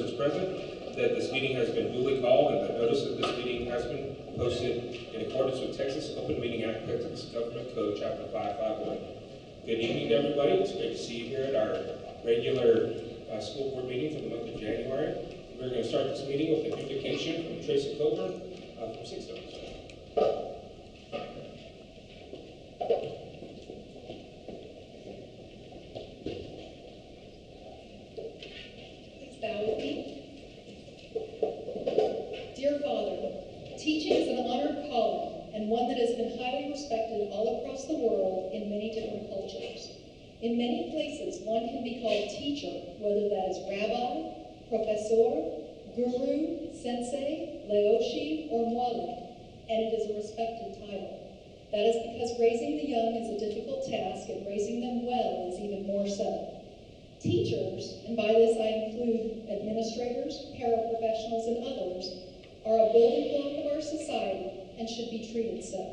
members is present, that this meeting has been duly called and the notice of this meeting has been posted in accordance with Texas Open Meeting Act, Texas Government Code, Chapter 551. Good evening to everybody. It's great to see you here at our regular school board meeting for the month of January. We're going to start this meeting with an invocation from Tracy Coburn from Six Stones. Please bow with me. Dear Father, teaching is an honored calling and one that has been highly respected all across the world in many different cultures. In many places, one can be called teacher, whether that is rabbi, professor, guru, sensei, leoshi, or mualim, and it is a respected title. That is because raising the young is a difficult task, and raising them well is even more so. Teachers, and by this I include administrators, paraprofessionals, and others, are a building block of our society and should be treated so.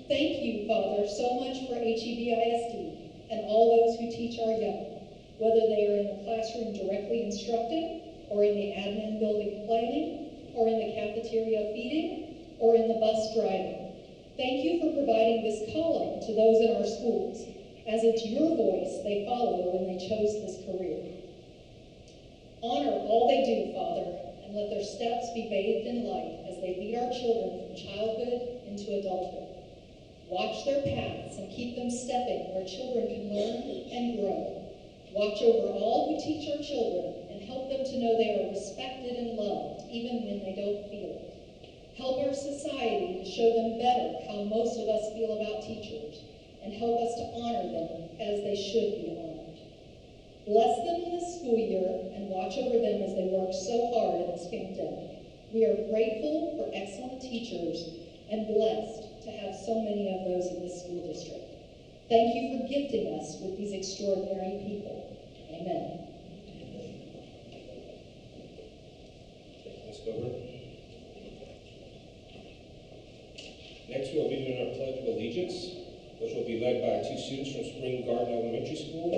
Thank you, Father, so much for HEBISD and all those who teach our young, whether they are in the classroom directly instructing, or in the admin building planning, or in the cafeteria feeding, or in the bus driving. Thank you for providing this calling to those in our schools, as it's your voice they follow when they chose this career. Honor all they do, Father, and let their steps be bathed in light as they lead our children from childhood into adulthood. Watch their paths and keep them stepping where children can learn and grow. Watch over all who teach our children and help them to know they are respected and loved even when they don't feel it. Help our society to show them better how most of us feel about teachers and help us to honor them as they should be honored. Bless them in this school year and watch over them as they work so hard in this pandemic. We are grateful for excellent teachers and blessed to have so many of those in this school district. Thank you for gifting us with these extraordinary people. Amen. Thank you, Ms. Coburn. Next, we will be doing our Pledge of Allegiance, which will be led by two students from Spring Garden Elementary School.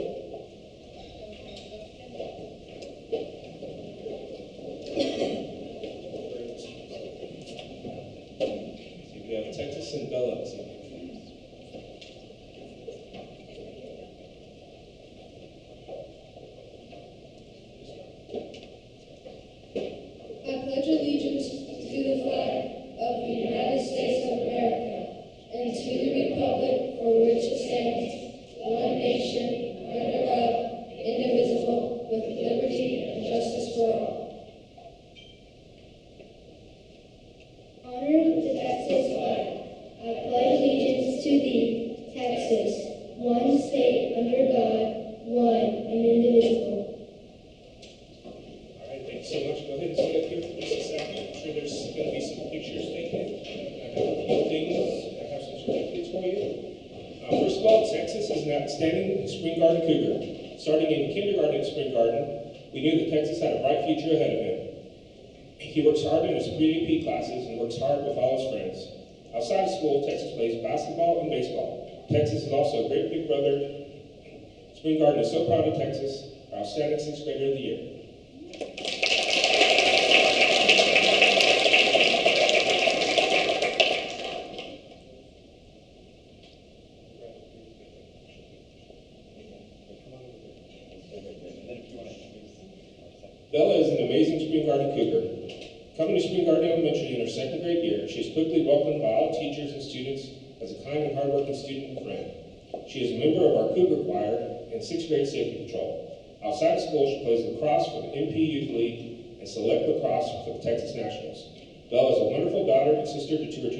We have Texas and Bella this evening. I pledge allegiance to the flag of the United States of America and to the republic for which it stands, one nation, under God, indivisible, with liberty and justice for all. Honor the Texas flag. I pledge allegiance to thee, Texas, one state under God, one and indivisible. All right, thank you so much. Go ahead and stay up here for just a second. I'm sure there's going to be some pictures taken. I have a few things. I have some certificates for you. First of all, Texas is an outstanding Spring Garden Cougar. Starting in kindergarten at Spring Garden, we knew that Texas had a bright future ahead of him. He works hard in his pre-AP classes and works hard with all his friends. Outside of school, Texas plays basketball and baseball. Texas is also a great big brother. Spring Garden is so proud of Texas, our outstanding 6th grader of the year. Bella is an amazing Spring Garden Cougar. Coming to Spring Garden Elementary in her 2nd grade year, she is quickly welcomed by all teachers and students as a kind and hardworking student and friend. She is a member of our Cougar Choir and 6th grade safety patrol. Outside of school, she plays lacrosse for the MP Youth League and select lacrosse for the Texas Nationals. Bella is a wonderful daughter and sister to her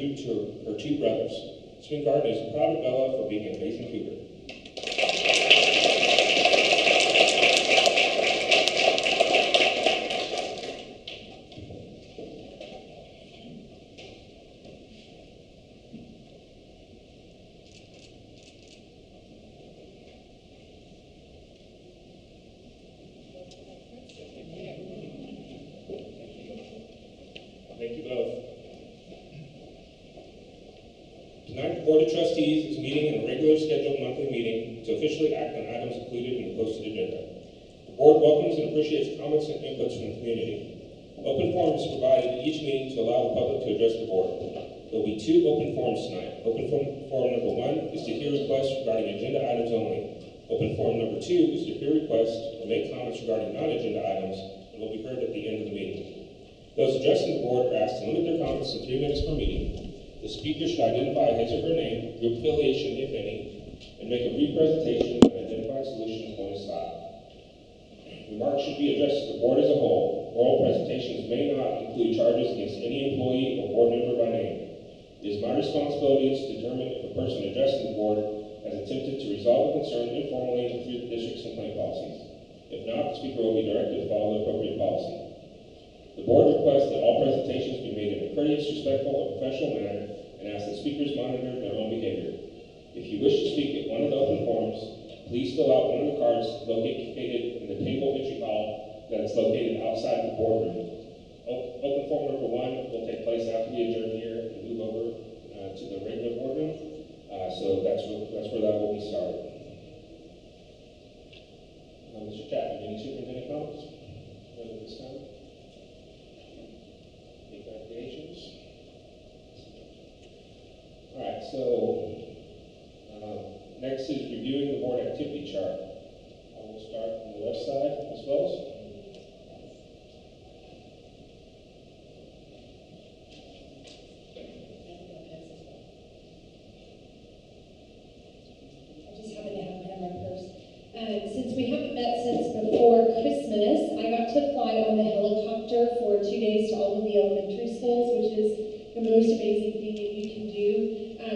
two brothers. Spring Garden is proud of Bella for being an amazing Cougar. Thank you both. Tonight, the Board of Trustees is meeting in a regular scheduled monthly meeting to officially act on items included in the posted agenda. The The board welcomes and appreciates comments and inputs from the community. Open forum is provided at each meeting to allow the public to address the board. There will be 2 open forums tonight. Open forum number 1 is to hear requests regarding agenda items only. Open forum number 2 is to hear requests or make comments regarding non-agenda items and will be heard at the end of the meeting. Those addressing the board are asked to limit their comments to 3 minutes per meeting. The speaker should identify his or her name, group affiliation, if any, and make a brief presentation and identify a solution when it's time. Remarks should be addressed to the board as a whole. Oral presentations may not include charges against any employee or board member by name. It is my responsibility to determine if a person addressing the board has attempted to resolve a concern informally through the district's complaint policies. If not, the speaker will be directed to follow the appropriate policy. The board requests that all presentations be made in a courteous, respectful, and professional manner and asks that speakers monitor their own behavior. If you wish to speak at one of the open forums, please fill out one of the cards located in the table entry hall that is located outside the boardroom. Open forum number 1 will take place after we adjourn here and move over to the regular boardroom. So that's where that will be started. Mr. Chapman, any superintendent comments at this time? Any clarifications? All right, so next is reviewing the board activity chart. I will start on the left side, Ms. Wells. Since we haven't met since before Christmas, I got to fly on the helicopter for 2 days to all of the elementary schools, which is the most amazing thing that you can do.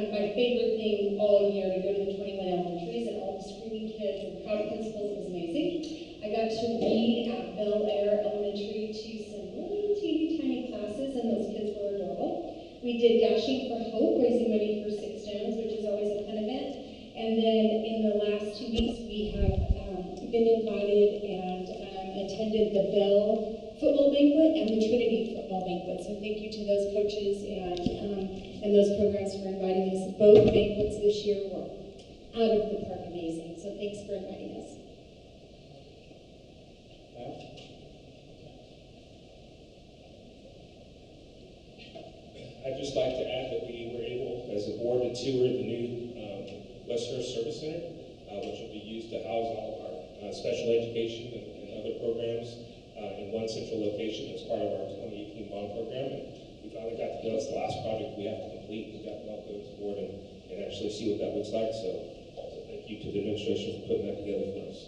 My favorite thing all year, to go to the 21 elementaries and all the screaming kids and proud principals. Was amazing. I got to read at Bel Air Elementary to some little teeny tiny classes, and those kids were adorable. We did Dashing for Hope, raising money for 6 Stones, which is always a fun event. And then in the last 2 weeks, we have been invited and attended the Bell football banquet and the Trinity football banquet. So thank you to those coaches and those programs for inviting us. Both banquets this year were out of the park amazing. So thanks for inviting us. I'd just like to add that we were able, as a board, to tour the new West Hurst Service Center, which will be used to house all of our special education and other programs in one central location as part of our 2018 bond program. And we finally got to go. It's the last project we have to complete. We got to go to the board and actually see what that looks like. So thank you to the administration for putting that together for us.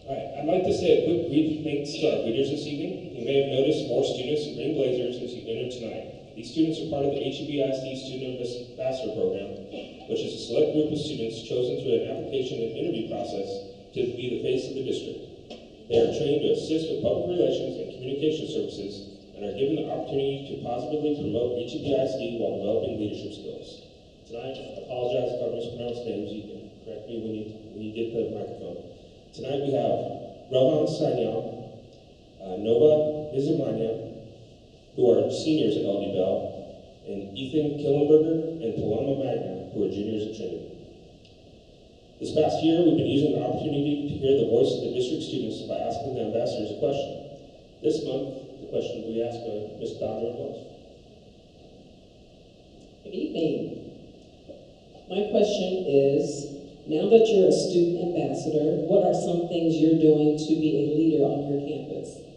All right, I'd like to say a quick brief thanks to our leaders this evening. You may have noticed more students in green blazers as you entered tonight. These students are part of the HEBISD Student Ambassador Program, which is a select group of students chosen through an application and interview process to be the face of the district. They are trained to assist with public relations and communication services and are given the opportunity to positively promote HEBISD while developing leadership skills. Tonight, I apologize if I mispronounce names. You can correct me when you get the microphone. Tonight we have Rohan Sanyal, Nova Nizamanya, who are seniors at LD Bell, and Ethan Killenberger and Paloma Magna, who are juniors at Trinity. This past year, we've been using the opportunity to hear the voice of the district students by asking the ambassadors a question. This month, the question we asked Ms. Donna was. Good evening. My question is, now that you're a student ambassador, what are some things you're doing to be a leader on your campus?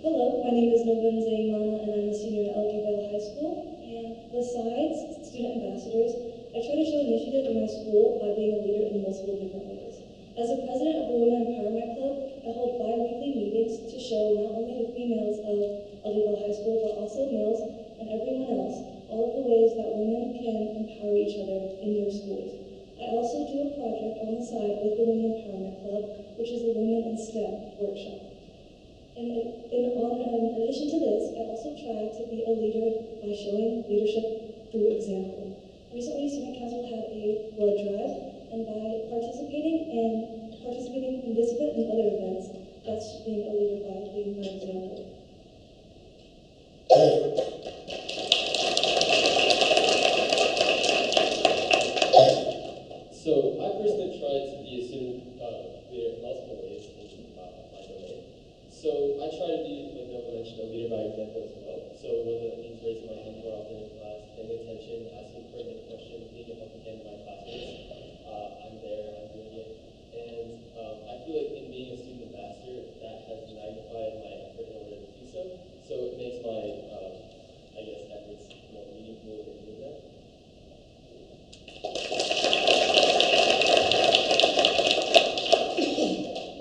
Hello, my name is Novan Zaimana and I'm a senior at LD Bell High School. And besides student ambassadors, I try to show initiative in my school by being a leader in multiple different ways. As a president of the Women Empowerment Club, I hold bi-weekly meetings to show not only the females of LD Bell High School, but also males and everyone else, all of the ways that women can empower each other in their schools. I also do a project on the side with the Women Empowerment Club, which is the Women in STEM workshop. In addition to this, I also try to be a leader by showing leadership through example. Recently, Student Council had a blood drive, and by participating in this event and other events, that's being a leader by leading by example. So I personally tried to be a student leader in multiple ways in my domain. So I try to be, like Nova mentioned, a leader by example as well. So whether that means raising my hand more often in class, paying attention, asking pertinent questions, being a helping hand to my classmates, I'm there, I'm doing it. And I feel like in being a student ambassador, that has magnified my effort in order to do so. So it makes my, I guess, efforts more meaningful in doing that.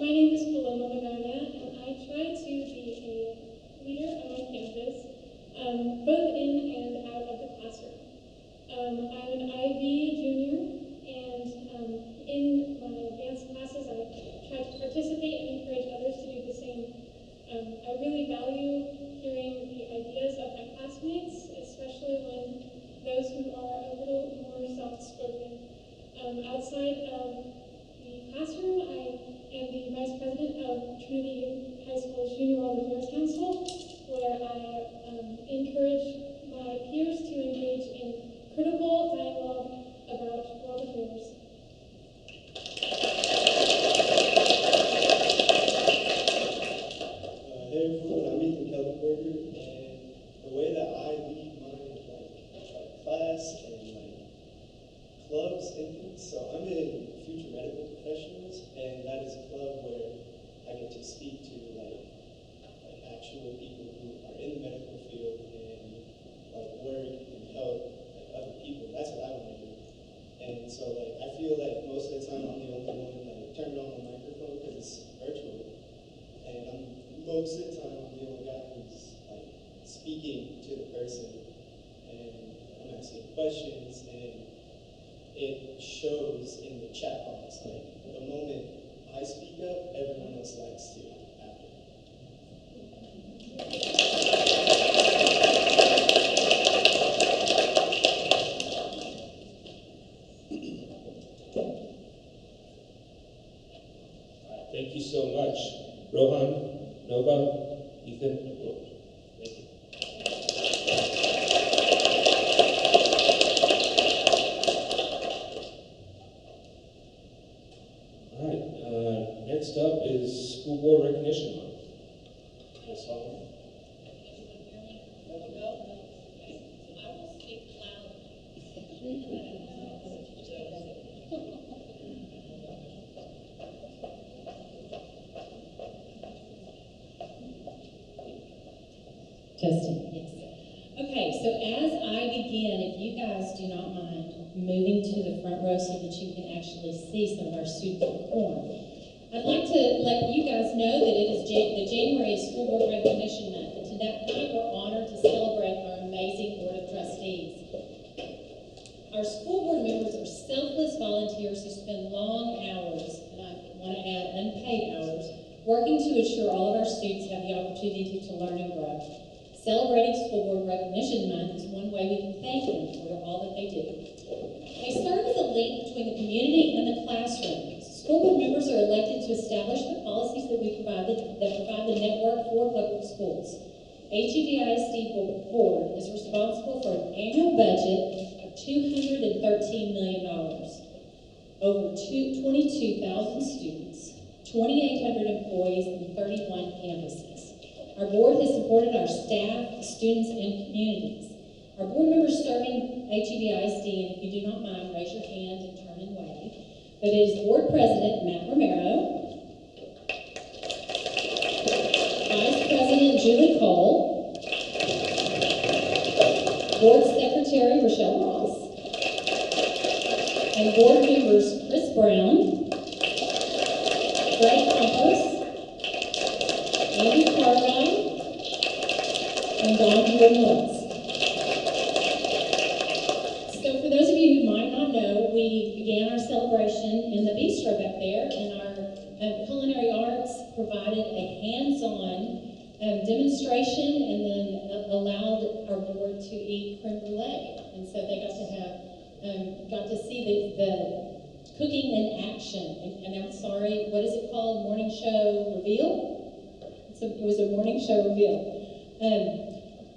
My name is Paloma Magana, and I try to be a leader on my campus, both in and out of the classroom. I'm an IB junior, and in my advanced classes, I try to participate and encourage others to do the same. I really value hearing the ideas of my classmates, especially when those who are a little more soft-spoken. Outside of the classroom, I am the Vice President of Trinity High School's Junior World Affairs Council, where I encourage my peers to engage in critical dialogue about world affairs. Hey everyone, I'm Ethan Kellenberger, and the way that I lead my class and clubs and things, so I'm in Future Medical Professionals, and that is a club where I get to speak to actual people who are in the medical field and work and help other people. That's what I want to do. And so I feel like most of the time I'm the only one turning on my microphone because it's virtual. And most of the time I'm the only guy who's speaking to the person, and I'm asking questions, and it shows in the chat box. The moment I speak up, everyone else likes to after. Thank you so much. Rohan, Nova, Ethan. Thank you. All right, next up is School Board Recognition Month. Ms. Hoffman. Testing, yes. Okay, so as I begin, if you guys do not mind moving to the front row so that you can actually see some of our students perform, I'd like to let you guys know that it is the January is School Board Recognition Month, and tonight we're honored to celebrate our amazing Board of Trustees. Our school board members are selfless volunteers who spend long hours, and I want to add unpaid hours, working to ensure all of our students have the opportunity to learn and grow. Celebrating School Board Recognition Month is one way we can thank them for all that they do. They serve as a link between the community and the classroom. School board members are elected to establish the policies that provide the network for public schools. HEBISD Board is responsible for an annual budget of $213 million, over 22,000 students, 2,800 employees, and 31 campuses. Our board has supported our staff, students, and communities. Our board members serving HEBISD, and if you do not mind, raise your hand and turn and wave. But it is Board President Matt Romero, Vice President Julie Cole, Board Secretary Rochelle Ross, and board members Chris Brown, Greg Compass, Andy Carvine, and Don Jordan-Lewis. So for those of you who might not know, we began our celebration in the bistro back there, and our culinary arts provided a hands-on demonstration and then allowed our board to eat creme brulee. And so they got to see the cooking in action. And I'm sorry, what is it called? Morning show reveal? it was a morning show reveal.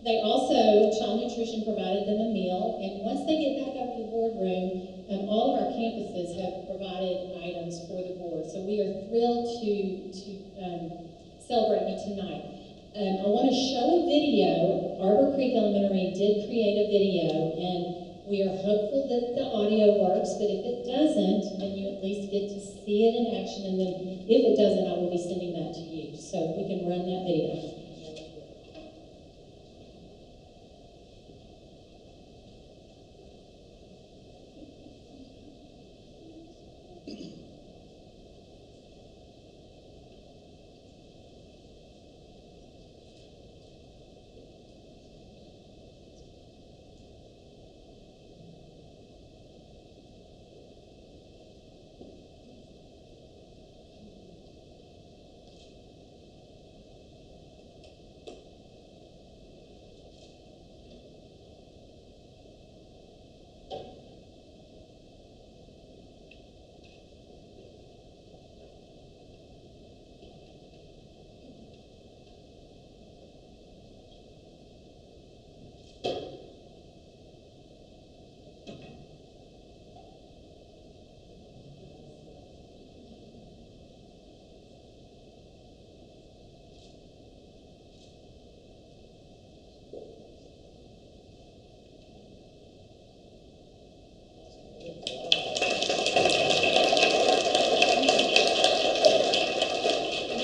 They also, child nutrition provided them a meal, and once they get back up to the boardroom, all of our campuses have provided items for the board. So we are thrilled to celebrate you tonight. I want to show a video. Arbor Creek Elementary did create a video, and we are hopeful that the audio works, but if it doesn't, then you at least get to see it in action, and then if it doesn't, I will be sending that to you. So we can run that video.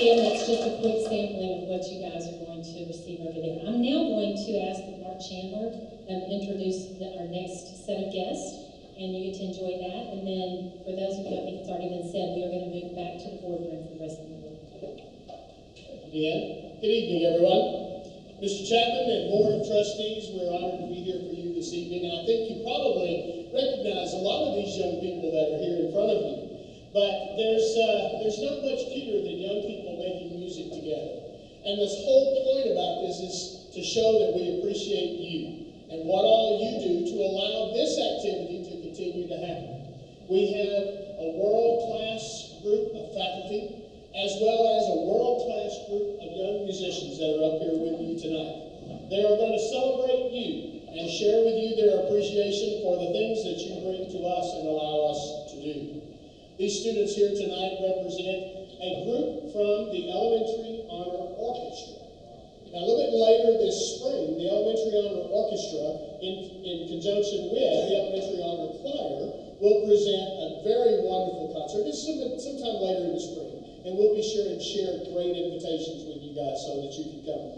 Again, that's just a quick sampling of what you guys are going to receive over there. I'm now going to ask that Mark Chandler introduce our next set of guests, and you get to enjoy that. And then, for those of you, I think it's already been said, we are going to move back to the boardroom for the rest of the meeting. Deanne. Good evening, everyone. Mr. Chapman and Board of Trustees, we're honored to be here for you this evening, and I think you probably recognize a lot of these young people that are here in front of you. But there's not much cuter than young people making music together. And this whole point about this is to show that we appreciate you and what all you do to allow this activity to continue to happen. We have a world-class group of faculty, as well as a world-class group of young musicians that are up here with you tonight. They are going to celebrate you and share with you their appreciation for the things that you bring to us and allow us to do. These students here tonight represent a group from the Elementary Honor Orchestra. Now, a little bit later this spring, the Elementary Honor Orchestra, in conjunction with the Elementary Honor Choir, will present a very wonderful concert. It's sometime later in the spring, and we'll be sure and share great invitations with you guys so that you can come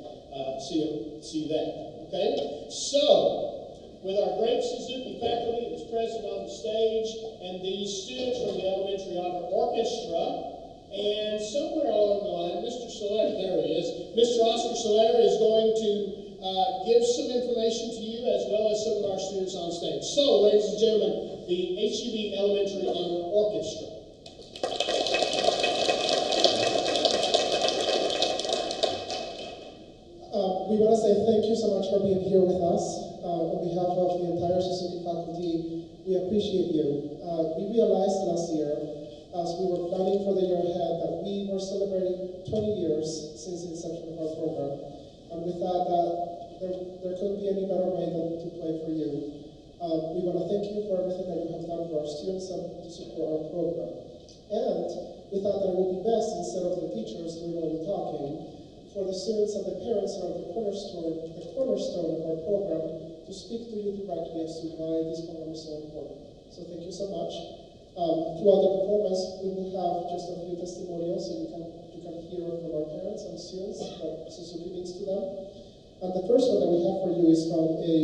see that. Okay? So, with our great Suzuki faculty that's present on the stage, and these students from the Elementary Honor Orchestra, and somewhere along the line, Mr. Soler, there he is, Mr. Oscar Soler is going to give some information to you as well as some of our students on stage. So, ladies and gentlemen, the HEB Elementary Honor Orchestra. We want to say thank you so much for being here with us. On behalf of the entire Suzuki faculty, we appreciate you. We realized last year, as we were planning for the year ahead, that we were celebrating 20 years since the inception of our program. And we thought that there couldn't be any better way than to play for you. We want to thank you for everything that you have done for our students and to support our program. And we thought that it would be best, instead of the teachers doing all the talking, for the students and the parents who are the cornerstone of our program to speak to you directly as to why this program is so important. So thank you so much. Throughout the performance, we will have just a few testimonials so you can hear from our parents and students what Suzuki means to them. And the first one that we have for you is from a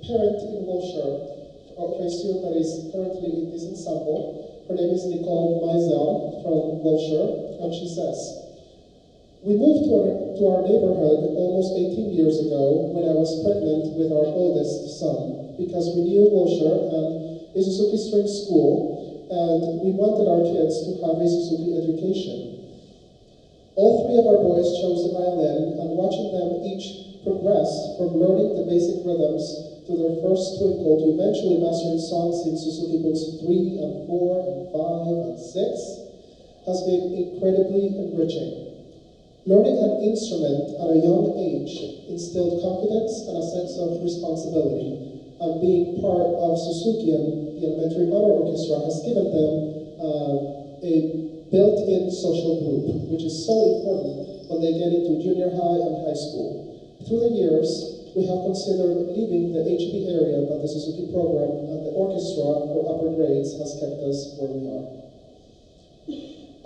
parent in Wilshire of a student that is currently in this ensemble. Her name is Nicole Mizell from Wilshire, and she says, "We moved to our neighborhood almost 18 years ago when I was pregnant with our oldest son because we knew Wilshire and a Suzuki string school, and we wanted our kids to have a Suzuki education. All three of our boys chose the violin, and watching them each progress from learning the basic rhythms to their first twinkle to eventually mastering songs in Suzuki books 3 and 4 and 5 and 6 has been incredibly enriching. Learning an instrument at a young age instilled confidence and a sense of responsibility, and being part of Suzuki and the Elementary Honor Orchestra has given them a built-in social group, which is so important when they get into junior high and high school. Through the years, we have considered leaving the HB area, but the Suzuki program and the orchestra for upper grades has kept us where we are.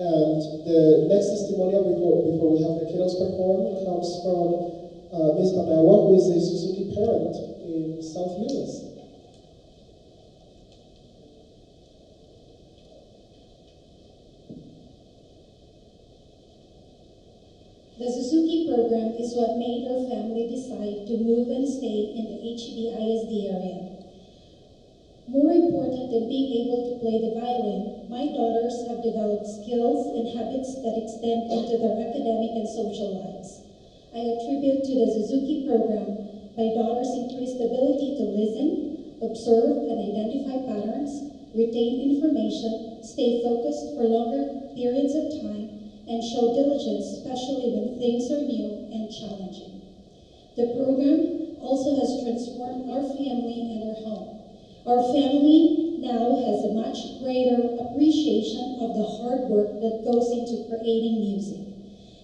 And the next testimonial before we have the kiddos perform comes from Ms. Manawa, who is a Suzuki parent in South Euless. The Suzuki program is what made our family decide to move and stay in the HEBISD area. More important than being able to play the violin, my daughters have developed skills and habits that extend into their academic and social lives. I attribute to the Suzuki program my daughters' increased ability to listen, observe and identify patterns, retain information, stay focused for longer periods of time, and show diligence, especially when things are new and challenging. The program also has transformed our family and our home. Our family now has a much greater appreciation of the hard work that goes into creating music.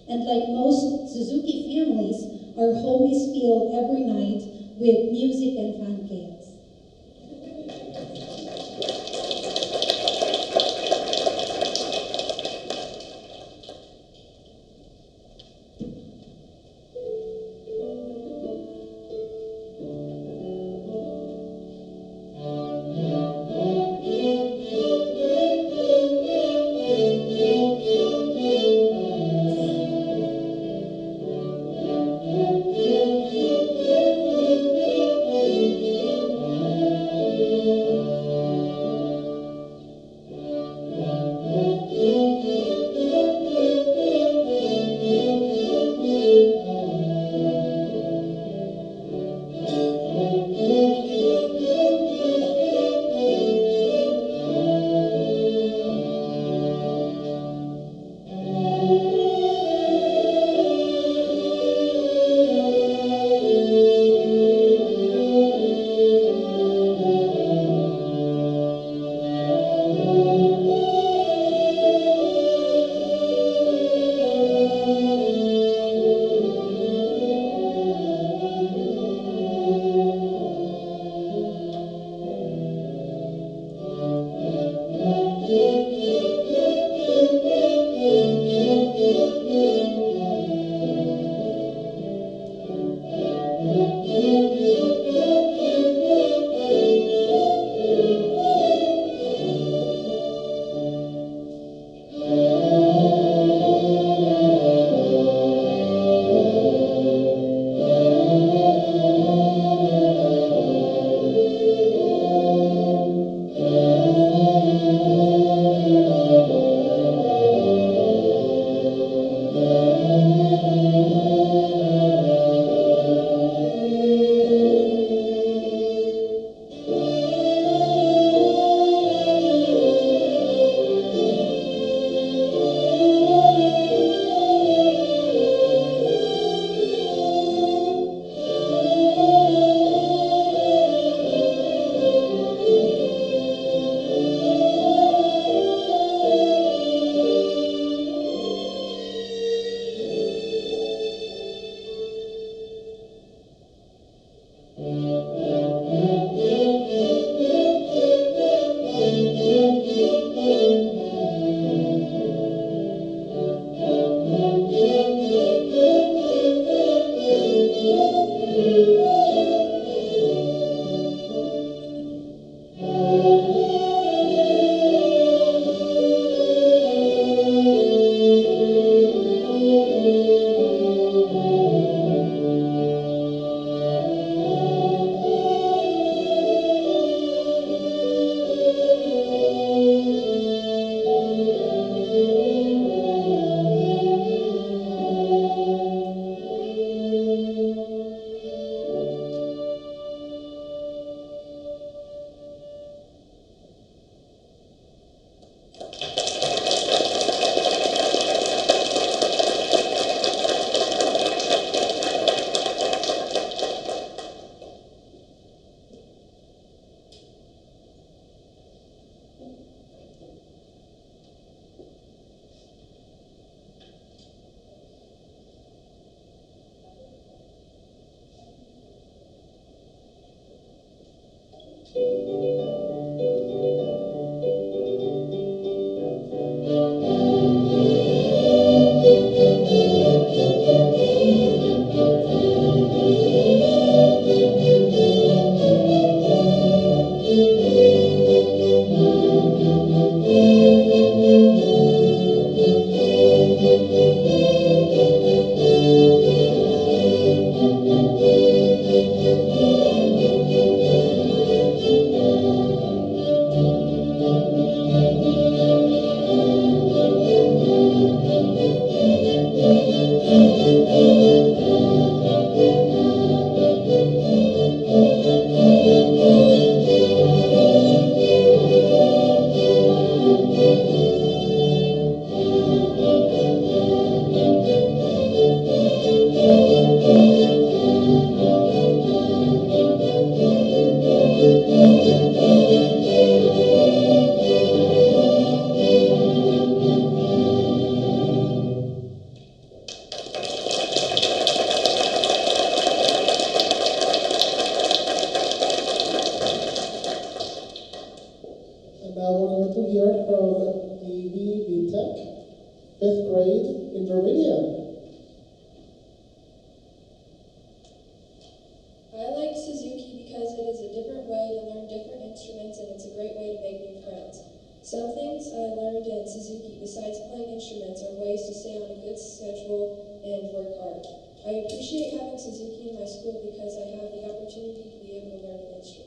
And like most Suzuki families, our home is filled every night with music and fun games. And now we're going to hear from EB Tech, 5th grade in Meridian. I like Suzuki because it is a different way to learn different instruments and it's a great way to make new friends. Some things I learned in Suzuki besides playing instruments are ways to stay on a good schedule and work hard. I appreciate having Suzuki in my school because I have the opportunity to be able to learn an instrument.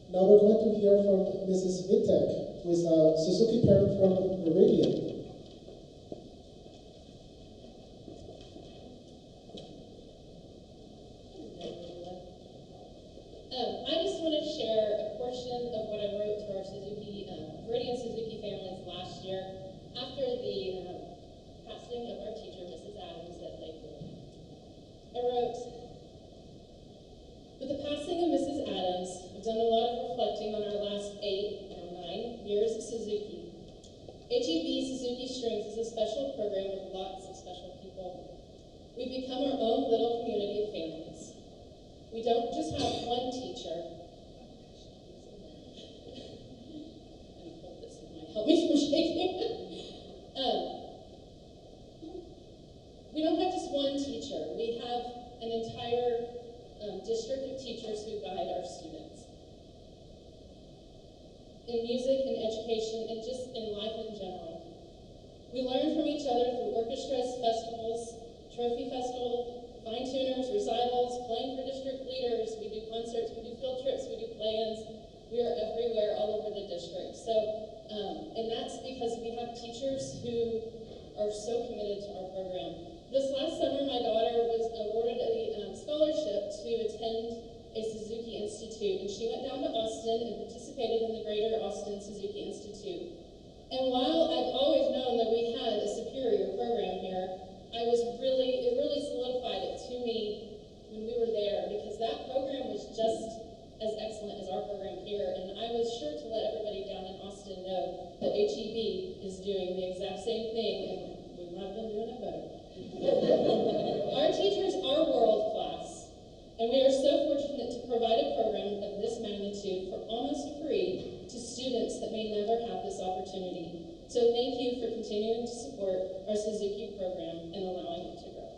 Now we're going to hear from Mrs. Vitek, who is a Suzuki parent from Meridian. I just want to share a portion of what I wrote to our Suzuki, Meridian Suzuki families last year after the passing of our teacher, Mrs. Adams, at Lakewood. I wrote, with the passing of Mrs. Adams, I've done a lot of reflecting on our last 9 years of Suzuki. HEB Suzuki Strings is a special program with lots of special people. We've become our own little community of families. We don't just have one teacher. And hold this, it might help me from shaking. We don't have just one teacher. We have an entire district of teachers who guide our students. In music, in education, and just in life in general. We learn from each other through orchestras, festivals, trophy festival, fine tuners, recitals, playing for district leaders. We do concerts, we do field trips, we do play-ins. We are everywhere, all over the district. So, and that's because we have teachers who are so committed to our program. This last summer, my daughter was awarded a scholarship to attend a Suzuki Institute, and she went down to Austin and participated in the Greater Austin Suzuki Institute. And while I've always known that we had a superior program here, it really solidified it to me when we were there, because that program was just as excellent as our program here, and I was sure to let everybody down in Austin know that HEB is doing the exact same thing, and we might have been doing it better. Our teachers are world class, and we are so fortunate to provide a program of this magnitude for almost free to students that may never have this opportunity. So thank you for continuing to support our Suzuki program and allowing it to grow.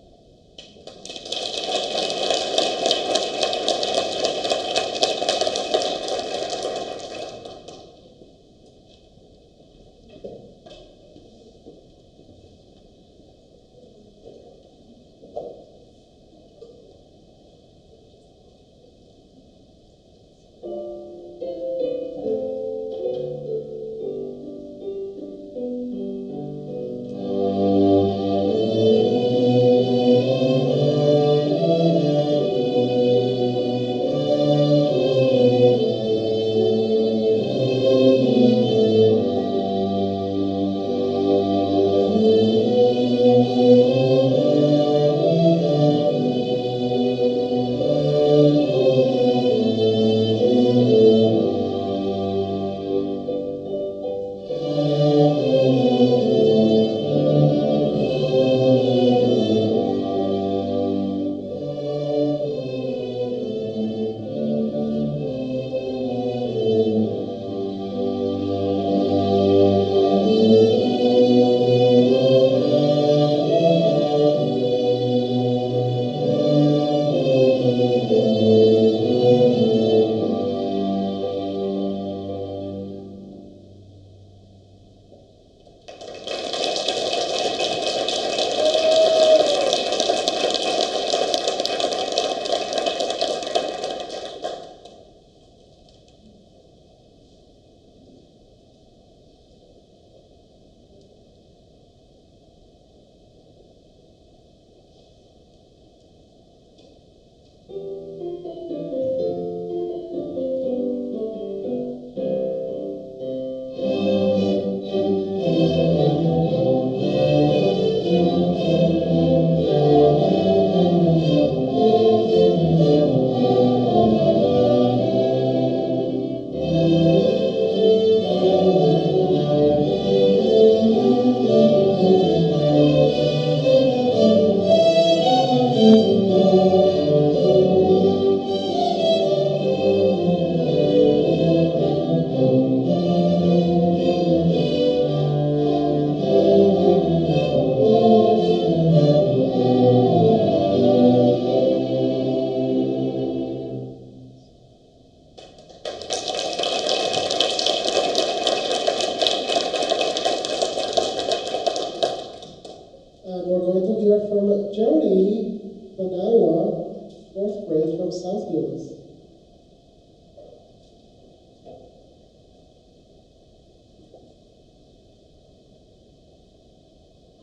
Hurst-Euless.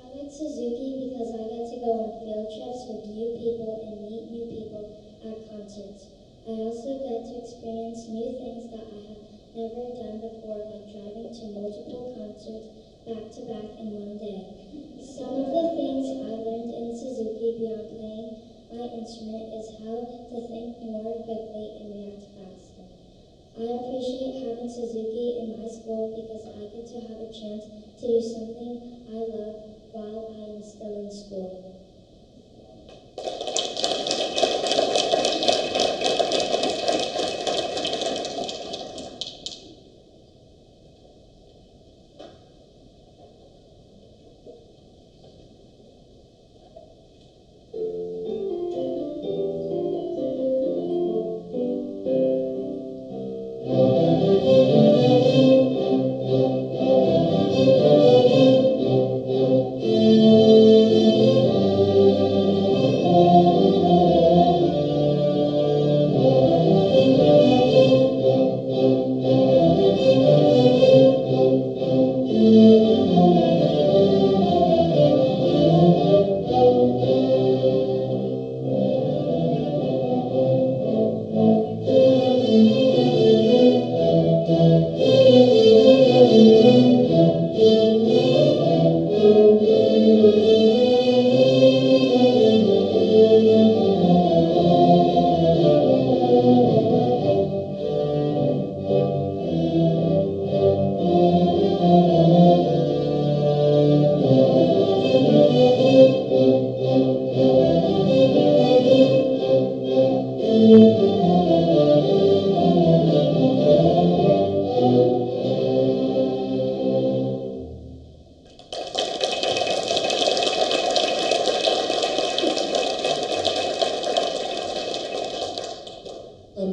I like Suzuki because I get to go on field trips with new people and meet new people at concerts. I also get to experience new things that I have never done before, like driving to multiple concerts back to back in one day. Some of the things I learned in Suzuki beyond playing my instrument is how to think more quickly and react faster. I appreciate having Suzuki in my school because I get to have a chance to do something I love while I am still in school.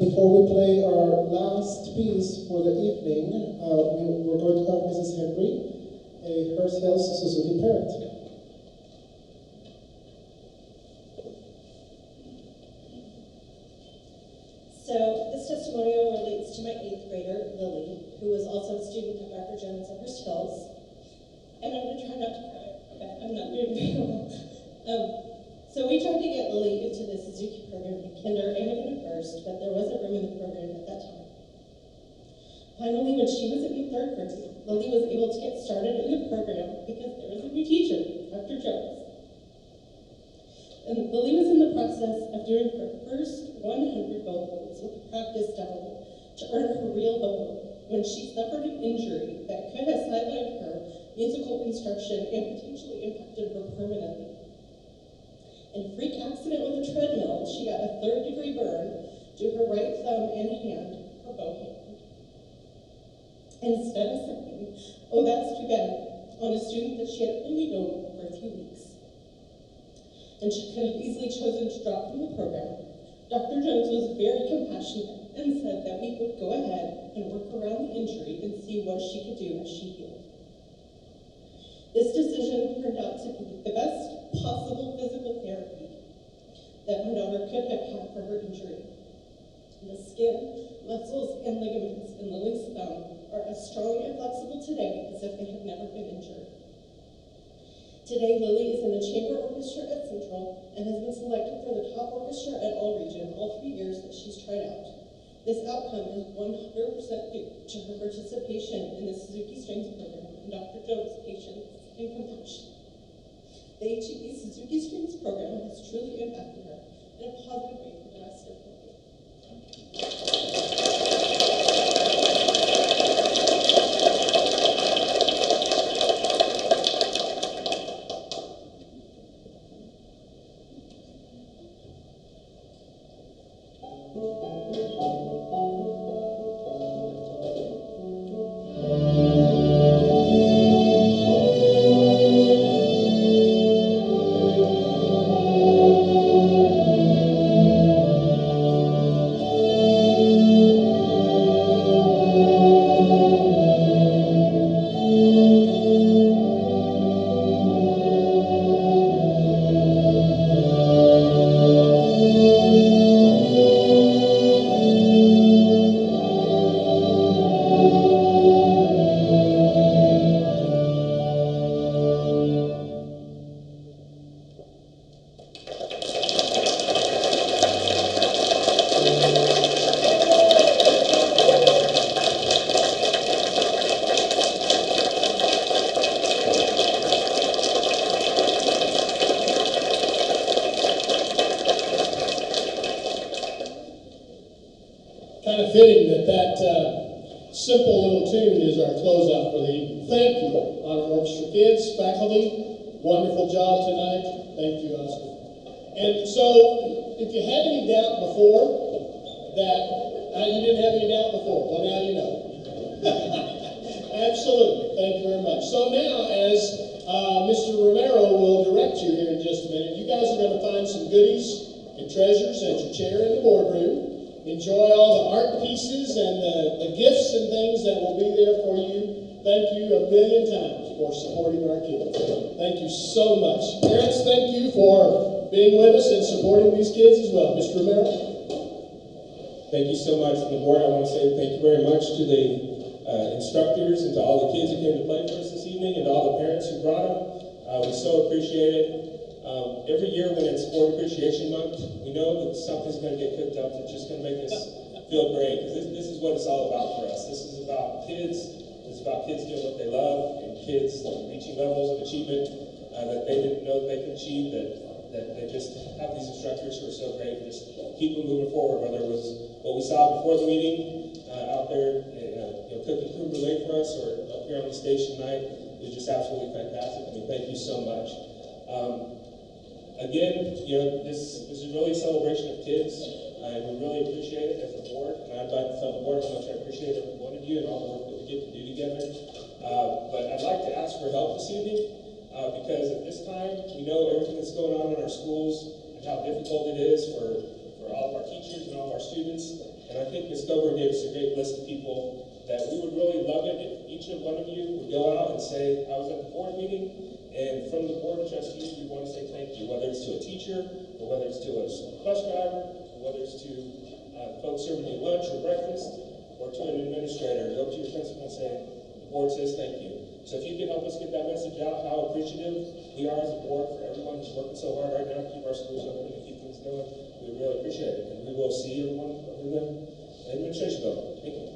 before we play our last piece for the evening, we're going to have Mrs. Henry, a Hurst-Euless-Suzuki parent. So this testimonial relates to my 8th grader, Lily, who was also a student at Dr. Jones at Hurst-Euless. And I'm going to try not to cry. Okay, I'm not doing very well. So we tried to get Lily into the Suzuki program in kinder and even at first, but there wasn't room in the program at that time. Finally, when she was in the 3rd grade, Lily was able to get started in the program because there was a new teacher, Dr. Jones. And Lily was in the process of doing her first 100 bow holds with a practice double to earn her real bow when she suffered an injury that could have sidelined her musical instruction and potentially impacted her permanently. In a freak accident with a treadmill, she got a 3rd-degree burn to her right thumb and hand, her bow hand. Instead of saying, "Oh, that's too bad," on a student that she had only known for a few weeks, and she could have easily chosen to drop from the program, Dr. Jones was very compassionate and said that we would go ahead and work around the injury and see what she could do as she healed. This decision turned out to be the best possible physical therapy that my daughter could have had for her injury. The skin, muscles, and ligaments in Lily's thumb are as strong and flexible today as if they had never been injured. Today, Lily is in the chamber orchestra at Central and has been selected for the top orchestra at All Region all 3 years that she's tried out. This outcome is 100% due to her participation in the Suzuki Strings program and Dr. Jones' patience and compassion. The HEB Suzuki Strings program has truly impacted her in a positive way for the rest of her life. Kind of fitting that simple little tune is our closeout for the evening. Thank you, Honor Orchestra kids, faculty. Wonderful job tonight. Thank you, Oscar. And so, if you had any doubt before that you didn't have any doubt before, well, now you know. Absolutely. Thank you very much. So now, as Mr. Romero will direct you here in just a minute, you guys are going to find some goodies and treasures at your chair in the boardroom. Enjoy all the art pieces and the gifts and things that will be there for you. Thank you a million times for supporting our kids. Thank you so much. Parents, thank you for being with us and supporting these kids as well. Mr. Romero? Thank you so much. From the board, I want to say thank you very much to the instructors and to all the kids who came to play for us this evening and to all the parents who brought them. We so appreciate it. Every year when it's Board Appreciation Month, we know that something's going to get cooked up that's just going to make us feel great, because this is what it's all about for us. This is about kids. It's about kids doing what they love and kids reaching levels of achievement that they didn't know they could achieve, that they just have these instructors who are so great and just keep them moving forward, whether it was what we saw before the meeting out there cooking creme brulee for us or up here on the stage tonight. It was just absolutely fantastic. I mean, thank you so much. Again, this is really a celebration of kids, and we really appreciate it as a board, and I'd like to tell the board how much I appreciate every one of you and all the work that we get to do together. But I'd like to ask for help this evening, because at this time, we know everything that's going on in our schools and how difficult it is for all of our teachers and all of our students, And I think Ms. Gober gave us a great list of people that we would really love it if each of one of you would go out and say, I was at the board meeting, and from the board of trustees, we want to say thank you, whether it's to a teacher, or whether it's to a bus driver, or whether it's to folks serving you lunch or breakfast, or to an administrator. Go to your principal and say, the board says thank you. So if you can help us get that message out, how appreciative we are as a board for everyone who's working so hard right now to keep our schools open and keep things going, we really appreciate it. And we will see everyone over the administration building. Thank you.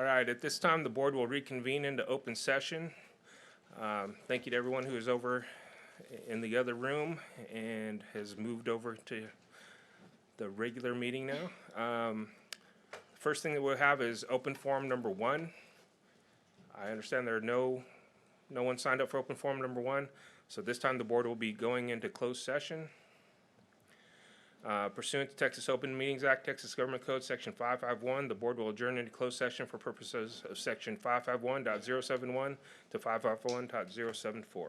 All right, at this time, the board will reconvene into open session. Thank you to everyone who is over in the other room and has moved over to the regular meeting now. First thing that we'll have is open forum number 1. I understand there are no one signed up for open forum number 1, so this time the board will be going into closed session. Pursuant to Texas Open Meetings Act, Texas Government Code, Section 551, the board will adjourn into closed session for purposes of Section 551.071 to 551.074.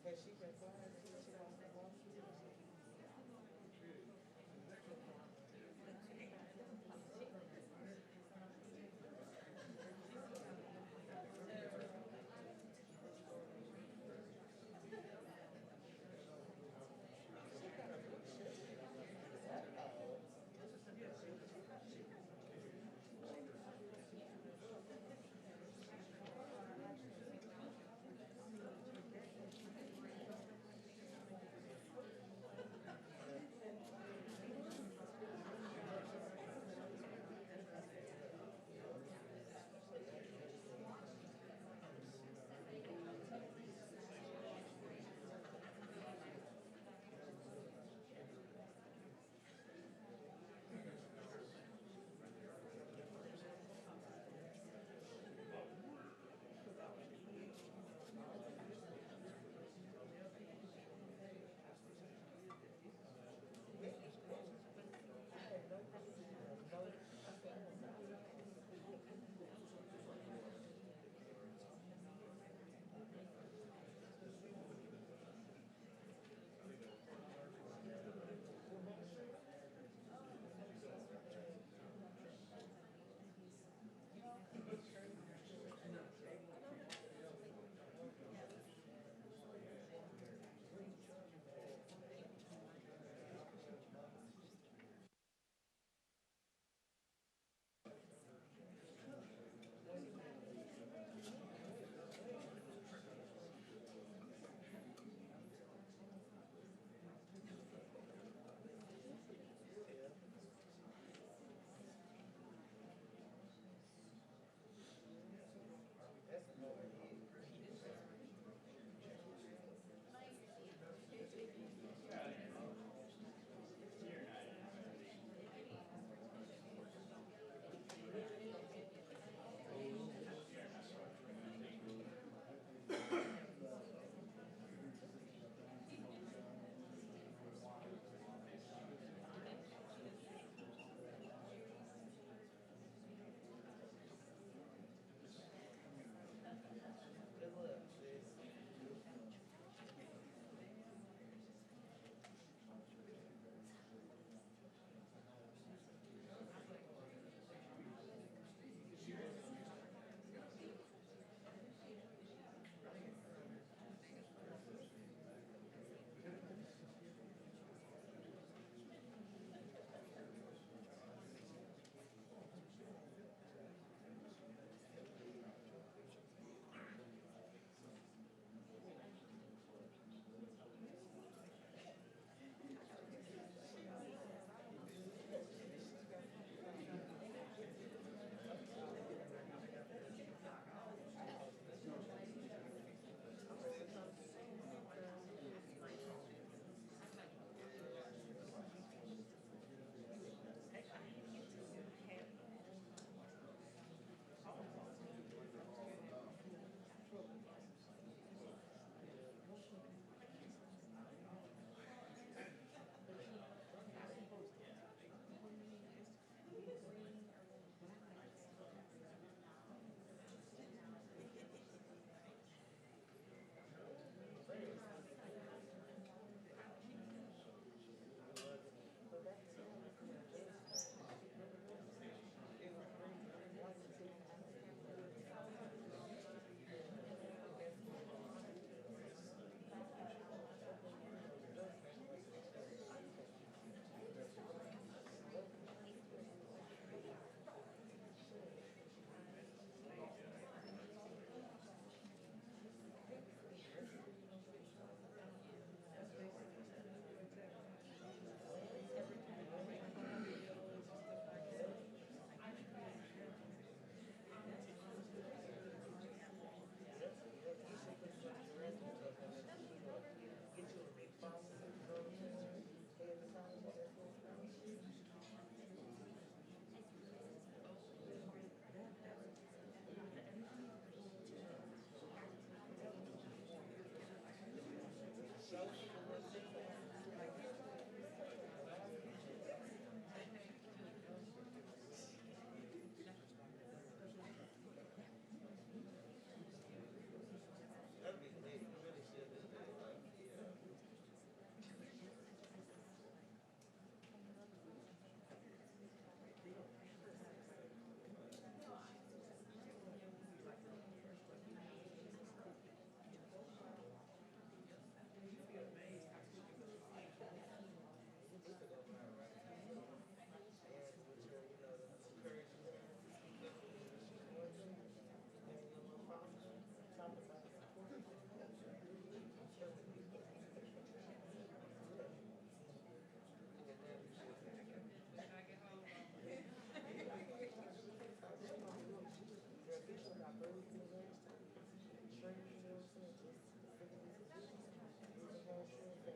Has she been flying since she lost that one?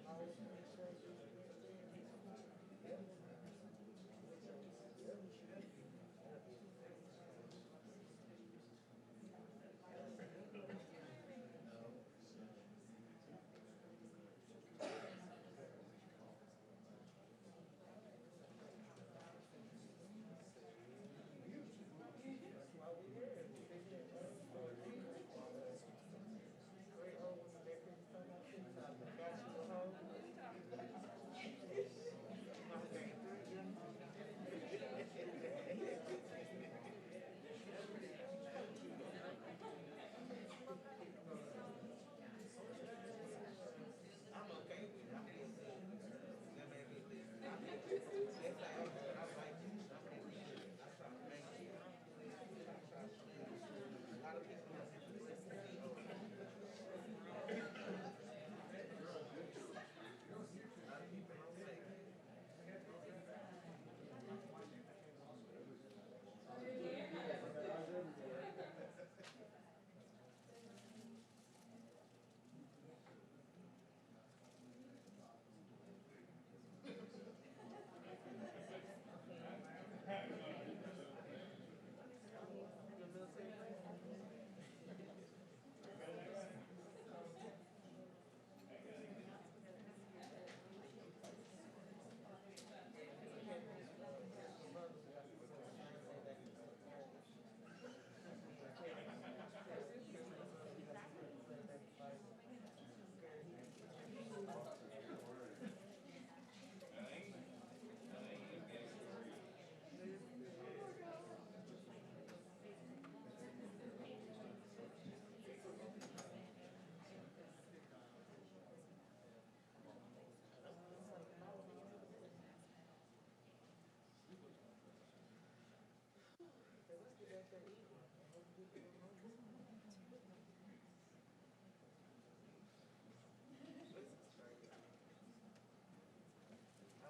I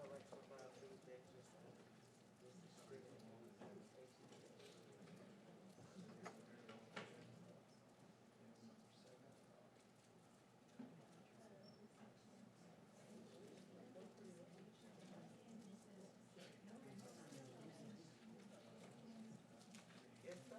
would like to provide feedback just on this agreement on Yes, sir.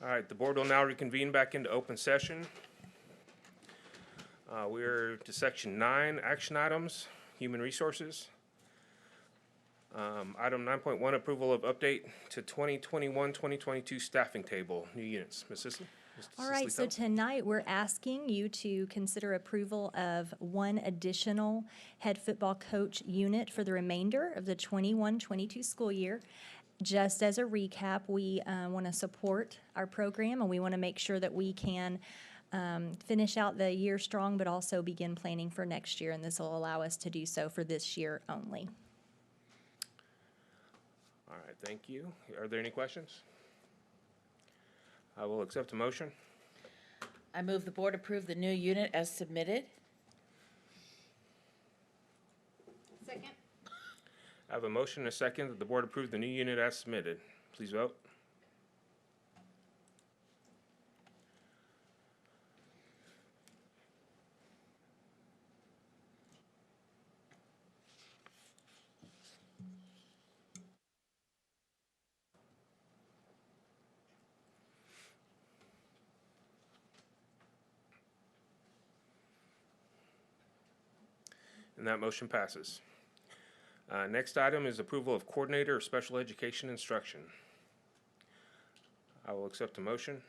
All right, the board will now reconvene back into open session. We're to section 9, action items, human resources. Item 9.1, approval of update to 2021-2022 staffing table, new units. Ms. Sisley? All right, so tonight we're asking you to consider approval of one additional head football coach unit for the remainder of the 21-22 school year. Just as a recap, we want to support our program, and we want to make sure that we can finish out the year strong, but also begin planning for next year, and this will allow us to do so for this year only. All right, thank you. Are there any questions? I will accept a motion. I move the board approve the new unit as submitted. Second. I have a motion and a second that the board approve the new unit as submitted. Please vote. And that motion passes. Next item is approval of coordinator of special education instruction. I will accept a motion.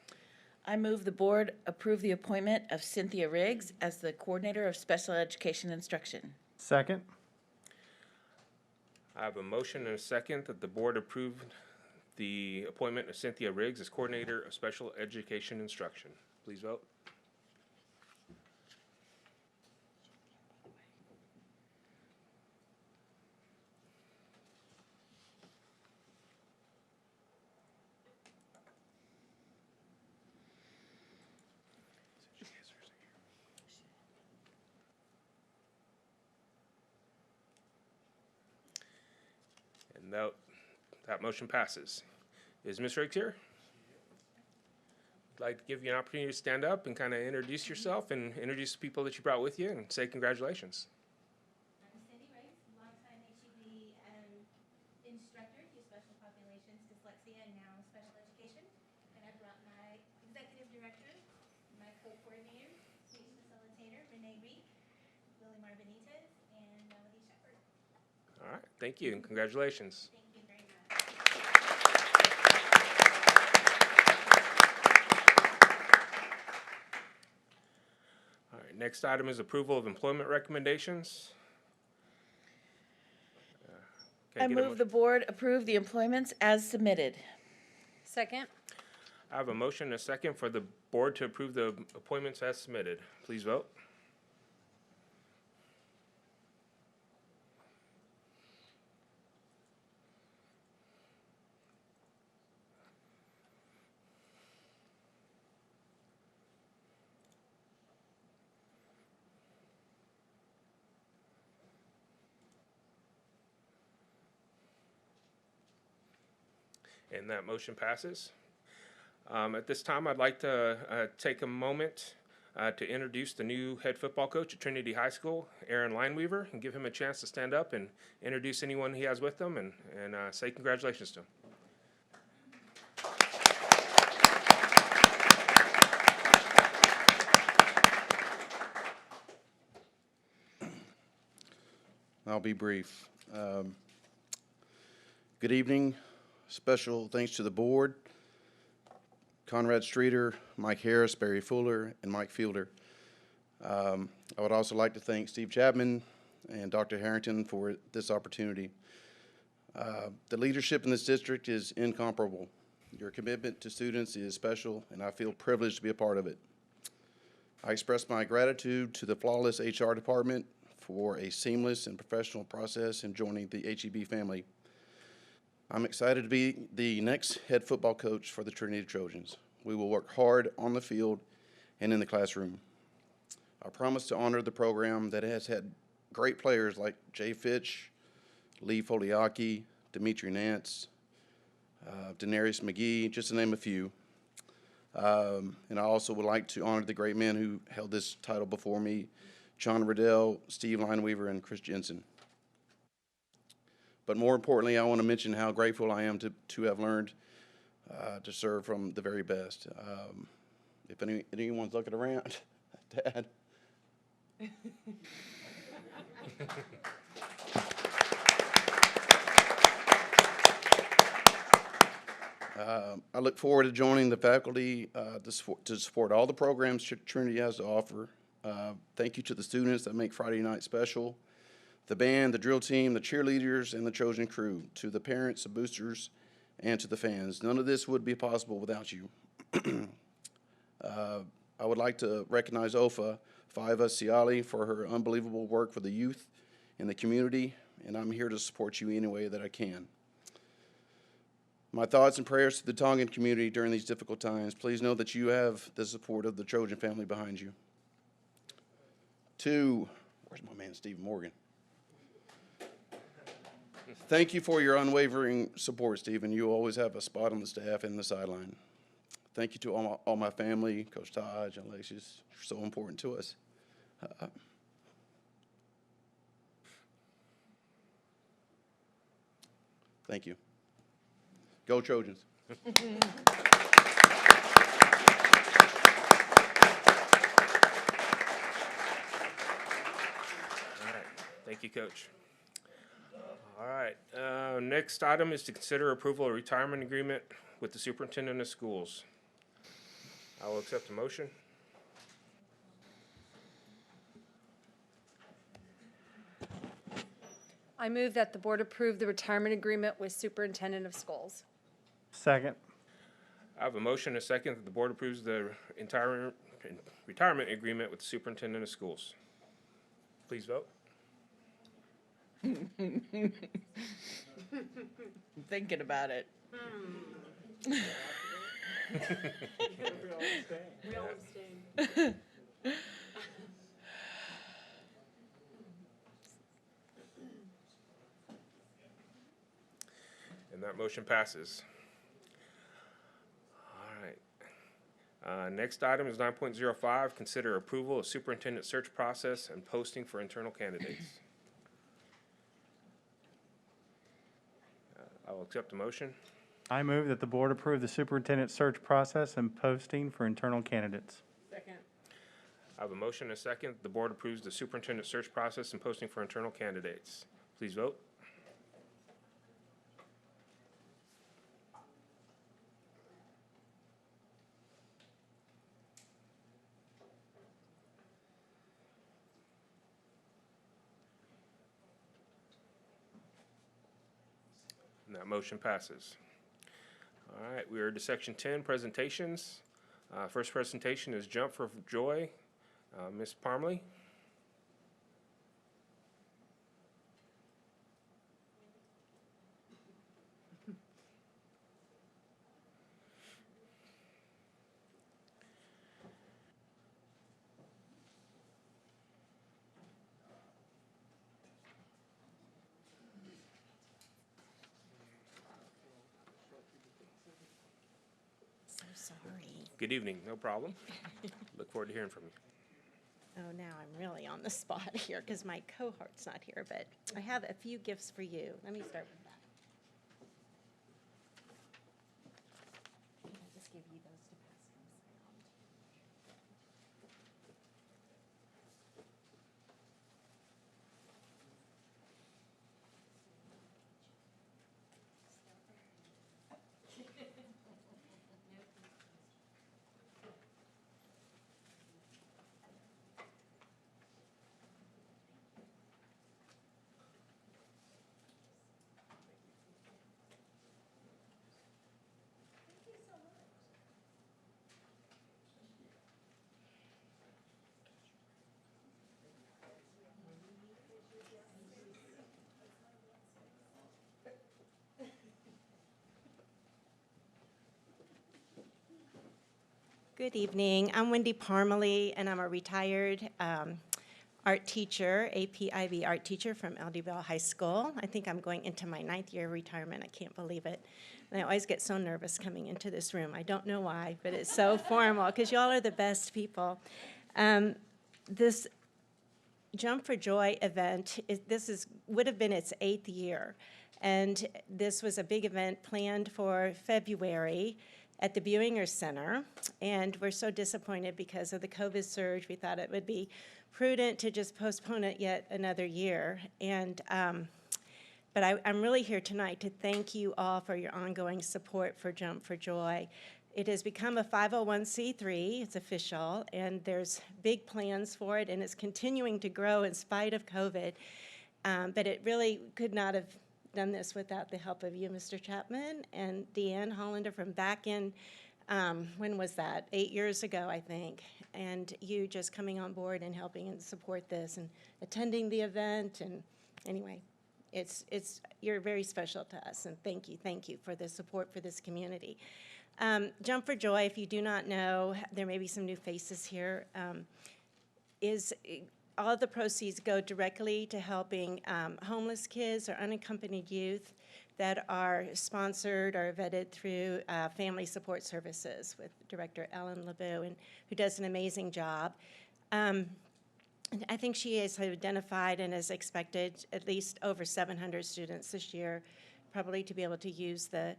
I move the board approve the appointment of Cynthia Riggs as the coordinator of special education instruction. Second. I have a motion and a second that the board approve the appointment of Cynthia Riggs as coordinator of special education instruction. Please vote. And that motion passes. Is Ms. Riggs here? I'd like to give you an opportunity to stand up and kind of introduce yourself and introduce the people that you brought with you and say congratulations. I'm Cindy Riggs, longtime HEB instructor to special populations, dyslexia, and now special education. And I brought my executive director, my co-coordinator, speech facilitator, Renee Reek, Willie Benitez, and Melody Shepard. All right, thank you and congratulations. Thank you very much. All right, next item is approval of employment recommendations. I move the board approve the employments as submitted. Second. I have a motion and a second for the board to approve the appointments as submitted. Please vote. And that motion passes. At this time, I'd like to take a moment to introduce the new head football coach at Trinity High School, Aaron Lineweaver, and give him a chance to stand up and introduce anyone he has with them and say congratulations to him. I'll be brief. Good evening. Special thanks to the board, Conrad Streeter, Mike Harris, Barry Fuller, and Mike Fielder. I would also like to thank Steve Chapman and Dr. Harrington for this opportunity. The leadership in this district is incomparable. Your commitment to students is special, and I feel privileged to be a part of it. I express my gratitude to the flawless HR department for a seamless and professional process in joining the HEB family. I'm excited to be the next head football coach for the Trinity Trojans. We will work hard on the field and in the classroom. I promise to honor the program that has had great players like Jay Fitch, Lee Foliaki, Dimitri Nance, Denarius McGee, just to name a few. And I also would like to honor the great men who held this title before me, John Riddell, Steve Lineweaver, and Chris Jensen. But more importantly, I want to mention how grateful I am to have learned to serve from the very best. If anyone's looking around, Dad. I look forward to joining the faculty to support all the programs Trinity has to offer. Thank you to the students that make Friday night special, the band, the drill team, the cheerleaders, and the Trojan crew, to the parents, the boosters, and to the fans. None of this would be possible without you. I would like to recognize Ofa Faiva Siali for her unbelievable work for the youth in the community, and I'm here to support you any way that I can. My thoughts and prayers to the Tongan community during these difficult times. Please know that you have the support of the Trojan family behind you. Two, where's my man Steve Morgan? Thank you for your unwavering support, Stephen. You always have a spot on the staff and the sideline. Thank you to all my family, Coach Taj and Alexius. You're so important to us. Thank you. Go Trojans. All right. Thank you, Coach. All right. Next item is to consider approval of retirement agreement with the superintendent of schools. I will accept the motion. I move that the board approve the retirement agreement with superintendent of schools. Second. I have a motion and a second that the board approves the entire retirement agreement with the superintendent of schools. Please vote. I'm thinking about it. We all abstain. And that motion passes. All right. Next item is 9.05, consider approval of superintendent search process and posting for internal candidates. I will accept the motion. I move that the board approve the superintendent search process and posting for internal candidates. Second. I have a motion and a second. The board approves the superintendent search process and posting for internal candidates. Please vote. And that motion passes. All right, we are to section 10, presentations. First presentation is Jump for Joy. Ms. Parmley. Sorry. Good evening, no problem. Look forward to hearing from you. Oh, now I'm really on the spot here because my cohort's not here, but I have a few gifts for you. Let me start with that. I'll just give you those to pass around. Good evening. I'm Wendy Parmalee, and I'm a retired art teacher, APIB art teacher from LDBell High School. I think I'm going into my 9th year of retirement. I can't believe it. And I always get so nervous coming into this room. I don't know why, but it's so formal because y'all are the best people. This Jump for Joy event, would have been its 8th year. And this was a big event planned for February at the Buinger Center. And we're so disappointed because of the COVID surge. We thought it would be prudent to just postpone it yet another year. And but I'm really here tonight to thank you all for your ongoing support for Jump for Joy. It has become a 501c3, it's official, and there's big plans for it, and it's continuing to grow in spite of COVID. But it really could not have done this without the help of you, Mr. Chapman, and Deanne Hollander from back in, when was that? 8 years ago, I think. And you just coming on board and helping and support this and attending the event. And anyway, you're very special to us, and thank you for the support for this community. Jump for Joy, if you do not know, there may be some new faces here, all of the proceeds go directly to helping homeless kids or unaccompanied youth that are sponsored or vetted through Family Support Services with Director Ellen LeBeau, and who does an amazing job. I think she has identified and has expected at least over 700 students this year probably to be able to use the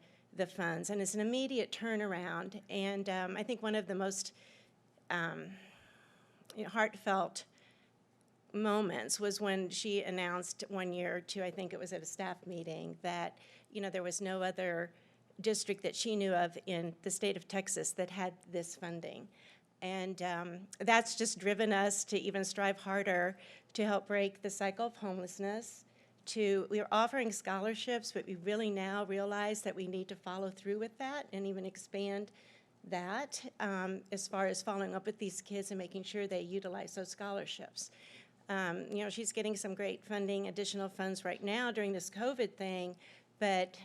funds, and it's an immediate turnaround. And I think one of the most heartfelt moments was when she announced one year to, I think it was at a staff meeting, that there was no other district that she knew of in the state of Texas that had this funding. And that's just driven us to even strive harder to help break the cycle of homelessness. We're offering scholarships, but we really now realize that we need to follow through with that and even expand that as far as following up with these kids and making sure they utilize those scholarships. She's getting some great funding, additional funds right now during this COVID thing, but,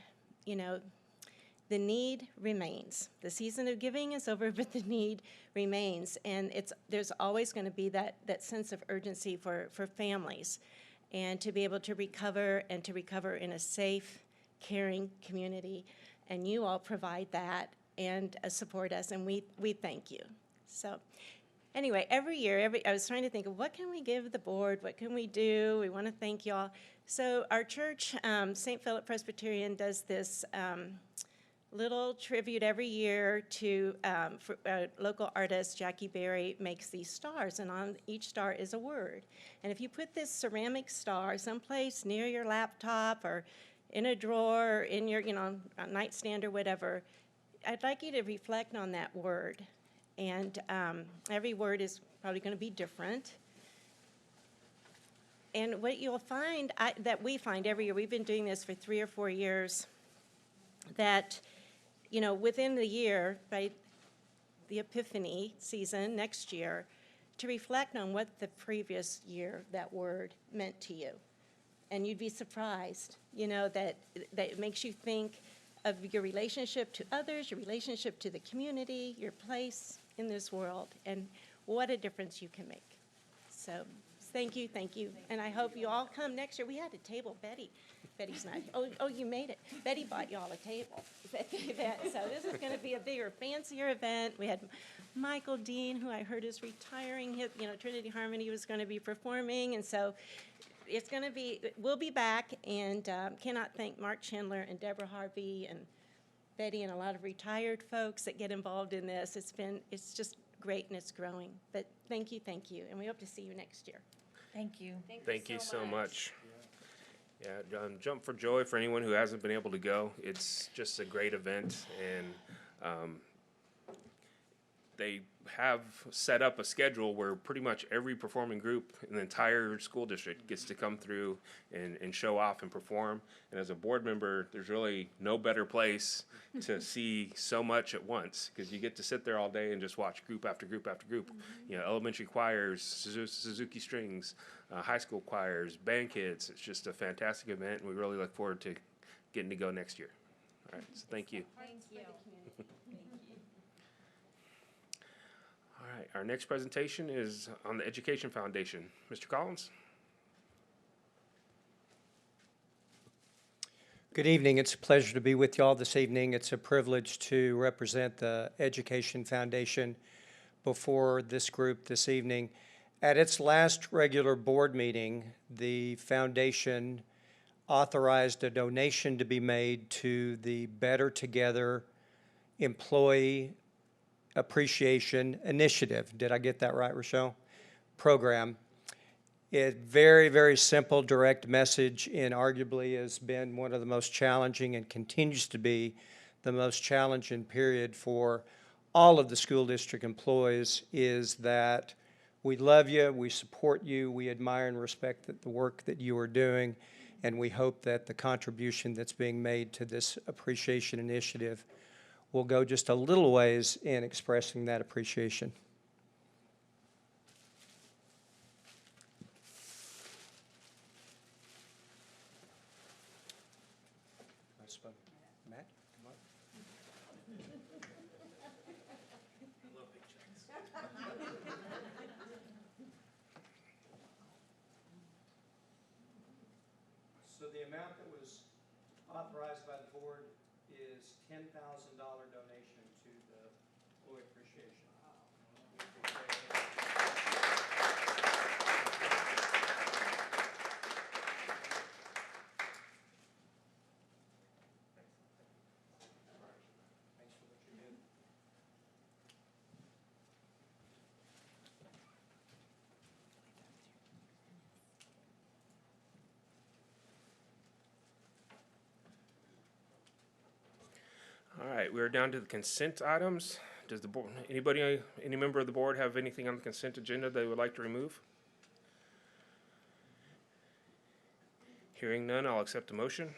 the need remains. The season of giving is over, but the need remains. And there's always going to be that sense of urgency for families, and to be able to recover and to recover in a safe, caring community. And you all provide that and support us, and we thank you. So anyway, every year, I was trying to think of what can we give the board, what can we do? We want to thank you all. So our church, St. Philip Presbyterian, does this little tribute every year to local artist Jackie Berry makes these stars, and on each star is a word. And if you put this ceramic star someplace near your laptop or in a drawer or in your a nightstand or whatever, I'd like you to reflect on that word. And every word is probably going to be different. And what you'll find, that we find every year, we've been doing this for 3 or 4 years, that within the year, right, the Epiphany season next year, to reflect on what the previous year that word meant to you. And you'd be surprised, that it makes you think of your relationship to others, your relationship to the community, your place in this world, and what a difference you can make. So thank you. And I hope you all come next year. We had a table, Betty's not, oh, you made it. Betty bought you all a table at the event. So this is going to be a bigger, fancier event. We had Michael Dean, who I heard is retiring. Trinity Harmony was going to be performing. And so it's going to be, we'll be back, and cannot thank Mark Chandler and Deborah Harvey and Betty and a lot of retired folks that get involved in this. It's just great, and it's growing. But thank you, and we hope to see you next year. Thank you. Thank you so much. Yeah, Jump for Joy, for anyone who hasn't been able to go, it's just a great event, and they have set up a schedule where pretty much every performing group in the entire school district gets to come through and show off and perform. And as a board member, there's really no better place to see so much at once, because you get to sit there all day and just watch group after group after group. Elementary choirs, Suzuki strings, high school choirs, band kids. It's just a fantastic event, and we really look forward to getting to go next year. All right, so thank you. Thank you. All right, our next presentation is on the Education Foundation. Mr. Collins? Good evening. It's a pleasure to be with you all this evening. It's a privilege to represent the Education Foundation before this group this evening. At its last regular board meeting, the foundation authorized a donation to be made to the Better Together Employee Appreciation Initiative. Did I get that right, Rochelle? Program. It very, very simple, direct message, and arguably has been one of the most challenging and continues to be the most challenging period for all of the school district employees, is that we love you, we support you, we admire and respect the work that you are doing, and we hope that the contribution that's being made to this appreciation initiative will go just a little ways in expressing that appreciation. Matt, come on. So the amount that was authorized by the board is $10,000 donation to the employee appreciation. Thanks for what you did. All right, we're down to the consent items. Does the board, anybody, any member of the board have anything on the consent agenda they would like to remove? Hearing none, I'll accept a motion.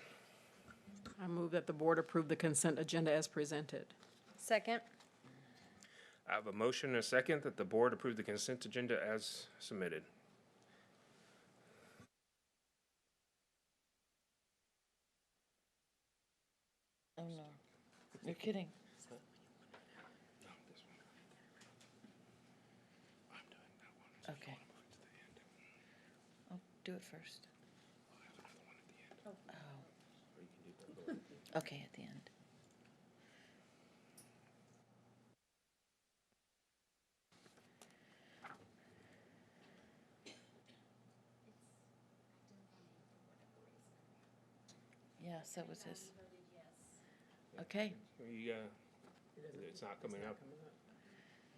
I move that the board approve the consent agenda as presented. Second. I have a motion and a second that the board approve the consent agenda as submitted. Oh, no. You're kidding. Okay. I'll do it first. Oh. Okay, at the end. Yeah, so was his. Okay. We, it's not coming up,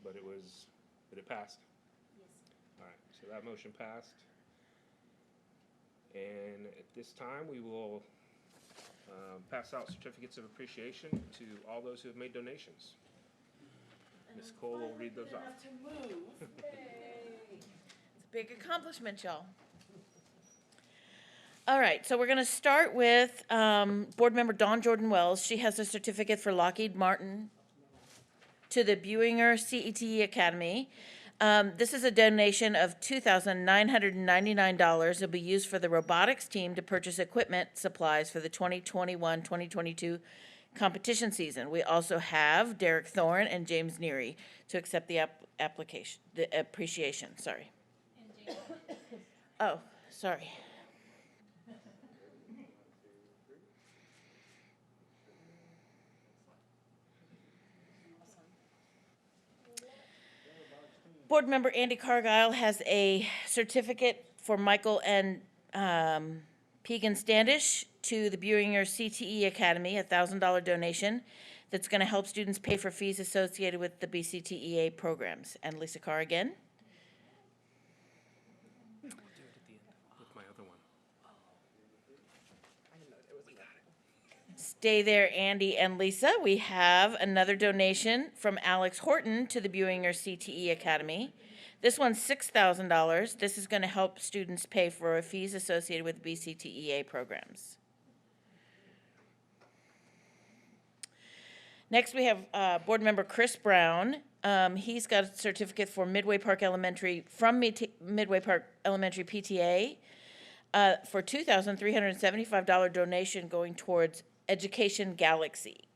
but it was, but it passed. Yes. All right, so that motion passed. And at this time, we will pass out certificates of appreciation to all those who have made donations. Ms. Cole will read those off. To move. It's a big accomplishment, y'all. All right, so we're going to start with Board Member Dawn Jordan Wells. She has a certificate for Lockheed Martin to the Buinger CETE Academy. This is a donation of $2,999. It'll be used for the robotics team to purchase equipment supplies for the 2021-2022 competition season. We also have Derek Thorne and James Neary to accept the appreciation. Sorry. Oh, sorry. Board Member Andy Cargile has a certificate for Michael and Pegan Standish to the Buinger CTE Academy, a $1,000 donation that's going to help students pay for fees associated with the BCTEA programs. And Lisa Carr again. With my other one. Stay there, Andy and Lisa. We have another donation from Alex Horton to the Buinger CTE Academy. This one's $6,000. This is going to help students pay for fees associated with BCTEA programs. Next, we have Board Member Chris Brown. He's got a certificate for Midway Park Elementary from Midway Park Elementary PTA for $2,375 donation going towards Education Galaxy.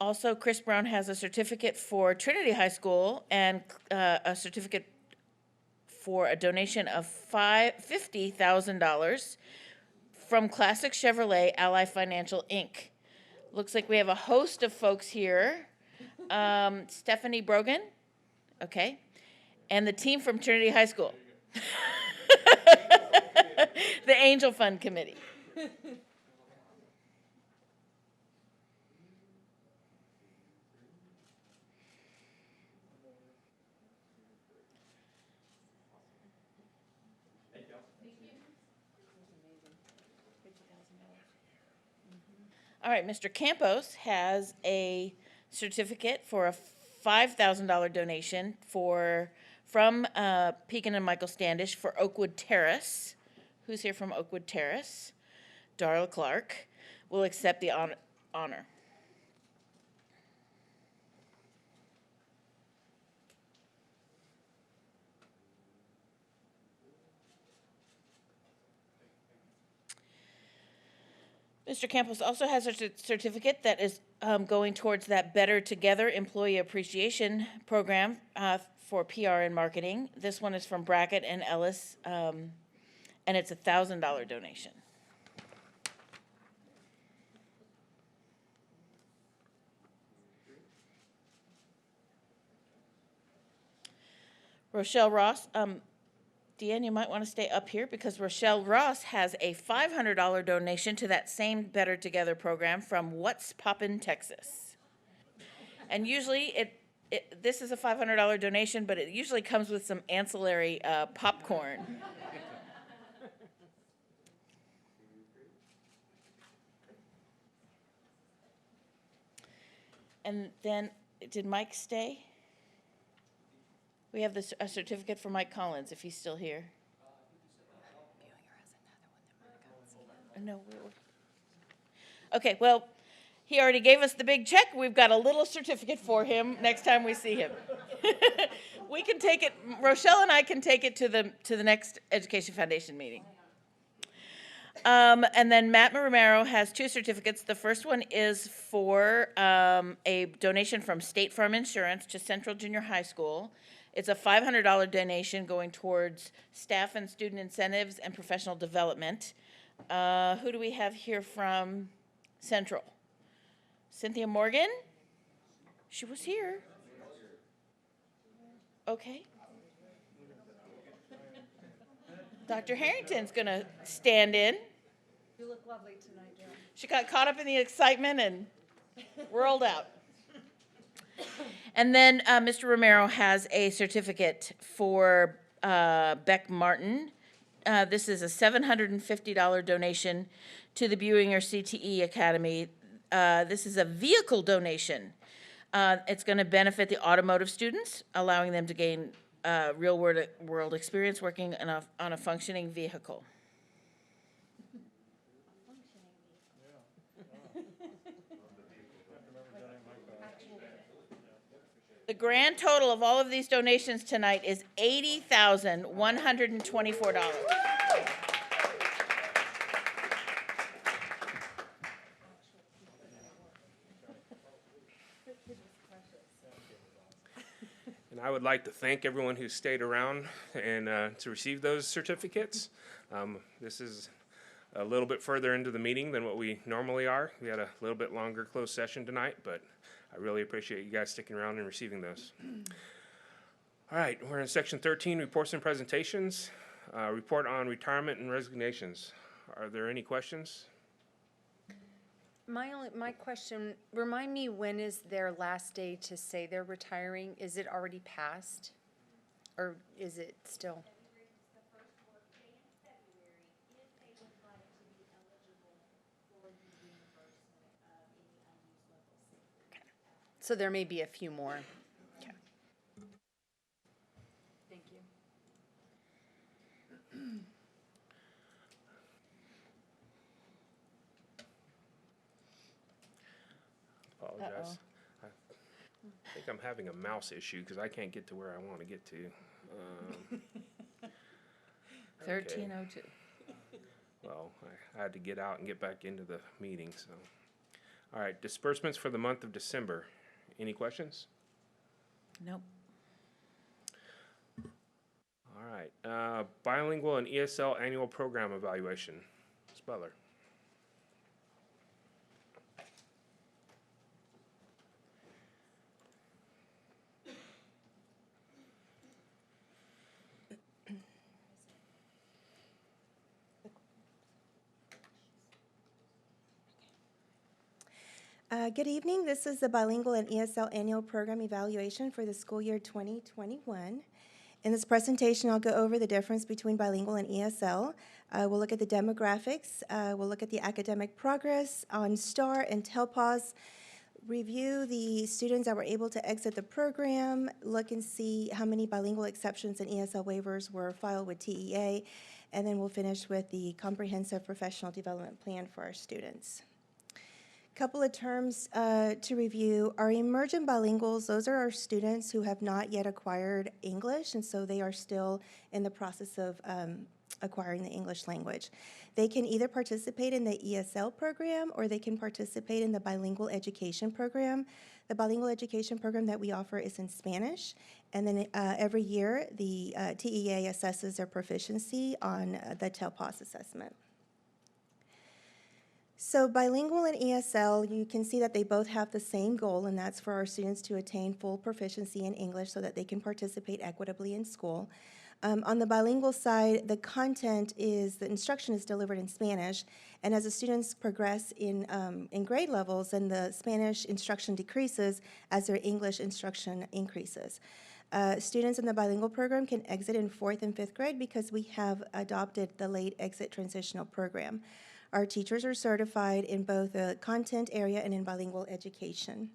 Also, Chris Brown has a certificate for Trinity High School and a certificate for a donation of $50,000 from Classic Chevrolet Ally Financial, Inc. Looks like we have a host of folks here. Stephanie Brogan, okay, and the team from Trinity High School. The Angel Fund Committee. All right, Mr. Campos has a certificate for a $5,000 donation from Pekin and Michael Standish for Oakwood Terrace. Who's here from Oakwood Terrace? Darla Clark will accept the honor. Mr. Campos also has a certificate that is going towards that Better Together Employee Appreciation Program for PR and marketing. This one is from Brackett and Ellis, and it's a $1,000 donation. Rochelle Ross, Deanne, you might want to stay up here because Rochelle Ross has a $500 donation to that same Better Together program from What's Poppin', Texas. And usually this is a $500 donation, but it usually comes with some ancillary popcorn. And then, did Mike stay? We have a certificate for Mike Collins, if he's still here. No. Okay, well, he already gave us the big check. We've got a little certificate for him next time we see him. We can take it, Rochelle and I can take it to the next Education Foundation meeting. And then Matt Romero has two certificates. The first one is for a donation from State Farm Insurance to Central Junior High School. It's a $500 donation going towards staff and student incentives and professional development. Who do we have here from Central? Cynthia Morgan? She was here. Okay. Dr. Harrington's going to stand in. You look lovely tonight, Joe. She got caught up in the excitement and whirled out. And then Mr. Romero has a certificate for Beck Martin. This is a $750 donation to the Buinger CTE Academy. This is a vehicle donation. It's going to benefit the automotive students, allowing them to gain real-world experience working on a functioning vehicle. The grand total of all of these donations tonight is $80,124. And I would like to thank everyone who stayed around and to receive those certificates. This is a little bit further into the meeting than what we normally are. We had a little bit longer closed session tonight, but I really appreciate you guys sticking around and receiving those. All right, we're in section 13, reports and presentations. Report on retirement and resignations. Are there any questions? My question, remind me, when is their last day to say they're retiring? Is it already passed? Or is it still? So there may be a few more. Okay. Thank you. Apologize. I think I'm having a mouse issue because I can't get to where I want to get to. 1302. Well, I had to get out and get back into the meeting, so. All right, disbursements for the month of December. Any questions? Nope. All All right, bilingual and ESL annual program evaluation. Ms. Butler. Good evening. This is the Bilingual and ESL Annual Program Evaluation for the school year 2021. In this presentation, I'll go over the difference between bilingual and ESL. We'll look at the demographics. We'll look at the academic progress on STAR and TELPAS, review the students that were able to exit the program, look and see how many bilingual exceptions and ESL waivers were filed with TEA, and then we'll finish with the comprehensive professional development plan for our students. Couple of terms to review. Our emergent bilinguals, those are our students who have not yet acquired English, and so they are still in the process of acquiring the English language. They can either participate in the ESL program or they can participate in the bilingual education program. The bilingual education program that we offer is in Spanish, and then every year the TEA assesses their proficiency on the TELPAS assessment. So bilingual and ESL, you can see that they both have the same goal, and that's for our students to attain full proficiency in English so that they can participate equitably in school. On the bilingual side, the the instruction is delivered in Spanish, and as the students progress in grade levels, then the Spanish instruction decreases as their English instruction increases. Students in the bilingual program can exit in 4th and 5th grade because we have adopted the late exit transitional program. Our teachers are certified in both the content area and in bilingual education.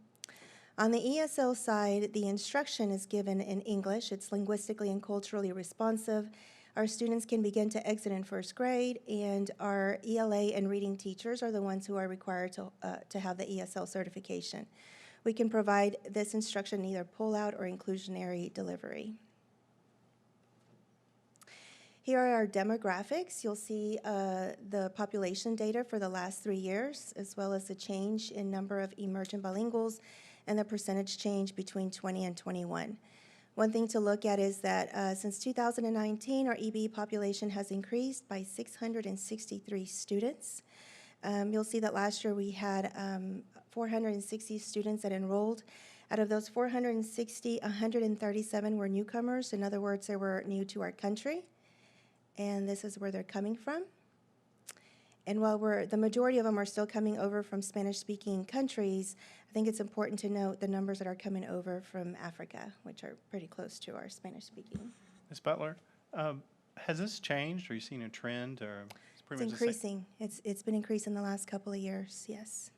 On the ESL side, the instruction is given in English. It's linguistically and culturally responsive. Our students can begin to exit in 1st grade, and our ELA and reading teachers are the ones who are required to have the ESL certification. We can provide this instruction in either pull-out or inclusionary delivery. Here are our demographics. You'll see the population data for the last 3 years, as well as the change in number of emergent bilinguals and the percentage change between 20 and 21. One thing to look at is that since 2019, our EB population has increased by 663 students. You'll see that last year we had 460 students that enrolled. Out of those 460, 137 were newcomers. In other words, they were new to our country. And this is where they're coming from. And while the majority of them are still coming over from Spanish-speaking countries, I think it's important to note the numbers that are coming over from Africa, which are pretty close to our Spanish-speaking. Ms. Butler, has this changed? Are you seeing a trend, or it's pretty It's much the increasing. It's been increasing the last couple of years, yes.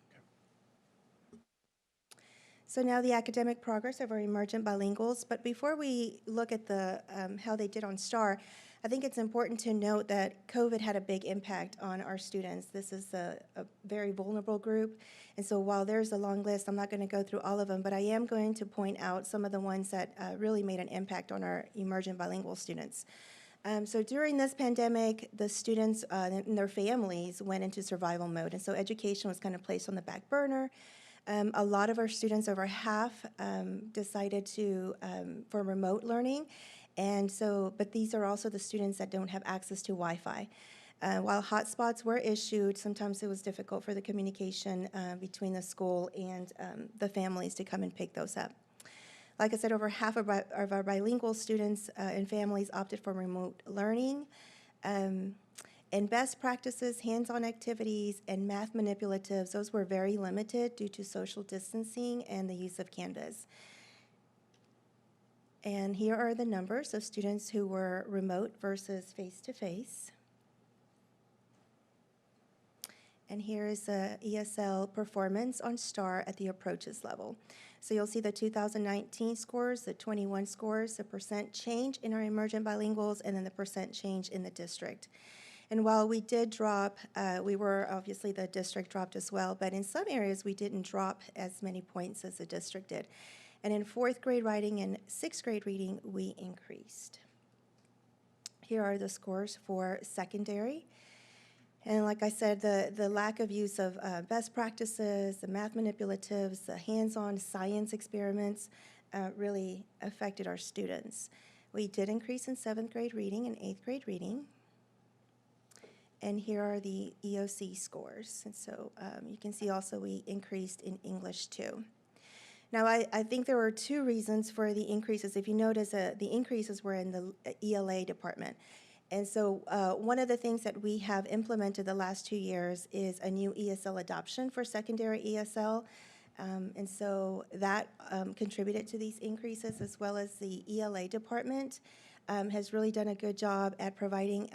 So now the academic progress of our emergent bilinguals. But before we look at the how they did on STAR, I think it's important to note that COVID had a big impact on our students. This is a very vulnerable group, and so while there's a long list, I'm not going to go through all of them, but I am going to point out some of the ones that really made an impact on our emergent bilingual students. So during this pandemic, the students and their families went into survival mode, and so education was kind of placed on the back burner. A lot of our students, over half, decided for remote learning. And so, but these are also the students that don't have access to Wi-Fi. While hotspots were issued, sometimes it was difficult for the communication between the school and the families to come and pick those up. Like I said, over half of our bilingual students and families opted for remote learning. And best practices, hands-on activities, and math manipulatives, those were very limited due to social distancing and the use of Canvas. And here are the numbers of students who were remote versus face-to-face. And here is the ESL performance on STAR at the approaches level. So you'll see the 2019 scores, the 21 scores, the percent change in our emergent bilinguals, and then the percent change in the district. And while we did drop, obviously the district dropped as well, but in some areas we didn't drop as many points as the district did. And in 4th grade writing and 6th grade reading, we increased. Here are the scores for secondary. And like I said, the lack of use of best practices, the math manipulatives, the hands-on science experiments really affected our students. We did increase in 7th grade reading and 8th grade reading. And here are the EOC scores. And so you can see also we increased in English too. Now, I think there were two reasons for the increases. If you notice, the increases were in the ELA department. And so one of the things that we have implemented the last 2 years is a new ESL adoption for secondary ESL. And so that contributed to these increases, as well as the ELA department has really done a good job at providing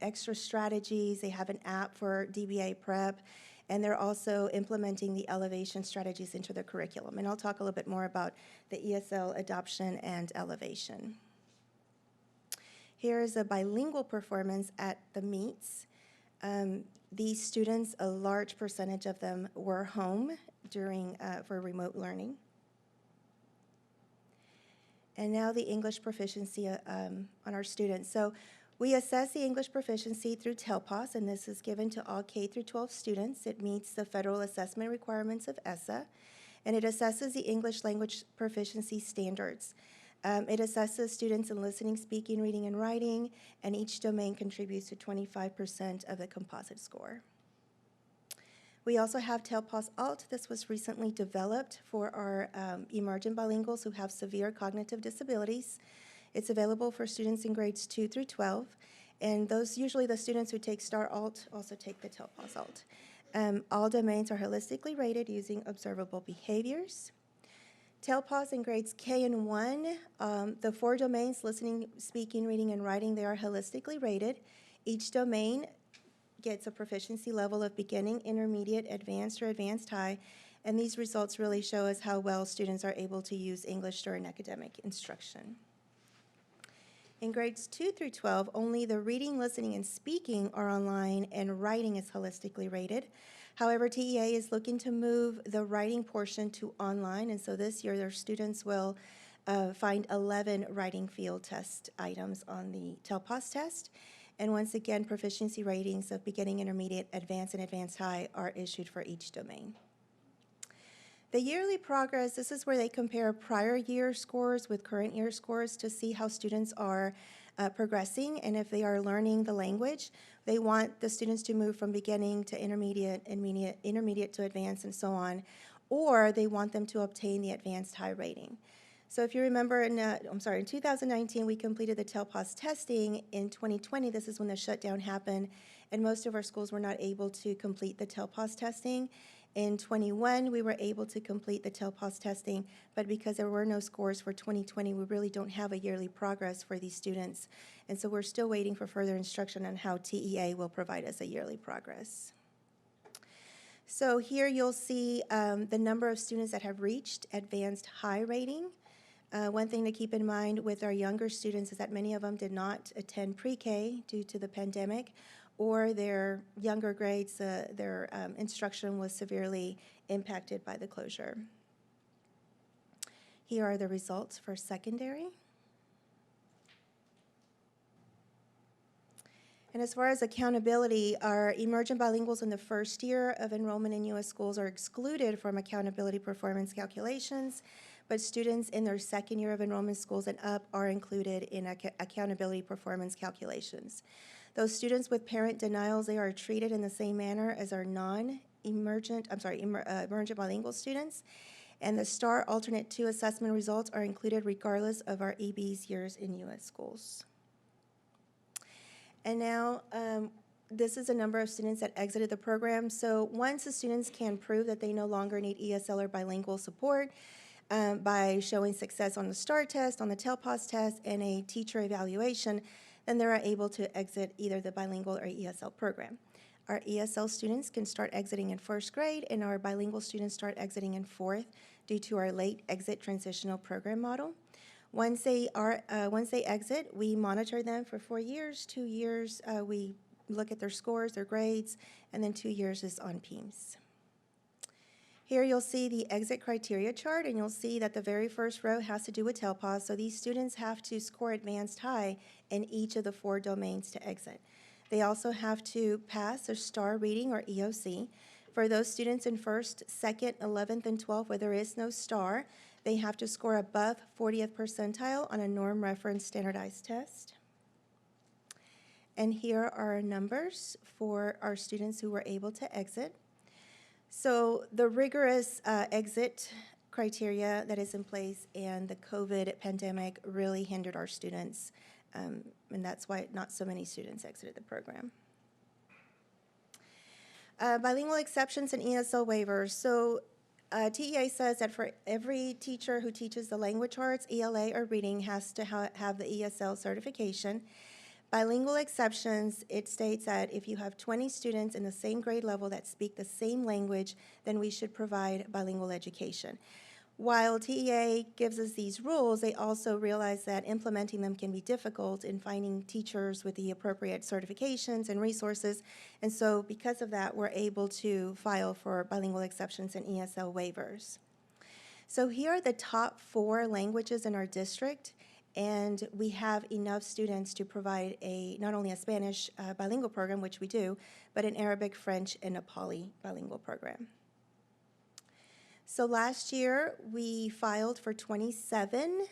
extra strategies. They have an app for DBA prep, and they're also implementing the elevation strategies into the curriculum. And I'll talk a little bit more about the ESL adoption and elevation. Here is a bilingual performance at the meets. These students, a large percentage of them were home during for remote learning. And now the English proficiency on our students. So we assess the English proficiency through TELPAS, and this is given to all K through 12 students. It meets the federal assessment requirements of ESSA, and it assesses the English language proficiency standards. It assesses students in listening, speaking, reading, and writing, and each domain contributes to 25% of the composite score. We also have TELPAS Alt. This was recently developed for our emergent bilinguals who have severe cognitive disabilities. It's available for students in grades 2 through 12, and those usually the students who take STAR Alt also take the TELPAS Alt. All domains are holistically rated using observable behaviors. TELPAS in grades K and 1, the 4 domains, listening, speaking, reading, and writing, they are holistically rated. Each domain gets a proficiency level of beginning, intermediate, advanced, or advanced high, and these results really show us how well students are able to use English during academic instruction. In grades 2 through 12, only the reading, listening, and speaking are online, and writing is holistically rated. However, TEA is looking to move the writing portion to online, and so this year their students will find 11 writing field test items on the TELPAS test. And once again, proficiency ratings of beginning, intermediate, advanced, and advanced high are issued for each domain. The yearly progress, this is where they compare prior year scores with current year scores to see how students are progressing and if they are learning the language. They want the students to move from beginning to intermediate to advanced, and so on, or they want them to obtain the advanced high rating. So if you remember, in 2019, we completed the TELPAS testing. In 2020, this is when the shutdown happened, and most of our schools were not able to complete the TELPAS testing. In 21, we were able to complete the TELPAS testing, but because there were no scores for 2020, we really don't have a yearly progress for these students. And so we're still waiting for further instruction on how TEA will provide us a yearly progress. So here you'll see the number of students that have reached advanced high rating. One thing to keep in mind with our younger students is that many of them did not attend pre-K due to the pandemic, or their younger grades, their instruction was severely impacted by the closure. Here are the results for secondary. And as far as accountability, our emergent bilinguals in the first year of enrollment in U.S. schools are excluded from accountability performance calculations, but students in their second year of enrollment schools and up are included in accountability performance calculations. Those students with parent denials, they are treated in the same manner as our emergent bilingual students, and the STAR Alternate 2 assessment results are included regardless of our EB's years in U.S. schools. And now, this is a number of students that exited the program. So once the students can prove that they no longer need ESL or bilingual support by showing success on the STAR test, on the TELPAS test, and a teacher evaluation, then they are able to exit either the bilingual or ESL program. Our ESL students can start exiting in first grade, and our bilingual students start exiting in fourth due to our late exit transitional program model. Once they exit, we monitor them for 4 years. 2 years, we look at their scores, their grades, and then 2 years is on PEIMS. Here you'll see the exit criteria chart, and you'll see that the very first row has to do with TELPAS. So these students have to score advanced high in each of the 4 domains to exit. They also have to pass their STAR reading or EOC. For those students in first, second, 11th, and 12th where there is no STAR, They have to score above 40th percentile on a norm reference standardized test. And here are our numbers for our students who were able to exit. So the rigorous exit criteria that is in place and the COVID pandemic really hindered our students, and that's why not so many students exited the program. Bilingual exceptions and ESL waivers. So TEA says that for every teacher who teaches the language arts, ELA, or reading has to have the ESL certification. Bilingual exceptions, it states that if you have 20 students in the same grade level that speak the same language, then we should provide bilingual education. While TEA gives us these rules, they also realize that implementing them can be difficult in finding teachers with the appropriate certifications and resources. And so because of that, we're able to file for bilingual exceptions and ESL waivers. So here are the top 4 languages in our district, and we have enough students to provide not only a Spanish bilingual program, which we do, but an Arabic, French, and Nepali bilingual program. So last year, we filed for 27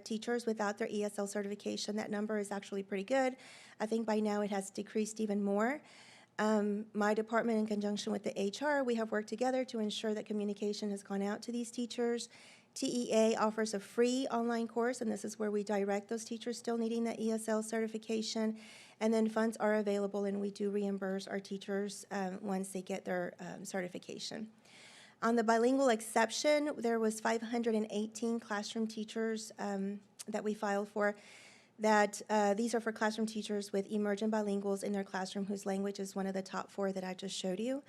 teachers without their ESL certification. That number is actually pretty good. I think by now it has decreased even more. My department, in conjunction with the HR, we have worked together to ensure that communication has gone out to these teachers. TEA offers a free online course, and this is where we direct those teachers still needing the ESL certification. And then funds are available, and we do reimburse our teachers once they get their certification. On the bilingual exception, there was 518 classroom teachers that we filed for. These are for classroom teachers with emergent bilinguals in their classroom whose language is one of the top 4 that I just showed you.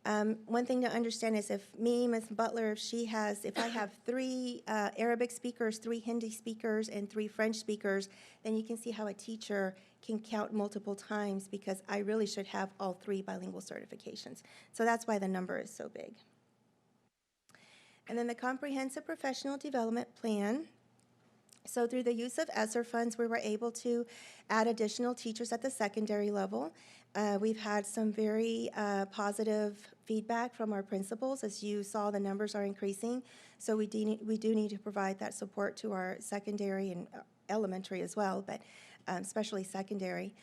One thing to understand is if Ms. Butler, if I have 3 Arabic speakers, 3 Hindi speakers, and 3 French speakers, then you can see how a teacher can count multiple times because I really should have all 3 bilingual certifications. So that's why the number is so big. And then the Comprehensive Professional Development Plan. So through the use of ESSER funds, we were able to add additional teachers at the secondary level. We've had some very positive feedback from our principals. As you saw, the numbers are increasing. So we do need to provide that support to our secondary and elementary as well, but especially secondary.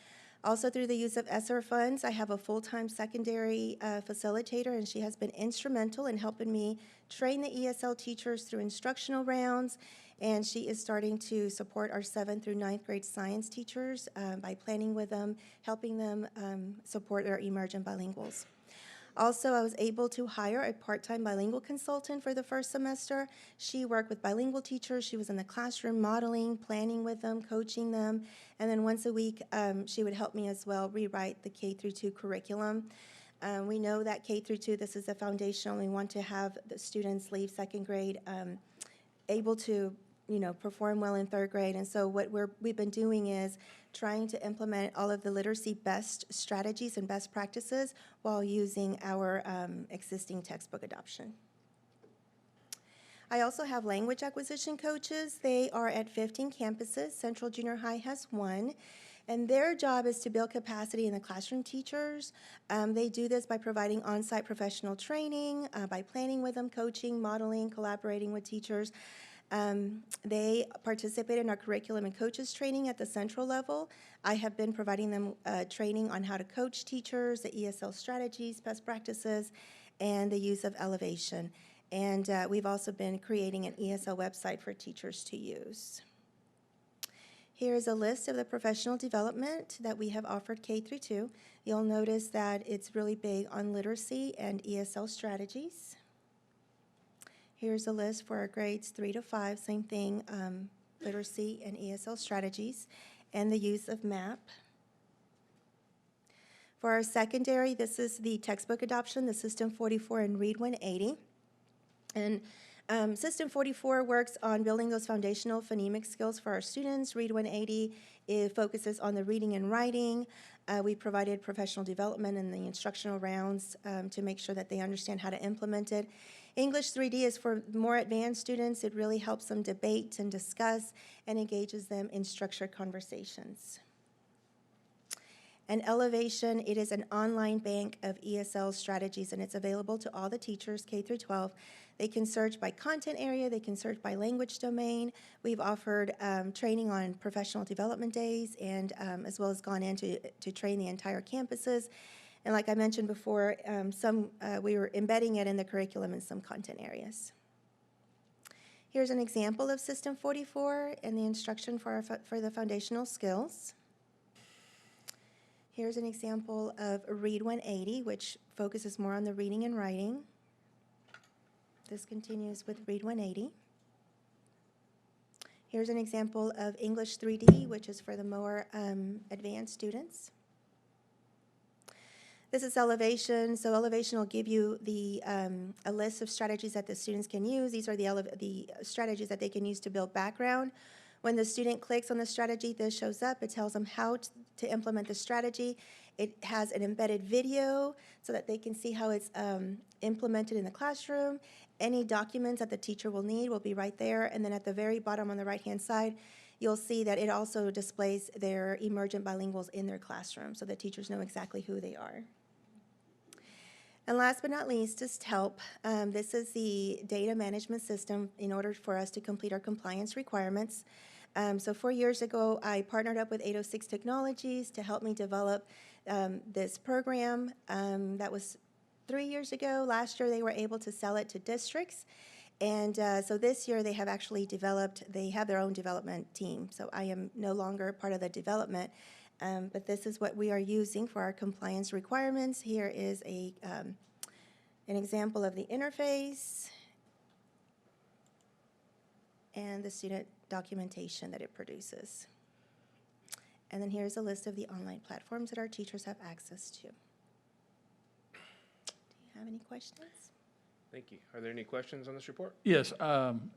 Also, through the use of ESSER funds, I have a full-time secondary facilitator, and she has been instrumental in helping me train the ESL teachers through instructional rounds, and she is starting to support our 7th through 9th grade science teachers by planning with them, helping them support their emergent bilinguals. Also, I was able to hire a part-time bilingual consultant for the first semester. She worked with bilingual teachers. She was in the classroom modeling, planning with them, coaching them, and then once a week, she would help me as well rewrite the K-2 curriculum. We know that K-2, this is the foundation. We want to have the students leave 2nd grade able to perform well in 3rd grade. And so what we've been doing is trying to implement all of the literacy best strategies and best practices while using our existing textbook adoption. I also have language acquisition coaches. They are at 15 campuses. Central Junior High has 1. And their job is to build capacity in the classroom teachers. They do this by providing on-site professional training, by planning with them, coaching, modeling, collaborating with teachers. They participate in our curriculum and coaches training at the central level. I have been providing them training on how to coach teachers, the ESL strategies, best practices, and the use of elevation. And we've also been creating an ESL website for teachers to use. Here's a list of the professional development that we have offered K-2. You'll notice that it's really big on literacy and ESL strategies. Here's a list for our grades 3 to 5, same thing, literacy and ESL strategies, and the use of MAP. For our secondary, this is the textbook adoption, the System 44 and Read 180. And System 44 works on building those foundational phonemic skills for our students. Read 180, it focuses on the reading and writing. We provided professional development in the instructional rounds to make sure that they understand how to implement it. English 3D is for more advanced students. It really helps them debate and discuss and engages them in structured conversations. And Elevation, it is an online bank of ESL strategies, and it's available to all the teachers, K through 12. They can search by content area, they can search by language domain. We've offered training on professional development days, and as well as gone in to train the entire campuses. And like I mentioned before, we were embedding it in the curriculum in some content areas. Here's an example of System 44 and the instruction for the foundational skills. Here's an example of Read 180, which focuses more on the reading and writing. This continues with Read 180. Here's an example of English 3D, which is for the more advanced students. This is Elevation. So Elevation will give you a list of strategies that the students can use. These are the strategies that they can use to build background. When the student clicks on the strategy, this shows up. It tells them how to implement the strategy. It has an embedded video so that they can see how it's implemented in the classroom. Any documents that the teacher will need will be right there. And then at the very bottom on the right-hand side, you'll see that it also displays their emergent bilinguals in their classroom so the teachers know exactly who they are. And last but not least is TELP. This is the data management system in order for us to complete our compliance requirements. So 4 years ago, I partnered up with 806 Technologies to help me develop this program. That was 3 years ago. Last year, they were able to sell it to districts. And so this year, they have their own development team. So I am no longer part of the development. But this is what we are using for our compliance requirements. Here is an example of the interface and the student documentation that it produces. And then here's a list of the online platforms that our teachers have access to. Do you have any questions? Thank you. Are there any questions on this report? Yes,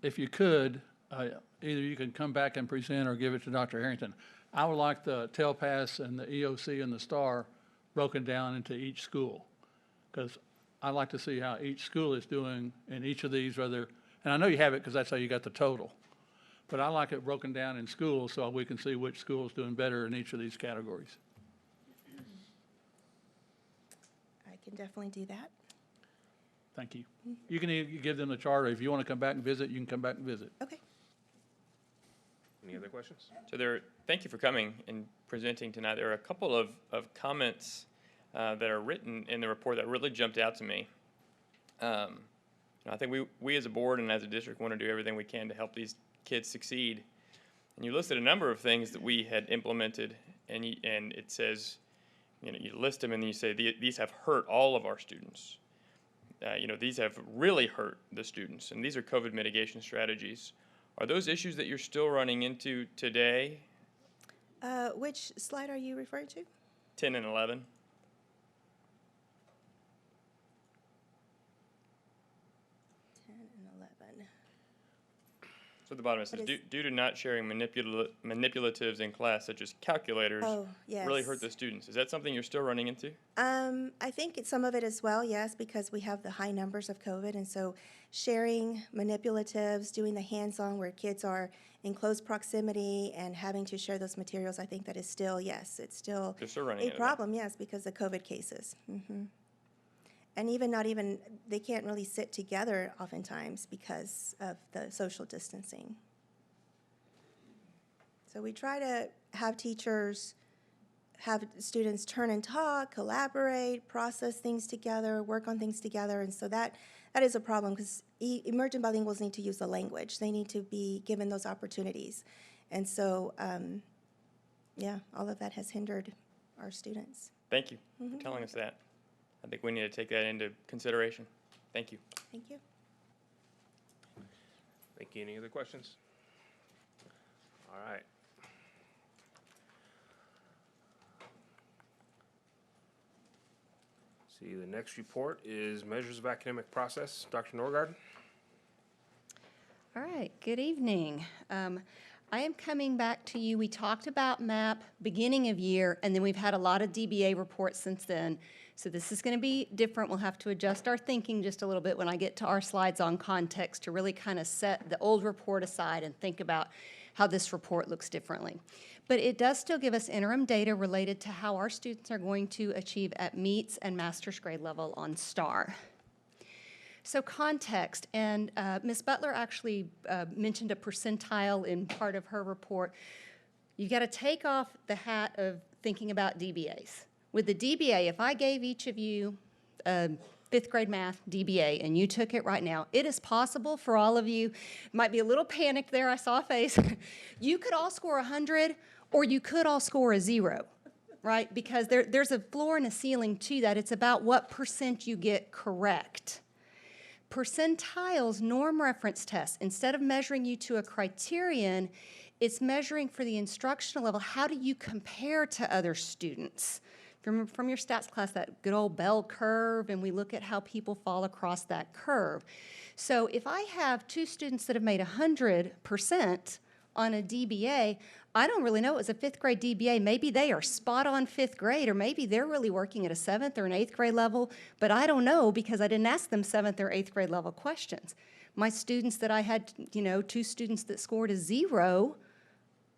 if you could, either you can come back and present or give it to Dr. Harrington. I would like the TELPAS and the EOC and the STAR broken down into each school, because I like to see how each school is doing in each of these, and I know you have it because that's how you got the total, but I like it broken down in schools so we can see which school is doing better in each of these categories. I can definitely do that. Thank you. You can either give them the chart, or if you want to come back and visit, you can come back and visit. Okay. Any other questions? So thank you for coming and presenting tonight. There are a couple of comments that are written in the report that really jumped out to me. I think we as a board and as a district want to do everything we can to help these kids succeed. And you listed a number of things that we had implemented, and it says, you list them and then you say these have hurt all of our students. These have really hurt the students, and these are COVID mitigation strategies. Are those issues that you're still running into today? Which slide are you referring to? 10 and 11. So at the bottom it says, due to not sharing manipulatives in class, such as calculators, really hurt the students. Is that something you're still running into? I think some of it as well, yes, because we have the high numbers of COVID, and so sharing manipulatives, doing the hands-on where kids are in close proximity and having to share those materials, I think that is still, yes, it's still a problem, yes, because of COVID cases. Mm-hmm. And they can't really sit together oftentimes because of the social distancing. So we try to have teachers, have students turn and talk, collaborate, process things together, work on things together, and so that is a problem because emergent bilinguals need to use the language. They need to be given those opportunities. And so, all of that has hindered our students. Thank you for telling us that. I think we need to take that into consideration. Thank you. Thank you. Thank you. Any other questions? All right. See, the next report is Measures of Academic Process. Dr. Norgard. All right, good evening. I am coming back to you. We talked about MAP beginning of year, and then we've had a lot of DBA reports since then. So this is going to be different. We'll have to adjust our thinking just a little bit when I get to our slides on context to really kind of set the old report aside and think about how this report looks differently. but it does still give us interim data related to how our students are going to achieve at meets and master's grade level on STAR. So context, and Ms. Butler actually mentioned a percentile in part of her report. You've got to take off the hat of thinking about DBAs. With the DBA, if I gave each of you a 5th grade math DBA and you took it right now, it is possible for all of you, might be a little panicked there, I saw a face, you could all score 100 or you could all score a 0, right? Because there's a floor and a ceiling to that. It's about what percent you get correct. Percentiles, norm reference tests, instead of measuring you to a criterion, it's measuring for the instructional level, how do you compare to other students? From your stats class, that good old bell curve, and we look at how people fall across that curve. So if I have 2 students that have made 100% on a DBA, I don't really know it was a 5th grade DBA. Maybe they are spot on 5th grade, or maybe they're really working at a 7th or an 8th grade level, but I don't know because I didn't ask them 7th or 8th grade level questions. My students that I had, 2 students that scored a 0,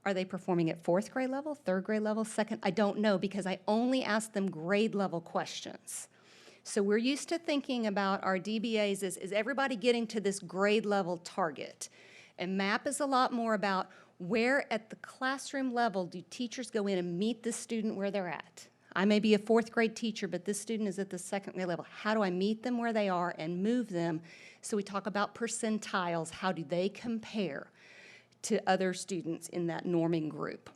are they performing at 4th grade level, 3rd grade level, 2nd? I don't know because I only asked them grade level questions. So we're used to thinking about our DBAs as, is everybody getting to this grade level target? And MAP is a lot more about where at the classroom level do teachers go in and meet the student where they're at? I may be a 4th grade teacher, but this student is at the 2nd grade level. How do I meet them where they are and move them? So we talk about percentiles. How do they compare to other students in that norming group?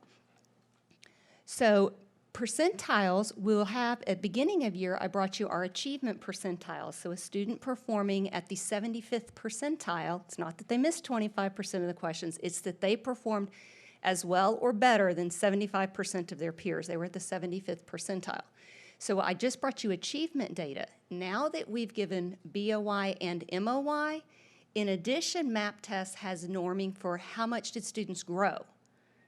So percentiles will have, at beginning of year, I brought you our achievement percentiles. So a student performing at the 75th percentile, it's not that they missed 25% of the questions, it's that they performed as well or better than 75% of their peers. They were at the 75th percentile. So I just brought you achievement data. Now that we've given BOY and MOY, in addition, MAP test has norming for how much did students grow.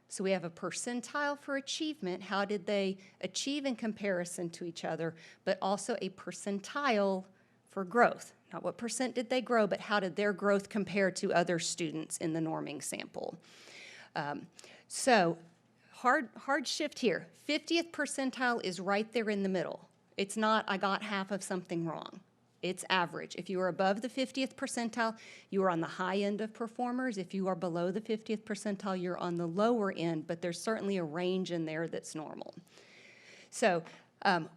So we have a percentile for achievement, how did they achieve in comparison to each other, but also a percentile for growth. Not what percent did they grow, but how did their growth compare to other students in the norming sample. So hard shift here. 50th percentile is right there in the middle. It's not, I got half of something wrong. It's average. If you are above the 50th percentile, you are on the high end of performers. If you are below the 50th percentile, you're on the lower end, but there's certainly a range in there that's normal. So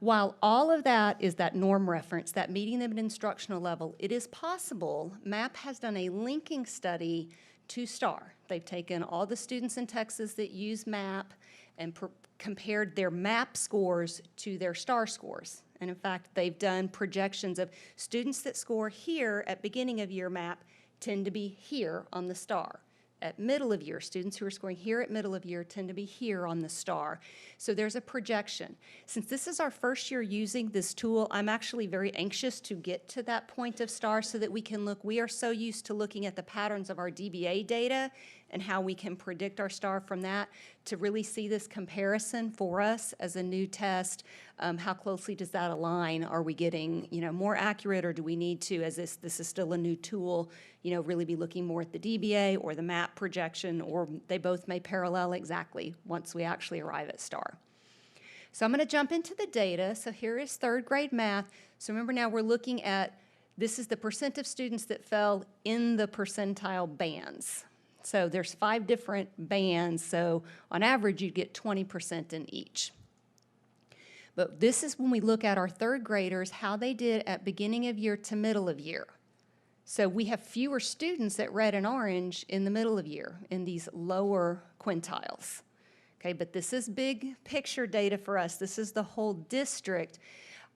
while all of that is that norm reference, that meeting them at instructional level, it is possible, MAP has done a linking study to STAR. They've taken all the students in Texas that use MAP and compared their MAP scores to their STAR scores. And in fact, they've done projections of students that score here at beginning of year MAP tend to be here on the STAR. At middle of year, students who are scoring here at middle of year tend to be here on the STAR. So there's a projection. Since this is our first year using this tool, I'm actually very anxious to get to that point of STAR so that we can look, we are so used to looking at the patterns of our DBA data and how we can predict our STAR from that to really see this comparison for us as a new test. How closely does that align? Are we getting, more accurate, or do we need to, as this is still a new tool, really be looking more at the DBA or the MAP projection, or they both may parallel exactly once we actually arrive at STAR. So I'm going to jump into the data. So here is 3rd grade math. So remember now we're looking at, this is the percent of students that fell in the percentile bands. So there's 5 different bands, so on average you get 20% in each. But this is when we look at our 3rd graders, how they did at beginning of year to middle of year. So we have fewer students at red and orange in the middle of year in these lower quintiles. Okay, but this is big picture data for us. This is the whole district.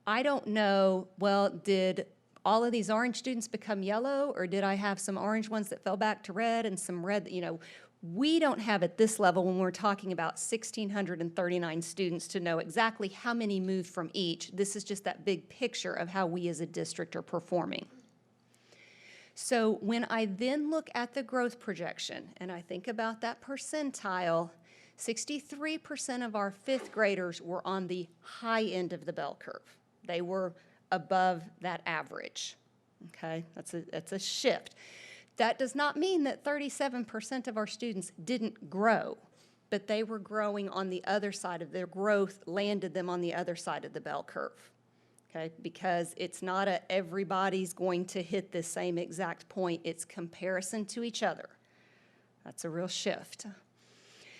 I don't know, well, did all of these orange students become yellow, or did I have some orange ones that fell back to red and some red, we don't have at this level when we're talking about 1,639 students to know exactly how many moved from each. This is just that big picture of how we as a district are performing. So when I then look at the growth projection and I think about that percentile, 63% of our 5th graders were on the high end of the bell curve. They were above that average. Okay, that's a shift. That does not mean that 37% of our students didn't grow. but they were growing on the other side of their growth, landed them on the other side of the bell curve. Okay, because it's not everybody's going to hit the same exact point, it's comparison to each other. That's a real shift.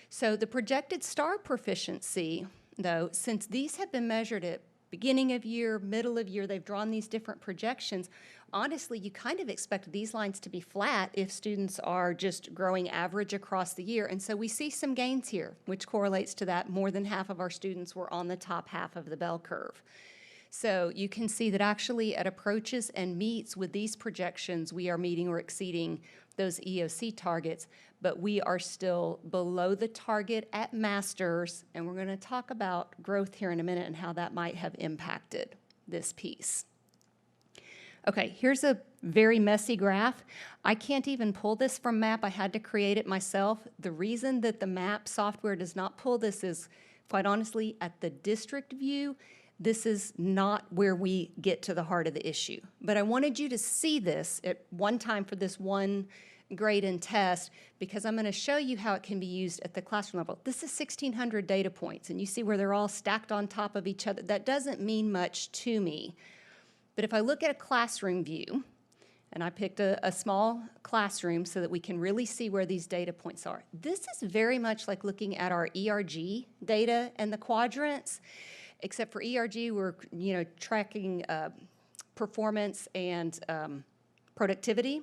So the projected STAR proficiency, though, since these have been measured at beginning of year, middle of year, they've drawn these different projections, honestly, you kind of expect these lines to be flat if students are just growing average across the year. And so we see some gains here, which correlates to that. More than half of our students were on the top half of the bell curve. So you can see that actually at approaches and meets with these projections, we are meeting or exceeding those EOC targets, but we are still below the target at masters, and we're going to talk about growth here in a minute and how that might have impacted this piece. Okay, here's a very messy graph. I can't even pull this from MAP. I had to create it myself. The reason that the MAP software does not pull this is, quite honestly, at the district view, this is not where we get to the heart of the issue. But I wanted you to see this at one time for this one grade and test, because I'm going to show you how it can be used at the classroom level. This is 1,600 data points, and you see where they're all stacked on top of each other. That doesn't mean much to me. But if I look at a classroom view, and I picked a small classroom so that we can really see where these data points are, this is very much like looking at our ERG data and the quadrants. Except for ERG, we're tracking performance and productivity.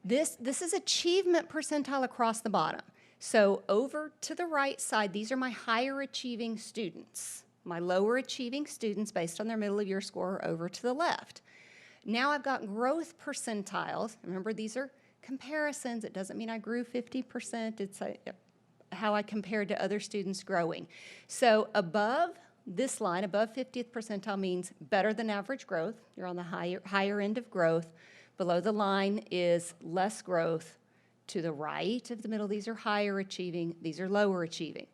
This is achievement percentile across the bottom. So over to the right side, these are my higher achieving students. My lower achieving students, based on their middle of year score, are over to the left. Now I've got growth percentiles. Remember, these are comparisons. It doesn't mean I grew 50%. It's how I compared to other students growing. So above this line, above 50th percentile, means better than average growth. You're on the higher end of growth. Below the line is less growth. To the right of the middle, these are higher achieving, these are lower achieving.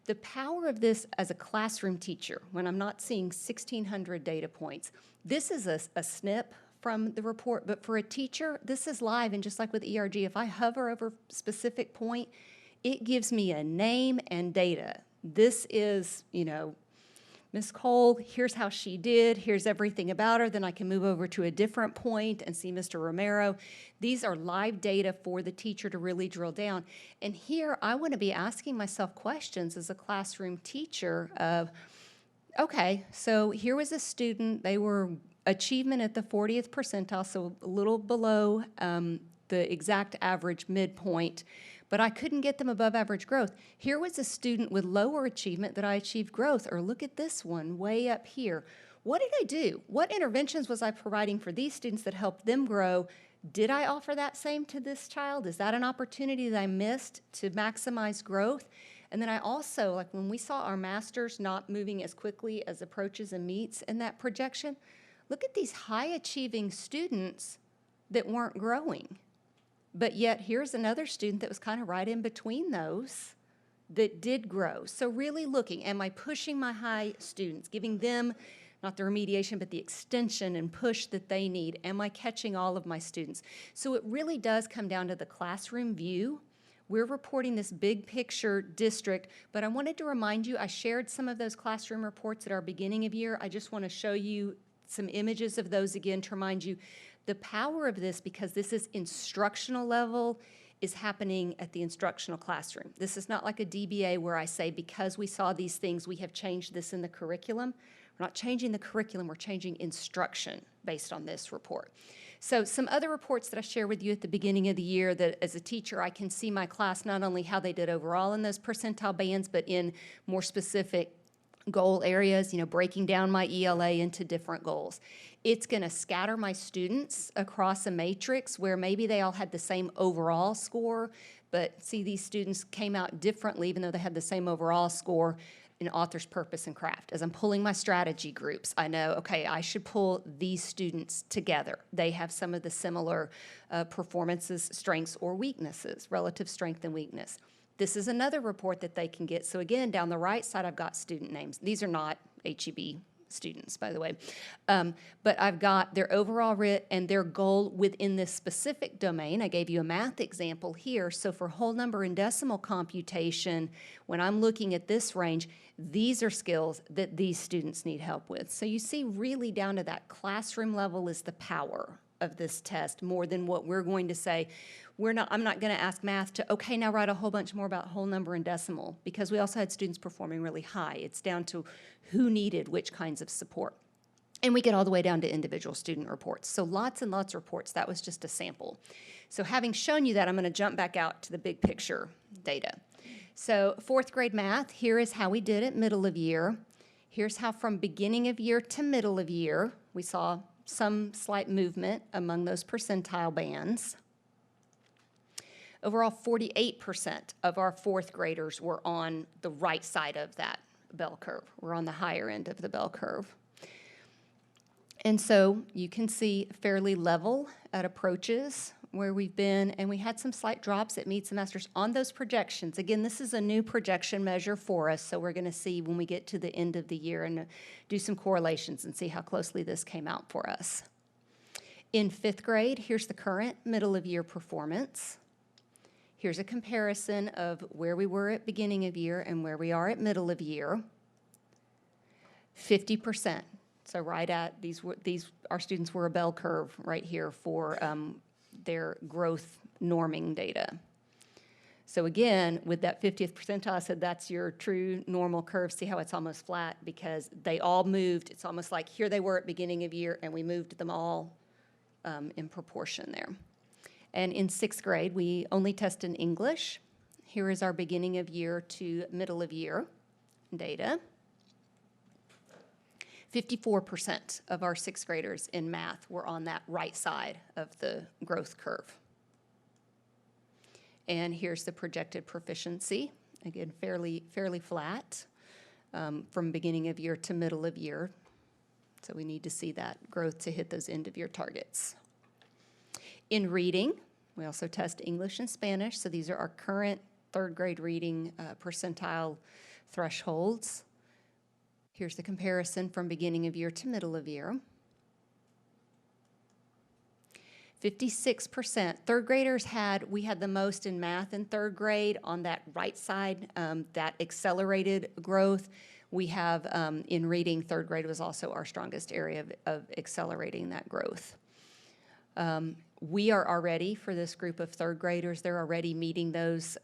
The power of this as a classroom teacher, when I'm not seeing 1,600 data points, this is a snip from the report, but for a teacher, this is live, and just like with ERG, if I hover over a specific point, it gives me a name and data. This is, Ms. Cole, here's how she did, here's everything about her, then I can move over to a different point and see Mr. Romero. These are live data for the teacher to really drill down. And here, I want to be asking myself questions as a classroom teacher of, okay, so here was a student, they were achievement at the 40th percentile, so a little below the exact average midpoint, but I couldn't get them above average growth. Here was a student with lower achievement that I achieved growth, or look at this one way up here. What did I do? What interventions was I providing for these students that helped them grow? Did I offer that same to this child? Is that an opportunity that I missed to maximize growth? And then I also, like when we saw our masters not moving as quickly as approaches and meets in that projection, look at these high achieving students that weren't growing. But yet here's another student that was kind of right in between those that did grow. So really looking, am I pushing my high students, giving them not the remediation, but the extension and push that they need? Am I catching all of my students? So it really does come down to the classroom view. We're reporting this big picture district, but I wanted to remind you, I shared some of those classroom reports at our beginning of year. I just want to show you some images of those again to remind you the power of this, because this is instructional level, is happening at the instructional classroom. This is not like a DBA where I say, because we saw these things, we have changed this in the curriculum. We're not changing the curriculum, we're changing instruction based on this report. So some other reports that I share with you at the beginning of the year that as a teacher, I can see my class, not only how they did overall in those percentile bands, but in more specific goal areas, breaking down my ELA into different goals. It's going to scatter my students across a matrix where maybe they all had the same overall score, but see, these students came out differently even though they had the same overall score in author's purpose and craft. As I'm pulling my strategy groups, I know, okay, I should pull these students together. They have some of the similar performances, strengths, or weaknesses, relative strength and weakness. This is another report that they can get. So again, down the right side, I've got student names. These are not HEB students, by the way. But I've got their overall RIT and their goal within this specific domain. I gave you a math example here. So for whole number and decimal computation, when I'm looking at this range, these are skills that these students need help with. So you see really down to that classroom level is the power of this test more than what we're going to say. I'm not going to ask math to, okay, now write a whole bunch more about whole number and decimal, because we also had students performing really high. It's down to who needed which kinds of support. And we get all the way down to individual student reports. So lots and lots of reports. That was just a sample. So having shown you that, I'm going to jump back out to the big picture data. So fourth grade math, here is how we did it middle of year. Here's how from beginning of year to middle of year, we saw some slight movement among those percentile bands. Overall, 48% of our fourth graders were on the right side of that bell curve. We're on the higher end of the bell curve. And so you can see fairly level at approaches where we've been, and we had some slight drops at meets and masters on those projections. Again, this is a new projection measure for us, so we're going to see when we get to the end of the year and do some correlations and see how closely this came out for us. In fifth grade, here's the current middle of year performance. Here's a comparison of where we were at beginning of year and where we are at middle of year. 50%. So right at our students were a bell curve right here for their growth norming data. So again, with that 50th percentile, I said that's your true normal curve. See how it's almost flat because they all moved. It's almost like here they were at beginning of year and we moved them all in proportion there. And in sixth grade, we only test in English. Here is our beginning of year to middle of year data. 54% of our sixth graders in math were on that right side of the growth curve. And here's the projected proficiency. Again, fairly flat from beginning of year to middle of year. So we need to see that growth to hit those end of year targets. In reading, we also test English and Spanish. So these are our current third grade reading percentile thresholds. Here's the comparison from beginning of year to middle of year. 56%. Third graders we had the most in math in third grade on that right side, that accelerated growth. We have in reading, third grade was also our strongest area of accelerating that growth. We are already, for this group of third graders, they're already meeting those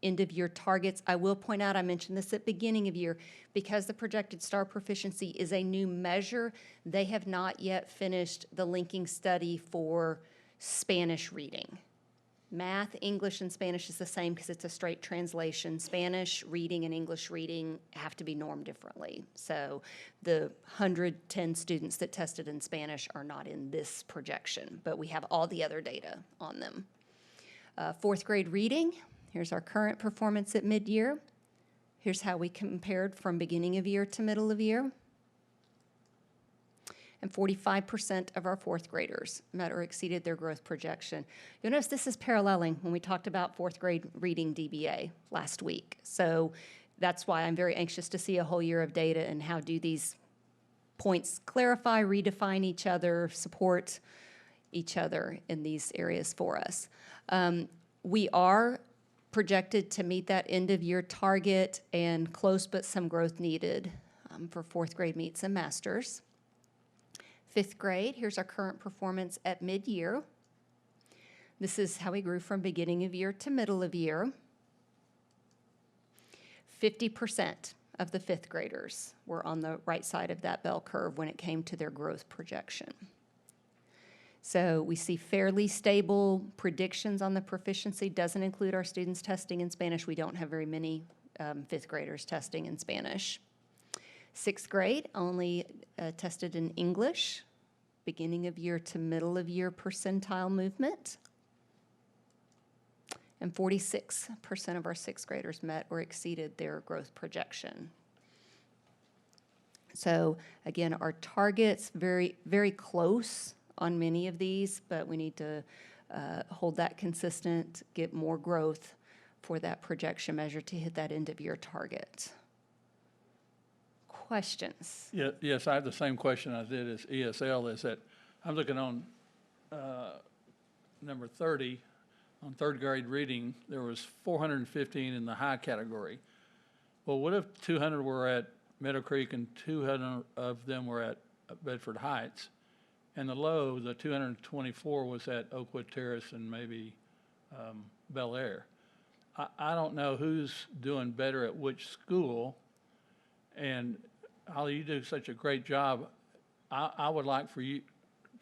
end of year targets. I will point out, I mentioned this at beginning of year, because the projected STAR proficiency is a new measure, they have not yet finished the linking study for Spanish reading. Math, English, and Spanish is the same because it's a straight translation. Spanish reading and English reading have to be normed differently. So the 110 students that tested in Spanish are not in this projection, but we have all the other data on them. Fourth grade reading, here's our current performance at mid-year. Here's how we compared from beginning of year to middle of year. And 45% of our fourth graders met or exceeded their growth projection. You'll notice this is paralleling when we talked about fourth grade reading DBA last week. So that's why I'm very anxious to see a whole year of data and how do these points clarify, redefine each other, support each other in these areas for us. We are projected to meet that end of year target and close but some growth needed for fourth grade meets and masters. Fifth grade, here's our current performance at mid-year. This is how we grew from beginning of year to middle of year. 50% of the fifth graders were on the right side of that bell curve when it came to their growth projection. So we see fairly stable predictions on the proficiency. Doesn't include our students testing in Spanish. We don't have very many fifth graders testing in Spanish. Sixth grade only tested in English, beginning of year to middle of year percentile movement. And 46% of our sixth graders met or exceeded their growth projection. So again, our targets very, very close on many of these, but we need to hold that consistent, get more growth for that projection measure to hit that end of year target. questions? Yeah, yes, I have the same question I did as ESL, is that I'm looking on number 30, on third grade reading, there was 415 in the high category. Well, what if 200 were at Meadow Creek and 200 of them were at Bedford Heights? And the low, the 224 was at Oakwood Terrace and maybe Bel Air. I don't know who's doing better at which school. And Holly, you do such a great job. I would like for you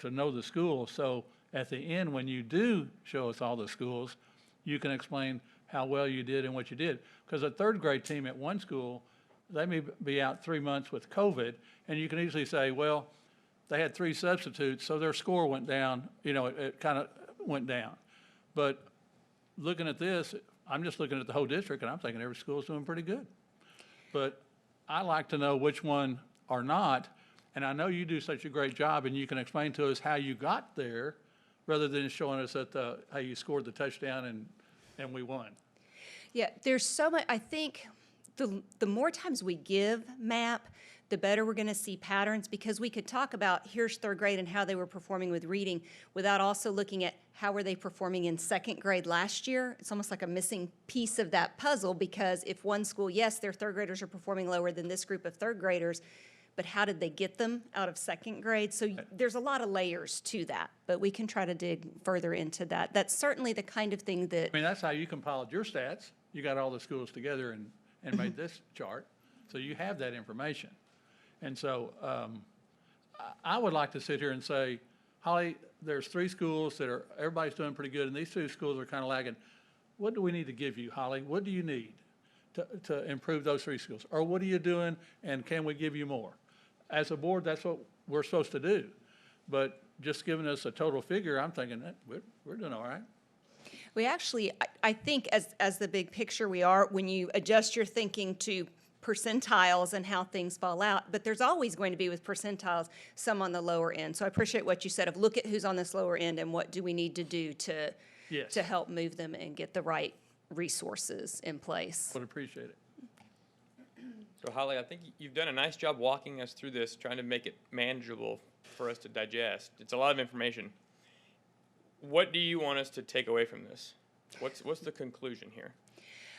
to know the school, so at the end, when you do show us all the schools, you can explain how well you did and what you did. Because a third grade team at one school, they may be out 3 months with COVID, and you can easily say, well, they had 3 substitutes, so their score went down, it kind of went down. But looking at this, I'm just looking at the whole district, and I'm thinking every school is doing pretty good. But I like to know which one are not, and I know you do such a great job, and you can explain to us how you got there, rather than showing us how you scored the touchdown and we won. Yeah, there's so much. I think the more times we give MAP, the better we're going to see patterns, because we could talk about here's third grade and how they were performing with reading without also looking at how were they performing in second grade last year. It's almost like a missing piece of that puzzle, because if one school, yes, their third graders are performing lower than this group of third graders, but how did they get them out of second grade? So there's a lot of layers to that, but we can try to dig further into that. That's certainly the kind of thing that... I mean, that's how you compiled your stats. You got all the schools together and made this chart, so you have that information. And so I would like to sit here and say, Holly, there's 3 schools that everybody's doing pretty good, and these 2 schools are kind of lagging. What do we need to give you, Holly? What do you need to improve those 3 schools? Or what are you doing, and can we give you more? As a board, that's what we're supposed to do. But just giving us a total figure, I'm thinking that we're doing all right. We actually, I think as the big picture we are, when you adjust your thinking to percentiles and how things fall out, but there's always going to be with percentiles some on the lower end. So I appreciate what you said of look at who's on this lower end and what do we need to do to help move them and get the right resources in place. Would appreciate it. So Holly, I think you've done a nice job walking us through this, trying to make it manageable for us to digest. It's a lot of information. What do you want us to take away from this? What's the conclusion here?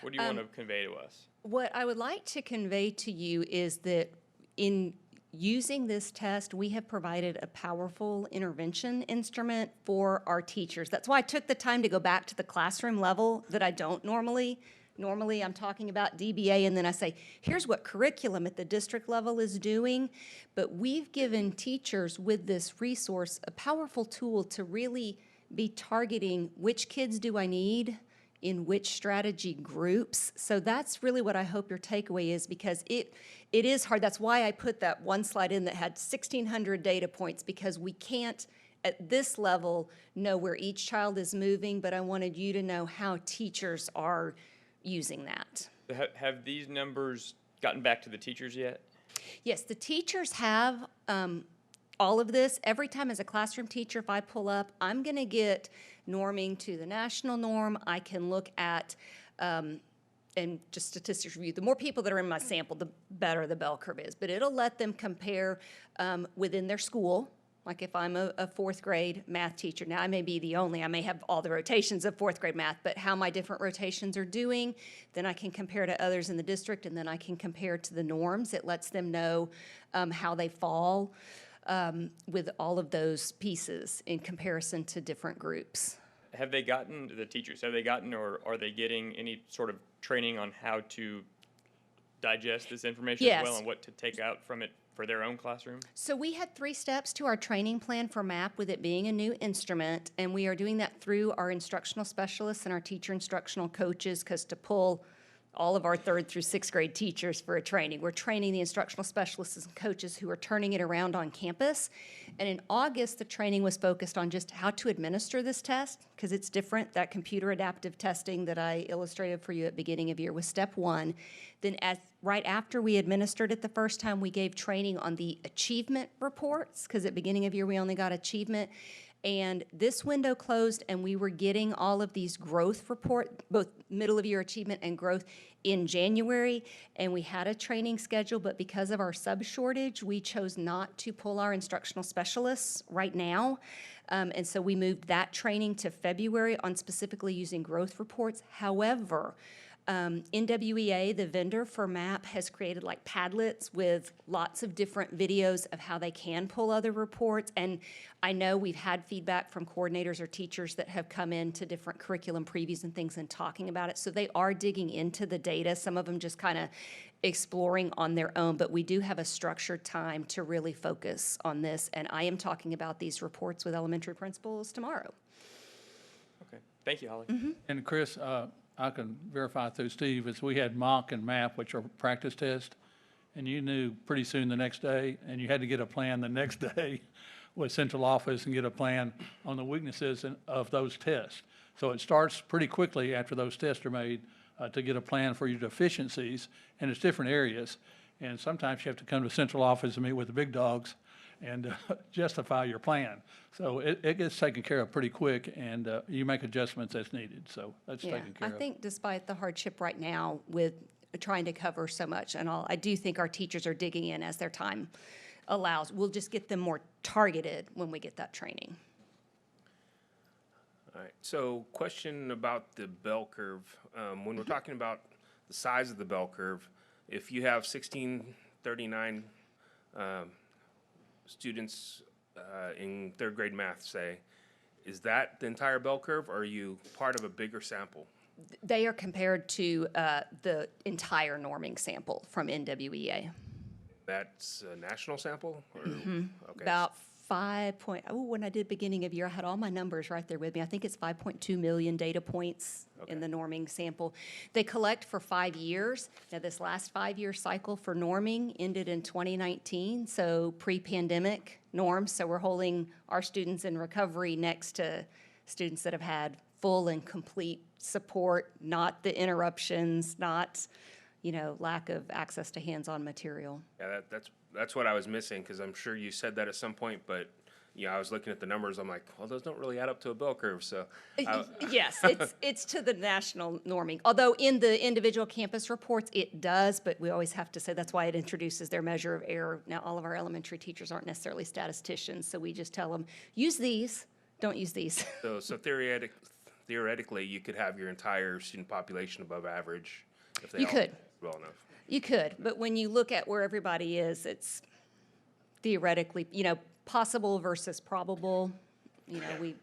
What do you want to convey to us? What I would like to convey to you is that in using this test, we have provided a powerful intervention instrument for our teachers. That's why I took the time to go back to the classroom level that I don't normally. Normally, I'm talking about DBA, and then I say, here's what curriculum at the district level is doing. But we've given teachers with this resource a powerful tool to really be targeting which kids do I need in which strategy groups. So that's really what I hope your takeaway is, because it is hard. That's why I put that one slide in that had 1,600 data points, because we can't at this level know where each child is moving, but I wanted you to know how teachers are using that. Have these numbers gotten back to the teachers yet? Yes, the teachers have all of this. Every time as a classroom teacher, if I pull up, I'm going to get norming to the national norm. I can look at, and just statistics review, the more people that are in my sample, the better the bell curve is. But it'll let them compare within their school. Like if I'm a fourth grade math teacher, now I may be the only, I may have all the rotations of fourth grade math, but how my different rotations are doing, then I can compare to others in the district, and then I can compare to the norms. It lets them know how they fall with all of those pieces in comparison to different groups. Have they gotten, the teachers, have they gotten or are they getting any sort of training on how to digest this information as well and what to take out from it for their own classroom? So we had 3 steps to our training plan for MAP, with it being a new instrument, and we are doing that through our instructional specialists and our teacher instructional coaches, because to pull all of our 3rd through 6th grade teachers for a training, we're training the instructional specialists and coaches who are turning it around on campus. And in August, the training was focused on just how to administer this test, because it's different. That computer adaptive testing that I illustrated for you at the beginning of year was step 1. Then right after we administered it the first time, we gave training on the achievement reports, because at beginning of year we only got achievement. And this window closed, and we were getting all of these growth report, both middle of year achievement and growth in January. And we had a training schedule, but because of our sub shortage, we chose not to pull our instructional specialists right now. And so we moved that training to February on specifically using growth reports. However, NWEA, the vendor for MAP, has created like Padlets with lots of different videos of how they can pull other reports. And I know we've had feedback from coordinators or teachers that have come into different curriculum previews and things and talking about it. So they are digging into the data, some of them just kind of exploring on their own, but we do have a structured time to really focus on this. And I am talking about these reports with elementary principals tomorrow. Okay, thank you, Holly. And Chris, I can verify through Steve, is we had mock and MAP, which are practice tests, and you knew pretty soon the next day, and you had to get a plan the next day with central office and get a plan on the weaknesses of those tests. So it starts pretty quickly after those tests are made to get a plan for your deficiencies, and it's different areas. And sometimes you have to come to central office and meet with the big dogs and justify your plan. So it gets taken care of pretty quick, and you make adjustments as needed. So that's taken care of. I think despite the hardship right now with trying to cover so much and all, I do think our teachers are digging in as their time allows. We'll just get them more targeted when we get that training. All right, so question about the bell curve. When we're talking about the size of the bell curve, if you have 1639 students in third grade math, say, is that the entire bell curve, or are you part of a bigger sample? They are compared to the entire norming sample from NWEA. That's a national sample? Or? Okay. About 5 when I did beginning of year, I had all my numbers right there with me. I think it's 5.2 million data points in the norming sample. They collect for 5 years. Now, this last 5-year cycle for norming ended in 2019, so pre-pandemic norms. So we're holding our students in recovery next to students that have had full and complete support, not the interruptions, not, lack of access to hands-on material. Yeah, that's what I was missing, because I'm sure you said that at some point, but I was looking at the numbers. I'm like, well, those don't really add up to a bell curve. So yes, it's to the national norming. Although in the individual campus reports it does, but we always have to say that's why it introduces their measure of error. Now, all of our elementary teachers aren't necessarily statisticians, so we just tell them use these, don't use these. So theoretically, you could have your entire student population above average if they all could. Well enough. You could, but when you look at where everybody is, it's theoretically, possible versus probable.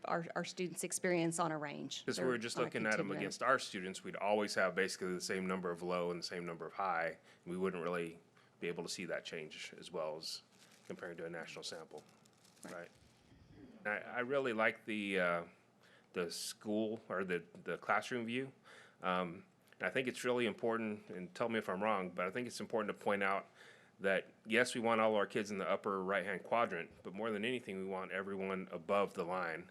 Our students experience on a range. Because we're just looking at them against our students, we'd always have basically the same number of low and the same number of high. We wouldn't really be able to see that change as well as comparing to a national sample, right? I really like the school or the classroom view. I think it's really important, and tell me if I'm wrong, but I think it's important to point out that, yes, we want all our kids in the upper right-hand quadrant, but more than anything, we want everyone above the line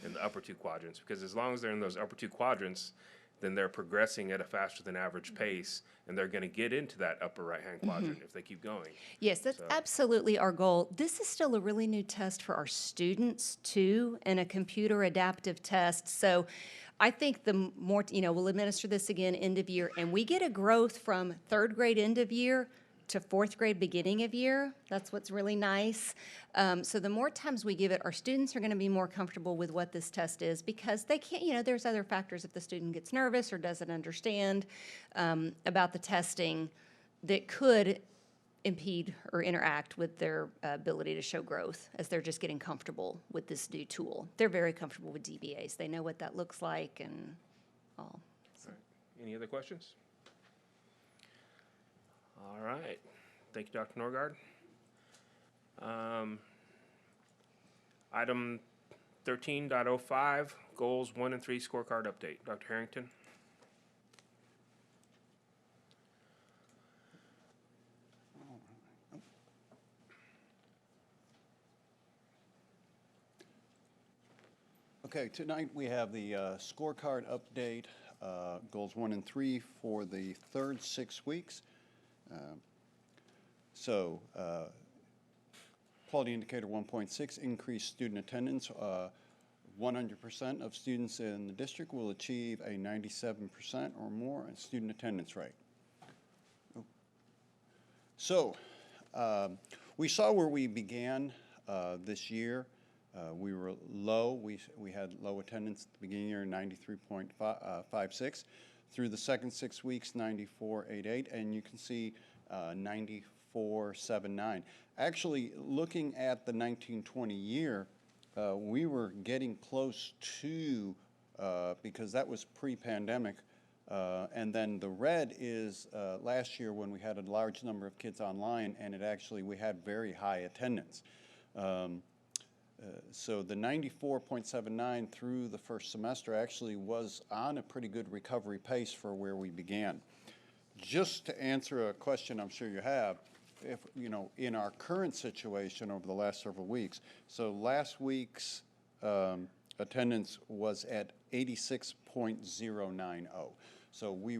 in the upper two quadrants, because as long as they're in those upper two quadrants, then they're progressing at a faster than average pace, and they're going to get into that upper right-hand quadrant if they keep going. Yes, that's absolutely our goal. This is still a really new test for our students, too, and a computer adaptive test. So I think the more, we'll administer this again end of year, and we get a growth from third grade end of year to fourth grade beginning of year. That's what's really nice. So the more times we give it, our students are going to be more comfortable with what this test is, because they can't, there's other factors if the student gets nervous or doesn't understand about the testing that could impede or interact with their ability to show growth as they're just getting comfortable with this new tool. They're very comfortable with DBAs. They know what that looks like and all. So. All right. Any other questions? All right. Thank you, Dr. Norgard. Item 13.05, Goals 1 and 3 Scorecard Update. Dr. Harrington. Okay, tonight we have the scorecard update, goals 1 and 3 for the third 6 weeks. Quality indicator 1.6, increased student attendance. 100% of students in the district will achieve a 97% or more student attendance rate. So we saw where we began this year. We were low. We had low attendance at the beginning of the year, 93.56. Through the second 6 weeks, 94.88, and you can see 94.79. Actually, looking at the 1920 year, we were getting close to, because that was pre-pandemic, and then the red is last year when we had a large number of kids online, and we had very high attendance. So the 94.79 through the first semester actually was on a pretty good recovery pace for where we began. Just to answer a question I'm sure you have, if in our current situation over the last several weeks, so last week's attendance was at 86.090. So we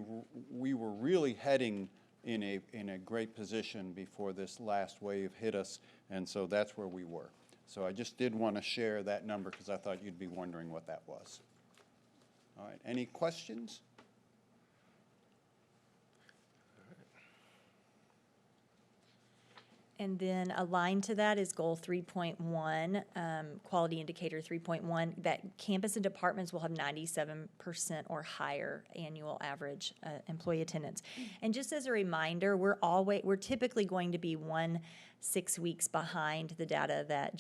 were really heading in a great position before this last wave hit us, and so that's where we were. So I just did want to share that number because I thought you'd be wondering what that was. All right, any questions? And then aligned to that is goal 3.1, quality indicator 3.1, that campus and departments will have 97% or higher annual average employee attendance. And just as a reminder, we're typically going to be 6 weeks behind the data that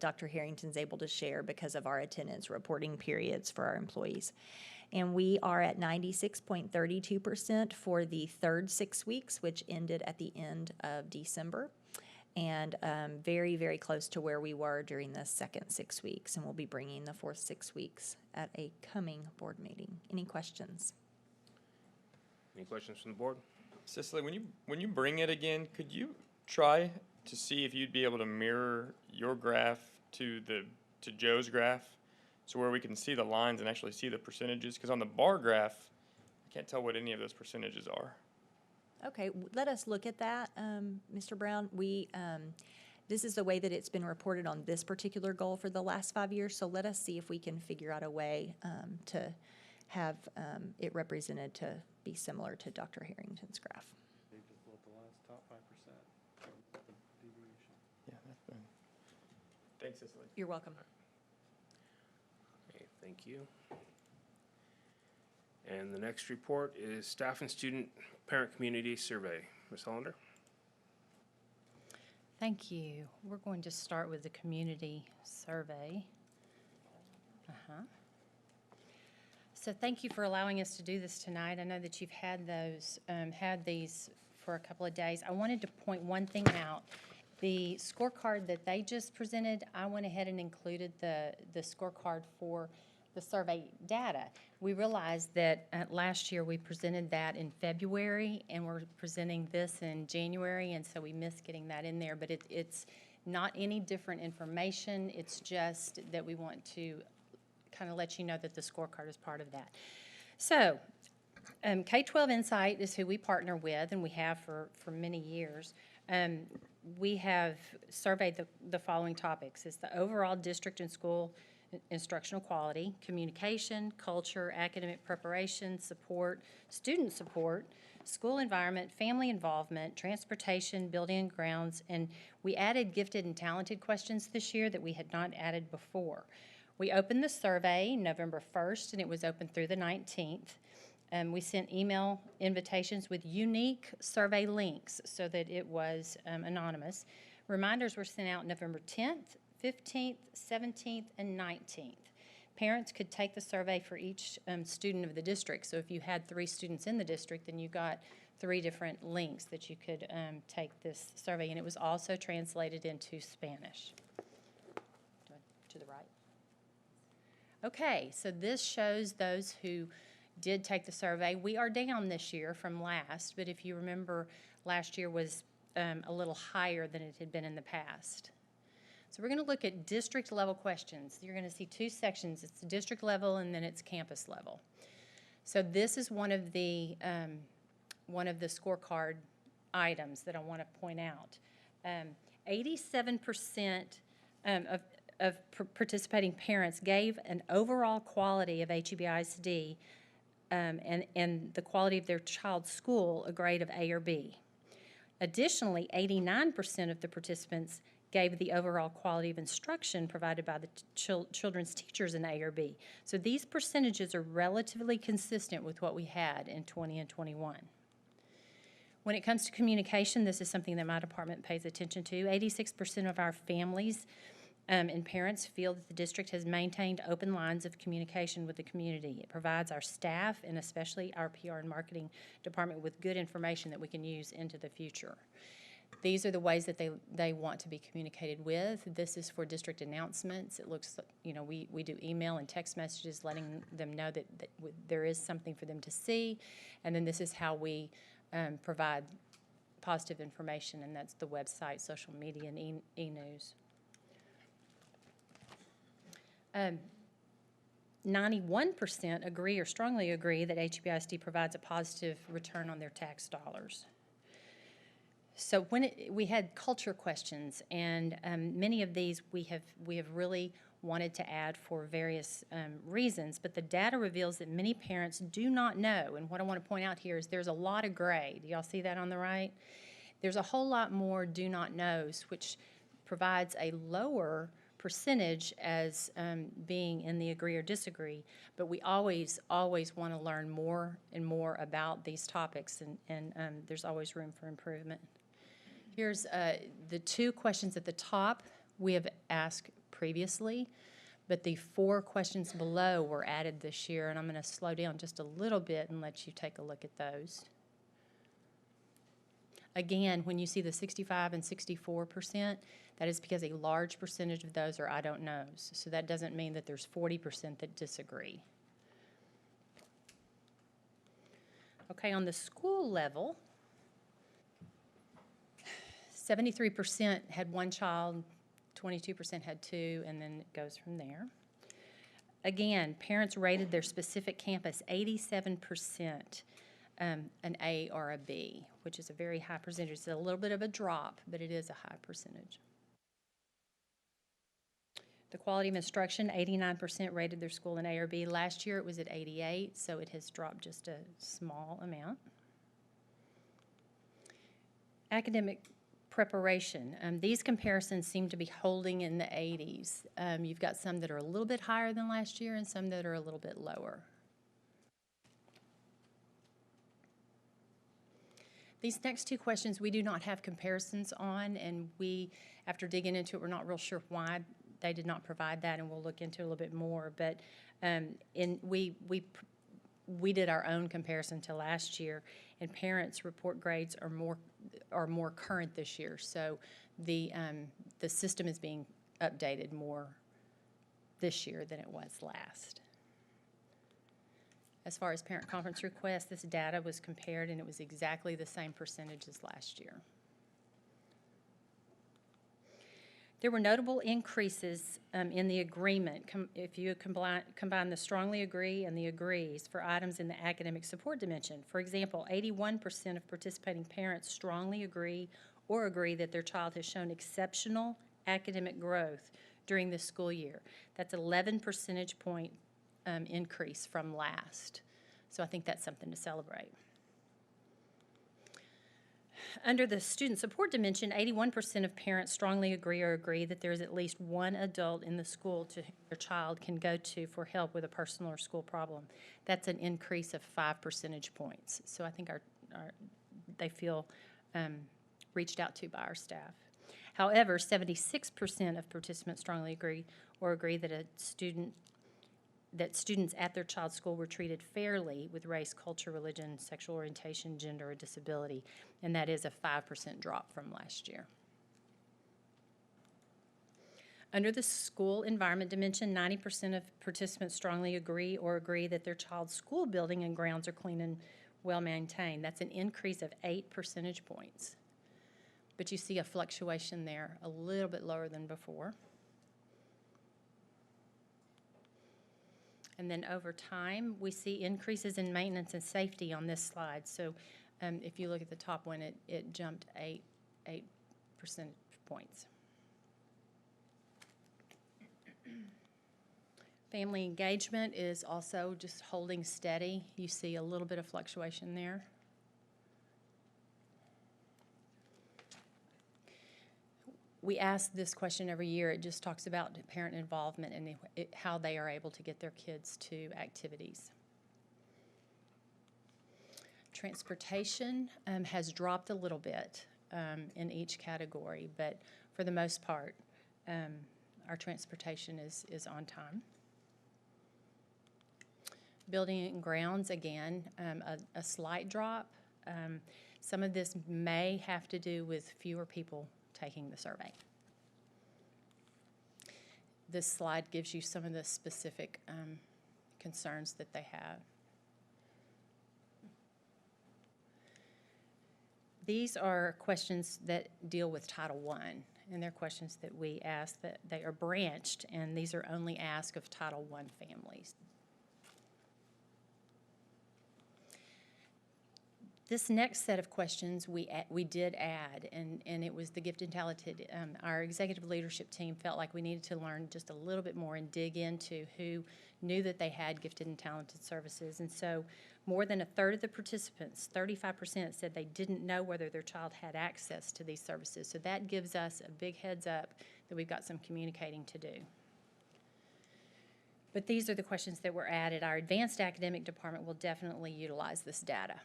Dr. Harrington's able to share because of our attendance reporting periods for our employees. And we are at 96.32% for the third 6 weeks, which ended at the end of December, and very, very close to where we were during the second 6 weeks, and we'll be bringing the fourth 6 weeks at a coming board meeting. Any questions? Any questions from the board? Cicely, when you bring it again, could you try to see if you'd be able to mirror your graph to Joe's graph? So where we can see the lines and actually see the percentages, because on the bar graph, I can't tell what any of those percentages are. Okay, let us look at that, Mr. Brown. This is the way that it's been reported on this particular goal for the last 5 years, so let us see if we can figure out a way to have it represented to be similar to Dr. Harrington's graph. They just looked the last top 5% deviation. Yeah, that's fine. Thanks, Cicely. You're welcome. Okay, thank you. And the next report is Staff and Student Parent Community Survey. Ms. Hollander? Thank you. We're going to start with the community survey. So thank you for allowing us to do this tonight. I know that you've had these for a couple of days. I wanted to point one thing out. The scorecard that they just presented, I went ahead and included the scorecard for the survey data. We realized that last year we presented that in February, and we're presenting this in January, and so we missed getting that in there. But it's not any different information. It's just that we want to kind of let you know that the scorecard is part of that. So K-12 Insight is who we partner with, and we have for many years. We have surveyed the following topics. It's the overall district and school instructional quality, communication, culture, academic preparation, support, student support, school environment, family involvement, transportation, building and grounds, and we added gifted and talented questions this year that we had not added before. We opened the survey November 1st, and it was open through the 19th. We sent email invitations with unique survey links so that it was anonymous. Reminders were sent out November 10th, 15th, 17th, and 19th. Parents could take the survey for each student of the district. So if you had 3 students in the district, then you got 3 different links that you could take this survey, and it was also translated into Spanish. To the right. Okay, so this shows those who did take the survey. We are down this year from last, but if you remember, last year was a little higher than it had been in the past. So we're going to look at district level questions. You're going to see 2 sections. It's the district level and then it's campus level. So this is one of the scorecard items that I want to point out. 87% of participating parents gave an overall quality of HEBISD and the quality of their child's school a grade of A or B. Additionally, 89% of the participants gave the overall quality of instruction provided by the children's teachers an A or B. So these percentages are relatively consistent with what we had in 20 and 21. When it comes to communication, this is something that my department pays attention to. 86% of our families and parents feel that the district has maintained open lines of communication with the community. It provides our staff and especially our PR and marketing department with good information that we can use into the future. These are the ways that they want to be communicated with. This is for district announcements. It looks like, you know, we do email and text messages letting them know that there is something for them to see. And then this is how we provide positive information, and that's the website, social media, and e-news. 91% agree or strongly agree that HEBISD provides a positive return on their tax dollars. So when we had culture questions, and many of these we have really wanted to add for various reasons, but the data reveals that many parents do not know, and what I want to point out here is there's a lot of gray. Do y'all see that on the right? There's a whole lot more do not knows, which provides a lower percentage as being in the agree or disagree, but we always want to learn more and more about these topics, and there's always room for improvement. Here's the 2 questions at the top we have asked previously, but the 4 questions below were added this year, and I'm going to slow down just a little bit and let you take a look at those. Again, when you see the 65 and 64%, that is because a large percentage of those are I don't knows. So that doesn't mean that there's 40% that disagree. Okay, on the school level, 73% had 1 child, 22% had 2, and then it goes from there. Again, parents rated their specific campus 87%. An A or a B, which is a very high percentage. It's a little bit of a drop, but it is a high percentage. The quality of instruction, 89% rated their school an A or B. Last year it was at 88, so it has dropped just a small amount. Academic preparation. These comparisons seem to be holding in the 80s. You've got some that are a little bit higher than last year and some that are a little bit lower. These next 2 questions we do not have comparisons on, and we, after digging into it, we're not real sure why they did not provide that, and we'll look into it a little bit more. But we did our own comparison to last year, and parents' report grades are more current this year. So the system is being updated more this year than it was last. As far as parent conference requests, this data was compared, and it was exactly the same percentage as last year. There were notable increases in the agreement, if you combine the strongly agree and the agrees for items in the academic support dimension. For example, 81% of participating parents strongly agree or agree that their child has shown exceptional academic growth during this school year. That's 11 percentage point increase from last. So I think that's something to celebrate. Under the student support dimension, 81% of parents strongly agree or agree that there is at least 1 adult in the school to whom their child can go to for help with a personal or school problem. That's an increase of 5 percentage points. So I think they feel reached out to by our staff. However, 76% of participants strongly agree or agree that students at their child's school were treated fairly with race, culture, religion, sexual orientation, gender, or disability, and that is a 5% drop from last year. Under the school environment dimension, 90% of participants strongly agree or agree that their child's school building and grounds are clean and well maintained. That's an increase of 8 percentage points. But you see a fluctuation there, a little bit lower than before. And then over time, we see increases in maintenance and safety on this slide. So if you look at the top one, it jumped 8 percentage points. Family engagement is also just holding steady. You see a little bit of fluctuation there. We ask this question every year. It just talks about parent involvement and how they are able to get their kids to activities. Transportation has dropped a little bit in each category, but for the most part, our transportation is on time. Building and grounds, again, a slight drop. Some of this may have to do with fewer people taking the survey. This slide gives you some of the specific concerns that they have. These are questions that deal with Title I, and they're questions that we ask that they are branched, and these are only asked of Title I families. This next set of questions we did add, and it was the gifted and talented. Our executive leadership team felt like we needed to learn just a little bit more and dig into who knew that they had gifted and talented services. And so more than a third of the participants, 35%, said they didn't know whether their child had access to these services. So that gives us a big heads up that we've got some communicating to do. But these are the questions that were added. Our advanced academic department will definitely utilize this data.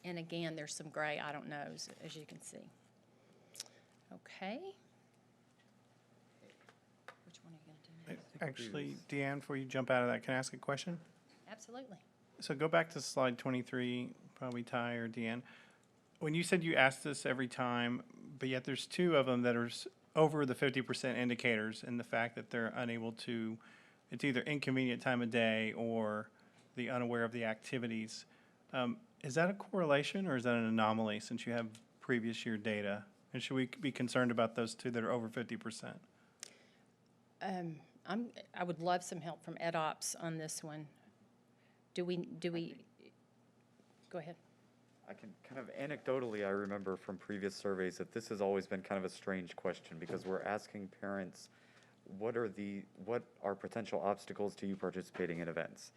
And again, there's some gray I don't knows, as you can see. Okay. Which one are you going to do next? Actually, Deanne, before you jump out of that, can I ask a question? Absolutely. So go back to slide 23, probably Ty or Deanne. When you said you ask this every time, but yet there's two of them that are over the 50% indicators, and the fact that they're unable to, it's either inconvenient time of day or the unaware of the activities. Is that a correlation or is that an anomaly since you have previous year data? And should we be concerned about those two that are over 50%? I would love some help from EdOps on this one. Do we, go ahead. I can kind of anecdotally, I remember from previous surveys that this has always been kind of a strange question because we're asking parents, what are potential obstacles to you participating in events?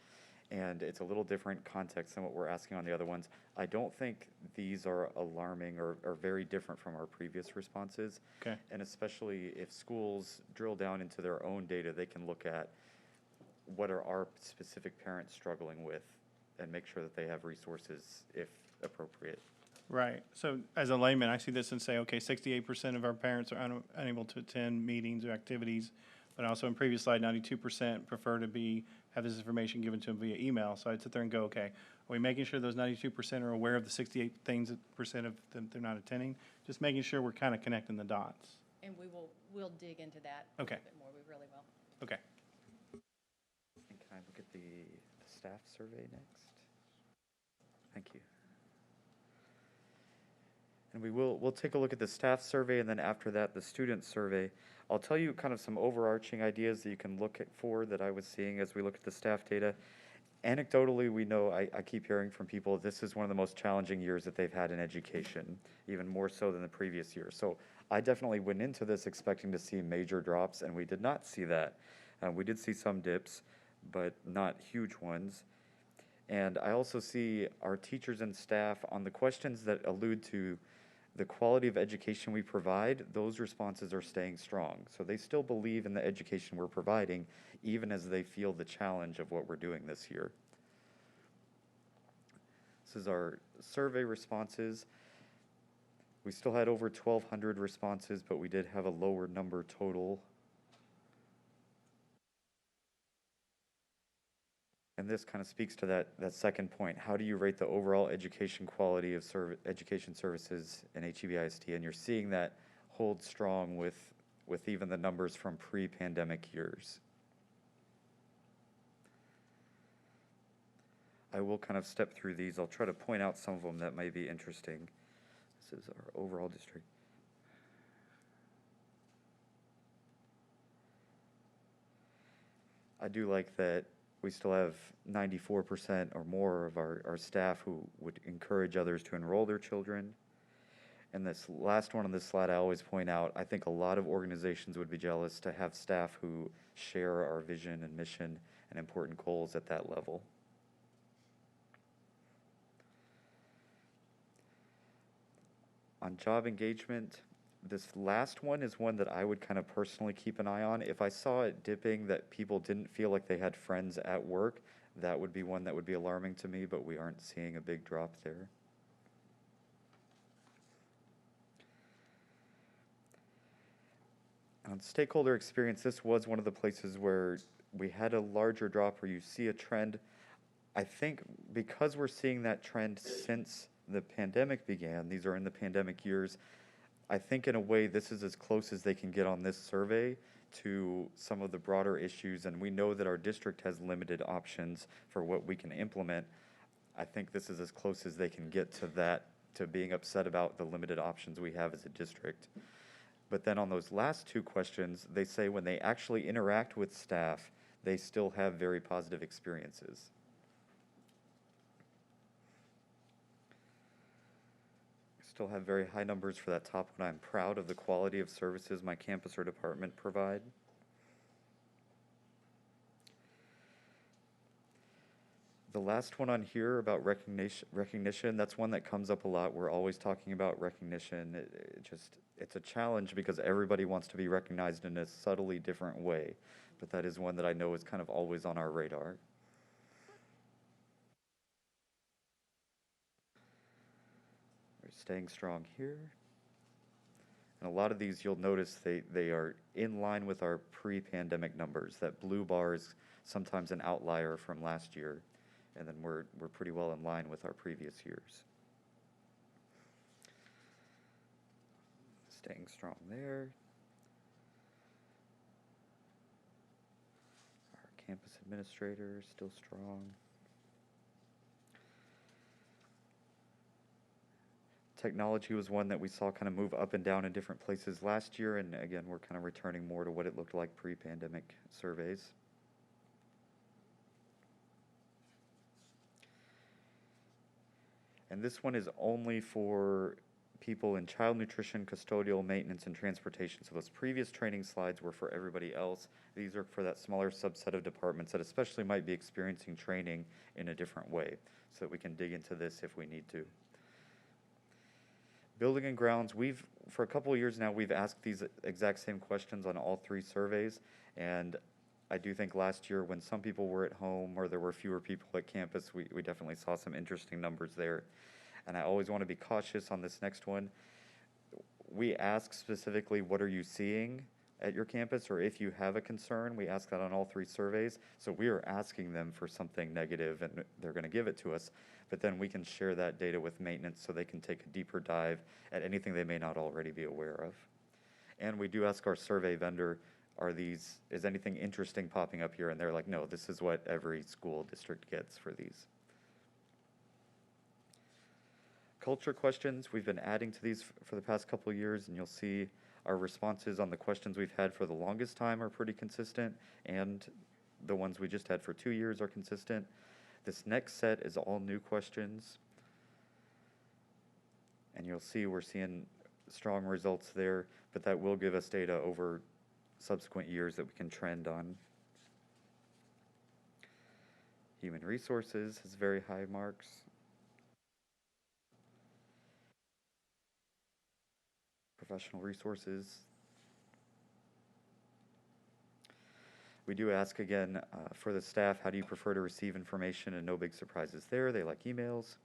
And it's a little different context than what we're asking on the other ones. I don't think these are alarming or very different from our previous responses. Okay. And especially if schools drill down into their own data, they can look at what are our specific parents struggling with and make sure that they have resources if appropriate. Right. So as a layman, I see this and say, okay, 68% of our parents are unable to attend meetings or activities, but also in previous slide, 92% prefer to have this information given to them via email. So I'd sit there and go, okay, are we making sure those 92% are aware of the 68% of them they're not attending? Just making sure we're kind of connecting the dots. And we'll dig into that Okay. a little bit more. We really will. Okay. And can I look at the staff survey next? Thank you. And we'll take a look at the staff survey, and then after that, the student survey. I'll tell you kind of some overarching ideas that you can look for that I was seeing as we look at the staff data. Anecdotally, we know, I keep hearing from people, this is one of the most challenging years that they've had in education, even more so than the previous year. So I definitely went into this expecting to see major drops, and we did not see that. We did see some dips, but not huge ones. And I also see our teachers and staff on the questions that allude to the quality of education we provide, those responses are staying strong. So they still believe in the education we're providing, even as they feel the challenge of what we're doing this year. This is our survey responses. We still had over 1,200 responses, but we did have a lower number total. And this kind of speaks to that second point. How do you rate the overall education quality of education services in HEBISD? And you're seeing that hold strong with even the numbers from pre-pandemic years. I will kind of step through these. I'll try to point out some of them that may be interesting. This is our overall district. I do like that we still have 94% or more of our staff who would encourage others to enroll their children. And this last one on this slide, I always point out, I think a lot of organizations would be jealous to have staff who share our vision and mission and important goals at that level. On job engagement, this last one is one that I would kind of personally keep an eye on. If I saw it dipping that people didn't feel like they had friends at work, that would be one that would be alarming to me, but we aren't seeing a big drop there. On stakeholder experience, this was one of the places where we had a larger drop where you see a trend. I think because we're seeing that trend since the pandemic began, these are in the pandemic years, I think in a way this is as close as they can get on this survey to some of the broader issues, and we know that our district has limited options for what we can implement. I think this is as close as they can get to that, to being upset about the limited options we have as a district. But then on those last two questions, they say when they actually interact with staff, they still have very positive experiences. Still have very high numbers for that top one. I'm proud of the quality of services my campus or department provide. The last one on here about recognition, that's one that comes up a lot. We're always talking about recognition. It's a challenge because everybody wants to be recognized in a subtly different way. But that is one that I know is kind of always on our radar. We're staying strong here. And a lot of these, you'll notice they are in line with our pre-pandemic numbers. That blue bar is sometimes an outlier from last year. And then we're pretty well in line with our previous years. Staying strong there. Our campus administrator still strong. Technology was one that we saw kind of move up and down in different places last year, and again, we're kind of returning more to what it looked like pre-pandemic surveys. And this one is only for people in child nutrition, custodial, maintenance, and transportation. So those previous training slides were for everybody else. These are for that smaller subset of departments that especially might be experiencing training in a different way, so that we can dig into this if we need to. Building and grounds, for a couple of years now, we've asked these exact same questions on all three surveys, and I do think last year when some people were at home or there were fewer people at campus, we definitely saw some interesting numbers there. And I always want to be cautious on this next one. We ask specifically, what are you seeing at your campus? Or if you have a concern, we ask that on all three surveys. So we are asking them for something negative and they're going to give it to us. But then we can share that data with maintenance so they can take a deeper dive at anything they may not already be aware of. And we do ask our survey vendor, is anything interesting popping up here? And they're like, no, this is what every school district gets for these. Culture questions, we've been adding to these for the past couple of years, and you'll see our responses on the questions we've had for the longest time are pretty consistent, and the ones we just had for 2 years are consistent. This next set is all new questions, and you'll see we're seeing strong results there, but that will give us data over subsequent years that we can trend on. Human resources has very high marks. Professional resources. We do ask again for the staff, how do you prefer to receive information? And no big surprises there. They like emails.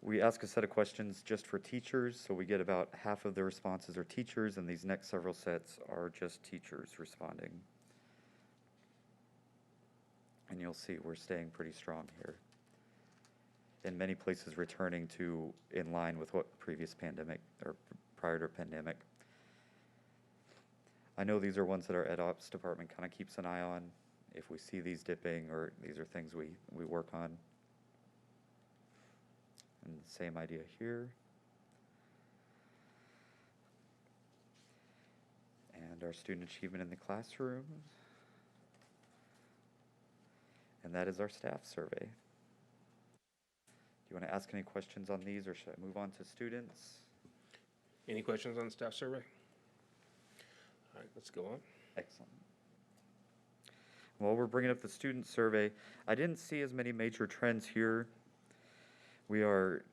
We ask a set of questions just for teachers, so we get about half of the responses are teachers, and these next several sets are just teachers responding. And you'll see we're staying pretty strong here. In many places returning to in line with what previous pandemic or prior to pandemic. I know these are ones that our Ed Ops department kind of keeps an eye on if we see these dipping, or these are things we work on. And the same idea here. And our student achievement in the classroom. And that is our staff survey. you want to ask any questions on these, or should I move on to students? Any questions on the staff survey? All right, let's go on. Excellent. While we're bringing up the student survey, I didn't see as many major trends here. We are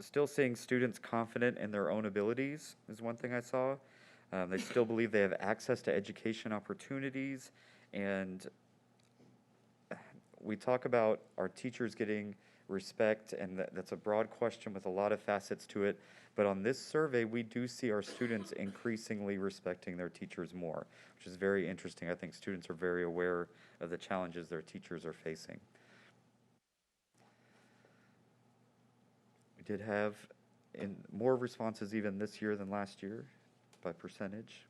still seeing students confident in their own abilities, is one thing I saw. They still believe they have access to education opportunities, and we talk about our teachers getting respect, and that's a broad question with a lot of facets to it. But on this survey, we do see our students increasingly respecting their teachers more, which is very interesting. I think students are very aware of the challenges their teachers are facing. We did have more responses even this year than last year by percentage.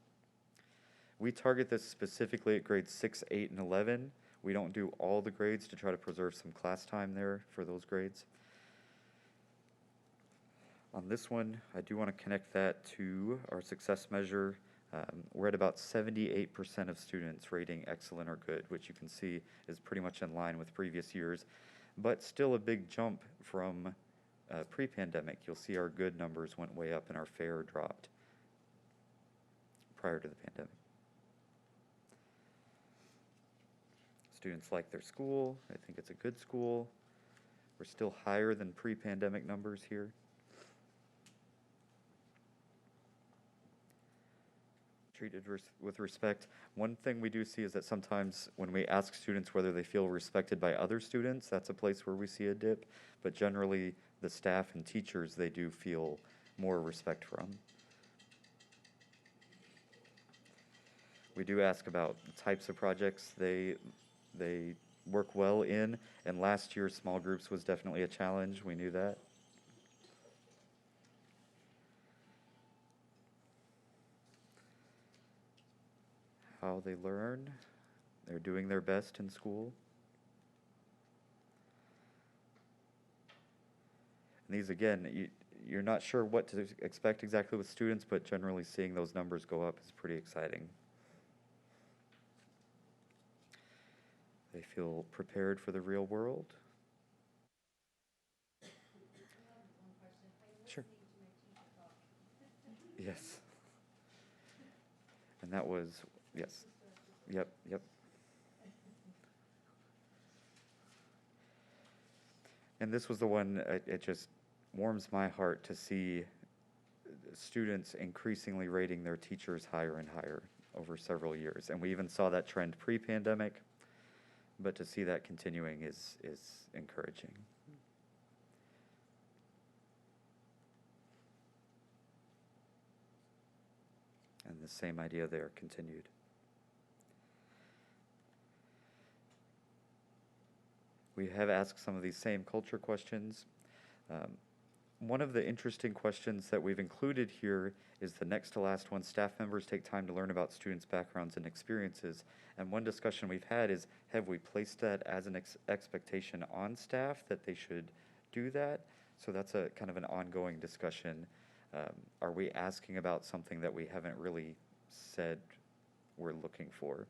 We target this specifically at grades 6, 8, and 11. We don't do all the grades to try to preserve some class time there for those grades. On this one, I do want to connect that to our success measure. We're at about 78% of students rating excellent or good, which you can see is pretty much in line with previous years, but still a big jump from pre-pandemic. You'll see our good numbers went way up and our fair dropped prior to the pandemic. Students like their school. I think it's a good school. We're still higher than pre-pandemic numbers here. Treated with respect. One thing we do see is that sometimes when we ask students whether they feel respected by other students, that's a place where we see a dip. But generally, the staff and teachers, they do feel more respect from. We do ask about the types of projects they work well in, and last year small groups was definitely a challenge. We knew that. How they learn, they're doing their best in school. And these, again, you're not sure what to expect exactly with students, but generally seeing those numbers go up is pretty exciting. They feel prepared for the real world. Sure. Yes. And that was, yes. Yep. And this was the one, it just warms my heart to see students increasingly rating their teachers higher and higher over several years. And we even saw that trend pre-pandemic. But to see that continuing is encouraging. And the same idea there continued. We have asked some of these same culture questions. One of the interesting questions that we've included here is the next to last one. Staff members take time to learn about students' backgrounds and experiences. And one discussion we've had is, have we placed that as an expectation on staff that they should do that? So that's a kind of an ongoing discussion. Are we asking about something that we haven't really said we're looking for?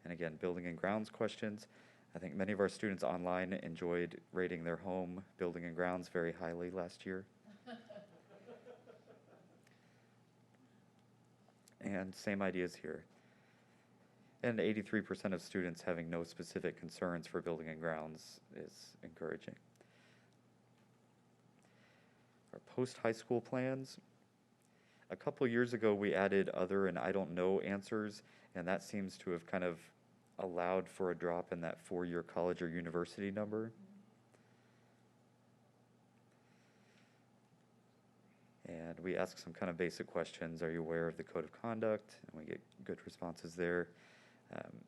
And again, building and grounds questions. I think many of our students online enjoyed rating their home, building and grounds very highly last year. And same ideas here. And 83% of students having no specific concerns for building and grounds is encouraging. Our post-high school plans. A couple years ago, we added other and I don't know answers, and that seems to have kind of allowed for a drop in that 4-year college or university number. And we ask some kind of basic questions. Are you aware of the code of conduct? And we get good responses there.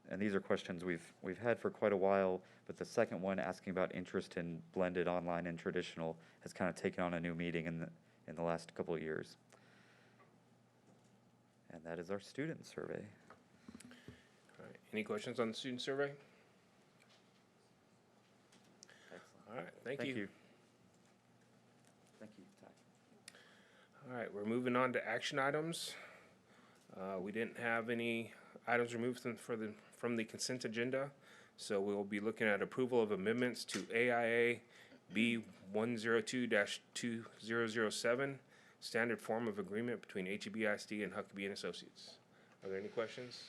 And these are questions we've had for quite a while, but the second one, asking about interest in blended online and traditional, has kind of taken on a new meaning in the last couple of years. And that is our student survey. All right. Any questions on the student survey? Excellent. All right. Thank you. Thank you, Ty. All right, we're moving on to action items. We didn't have any items removed from the consent agenda, So we'll be looking at approval of amendments to AIA B102-2007, standard form of agreement between HEBISD and Huckabee and Associates. Are there any questions?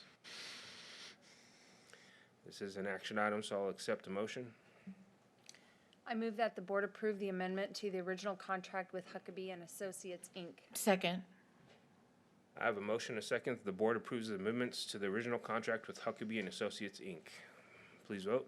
This is an action item, so I'll accept a motion. I move that the board approve the amendment to the original contract with Huckabee and Associates, Inc. Second. I have a motion, a second, that the board approves the amendments to the original contract with Huckabee and Associates, Inc. Please vote.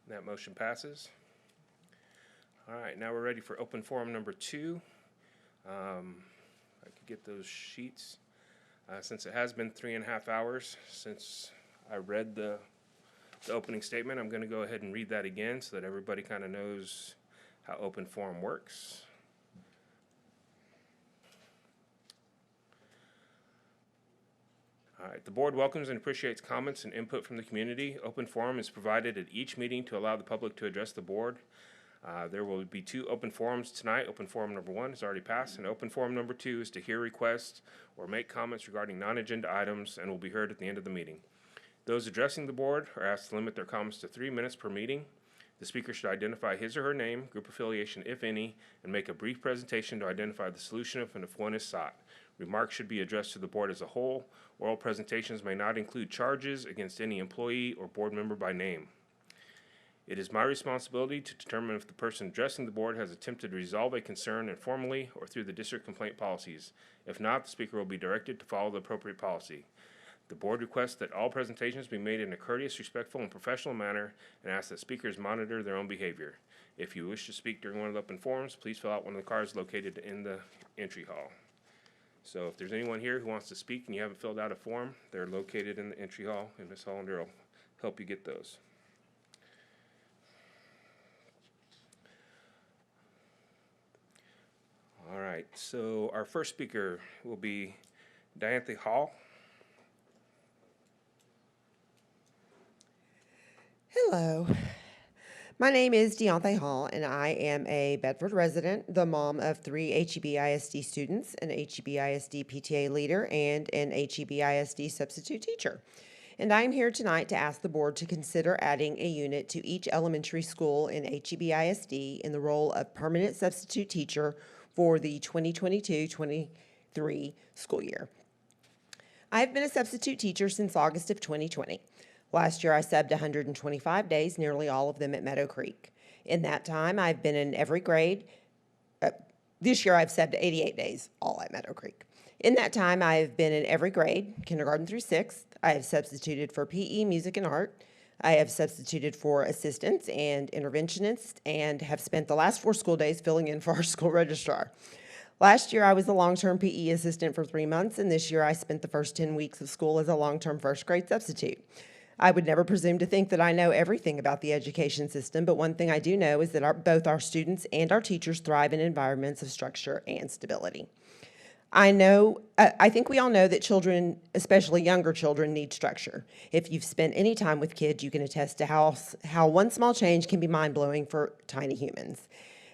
That motion passes. All right, now we're ready for open forum number 2. I could get those sheets. Since it has been 3.5 hours since I read the opening statement, I'm going to go ahead and read that again so that everybody kind of knows how open forum works. All right, the board welcomes and appreciates comments and input from the community. Open forum is provided at each meeting to allow the public to address the board. There will be 2 open forums tonight. Open forum number 1 has already passed, and open forum number 2 is to hear requests or make comments regarding non-agenda items and will be heard at the end of the meeting. Those addressing the board are asked to limit their comments to 3 minutes per meeting. The speaker should identify his or her name, group affiliation, if any, and make a brief presentation to identify the solution if one is sought. Remarks should be addressed to the board as a whole. Oral presentations may not include charges against any employee or board member by name. It is my responsibility to determine if the person addressing the board has attempted to resolve a concern informally or through the district complaint policies. If not, the speaker will be directed to follow the appropriate policy. The board requests that all presentations be made in a courteous, respectful, and professional manner and asks that speakers monitor their own behavior. If you wish to speak during one of the open forums, please fill out one of the cards located in the entry hall. So if there's anyone here who wants to speak and you haven't filled out a form, they're located in the entry hall, and Ms. Hollander will help you get those. All right, so our first speaker will be Diantha Hall. Hello. My name is Deontay Hall, and I am a Bedford resident, the mom of 3 HEBISD students, an HEBISD PTA leader, and an HEBISD substitute teacher. And I am here tonight to ask the board to consider adding a unit to each elementary school in HEBISD in the role of permanent substitute teacher for the 2022-23 school year. I have been a substitute teacher since August of 2020. Last year, I subbed 125 days, nearly all of them at Meadow Creek. In that time, I've been in every grade. This year, I've subbed 88 days, all at Meadow Creek. In that time, I've been in every grade, kindergarten through 6th. I have substituted for PE, music, and art. I have substituted for assistants and interventionists and have spent the last 4 school days filling in for our school registrar. Last year, I was a long-term PE assistant for 3 months, and this year I spent the first 10 weeks of school as a long-term first grade substitute. I would never presume to think that I know everything about the education system, but one thing I do know is that both our students and our teachers thrive in environments of structure and stability. I think we all know that children, especially younger children, need structure. If you've spent any time with kids, you can attest to how one small change can be mind-blowing for tiny humans.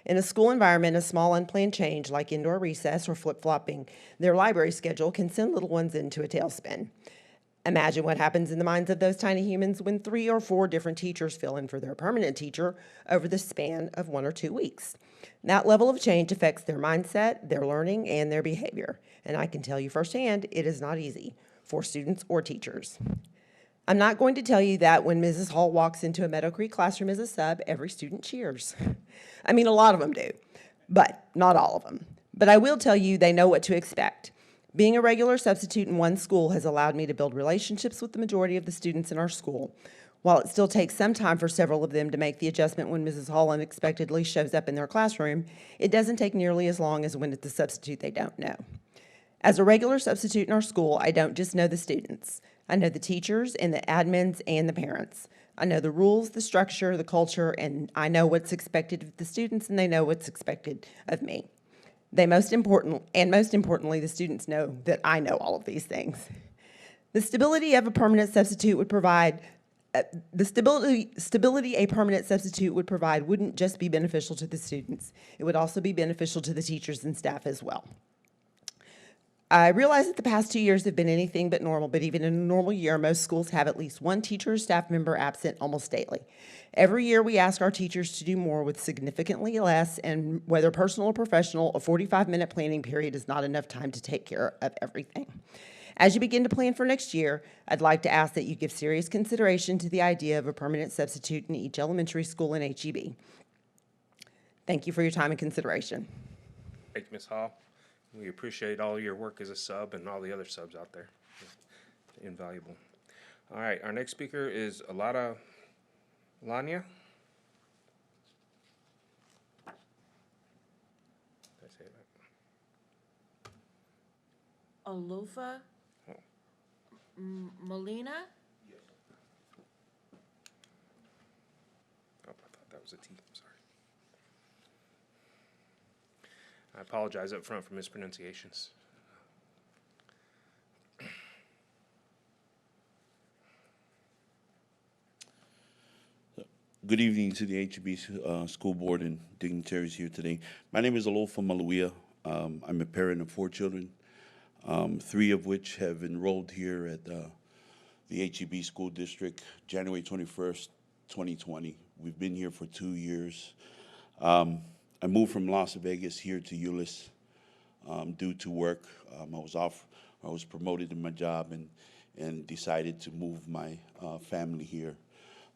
In a school environment, a small unplanned change like indoor recess or flip-flopping their library schedule can send little ones into a tailspin. Imagine what happens in the minds of those tiny humans when 3 or 4 different teachers fill in for their permanent teacher over the span of 1 or 2 weeks. That level of change affects their mindset, their learning, and their behavior. And I can tell you firsthand, it is not easy for students or teachers. I'm not going to tell you that when Mrs. Hall walks into a Meadow Creek classroom as a sub, every student cheers. I mean, a lot of them do, but not all of them. But I will tell you they know what to expect. Being a regular substitute in one school has allowed me to build relationships with the majority of the students in our school. While it still takes some time for several of them to make the adjustment when Mrs. Hall unexpectedly shows up in their classroom, it doesn't take nearly as long as when it's a substitute they don't know. As a regular substitute in our school, I don't just know the students. I know the teachers and the admins and the parents. I know the rules, the structure, the culture, and I know what's expected of the students, and they know what's expected of me. Most importantly, the students know that I know all of these things. The stability of a permanent substitute would provide, the stability a permanent substitute would provide wouldn't just be beneficial to the students. It would also be beneficial to the teachers and staff as well. I realize that the past 2 years have been anything but normal, but even in a normal year, most schools have at least one teacher or staff member absent almost daily. Every year, we ask our teachers to do more with significantly less, and whether personal or professional, a 45-minute planning period is not enough time to take care of everything. As you begin to plan for next year, I'd like to ask that you give serious consideration to the idea of a permanent substitute in each elementary school in HEB. Thank you for your time and consideration. Thank you, Ms. Hall. We appreciate all your work as a sub and all the other subs out there. Invaluable. All right, our next speaker is Lania. Did I say that? Alofa Molina? Oh, I thought that was a T. I'm sorry. I apologize up front for mispronunciations. Good evening to the HEB School Board and dignitaries here today. My name is Alofa Maluia. I'm a parent of 4 children, 3 of which have enrolled here at the HEB School District, January 21st, 2020. We've been here for 2 years. I moved from Las Vegas here to Euless due to work. I was promoted in my job and decided to move my family here.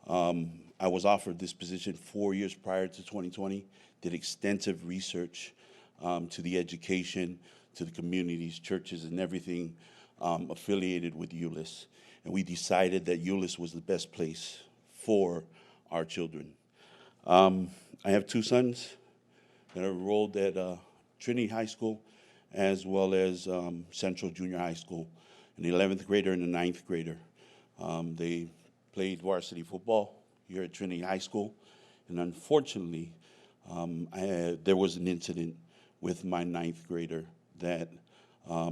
I was offered this position 4 years prior to 2020, did extensive research to the education, to the communities, churches, and everything affiliated with Euless. And we decided that Euless was the best place for our children. I have 2 sons that are enrolled at Trinity High School as well as Central Junior High School, an 11th grader and a 9th grader. They played varsity football here at Trinity High School, and unfortunately, there was an incident with my 9th grader that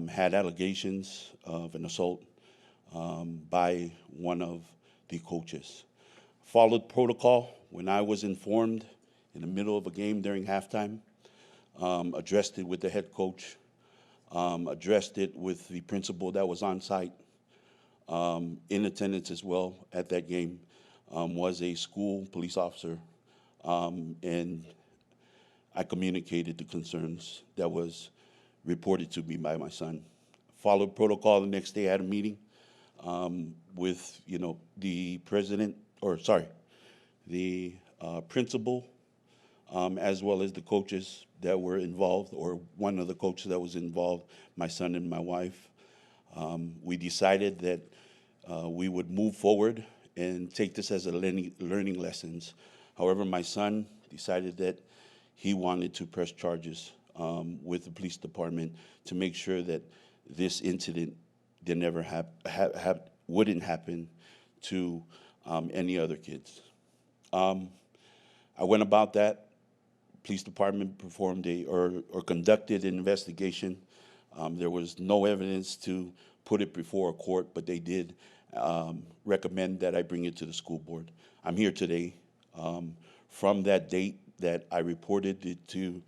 had allegations of an assault by one of the coaches. Followed protocol when I was informed in the middle of a game during halftime, addressed it with the head coach, addressed it with the principal that was on site. In attendance as well at that game was a school police officer, and I communicated the concerns that was reported to me by my son. Followed protocol the next day, I had a meeting with, the the principal, as well as the coaches that were involved, or one of the coaches that was involved, my son and my wife. We decided that we would move forward and take this as a learning lessons. However, my son decided that he wanted to press charges with the police department to make sure that this incident wouldn't happen to any other kids. I went about that. Police department performed or conducted an investigation. There was no evidence to put it before a court, but they did recommend that I bring it to the school board. I'm here today. From that date that I reported it to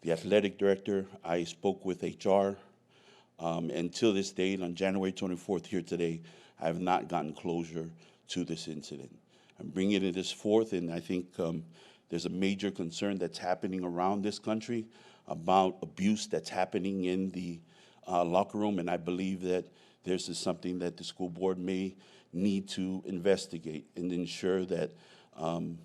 the athletic director, I spoke with HR. Until this date, on January 24th here today, I have not gotten closure to this incident. I'm bringing it this forth, and I think there's a major concern that's happening around this country about abuse that's happening in the locker room, and I believe that this is something that the school board may need to investigate and ensure that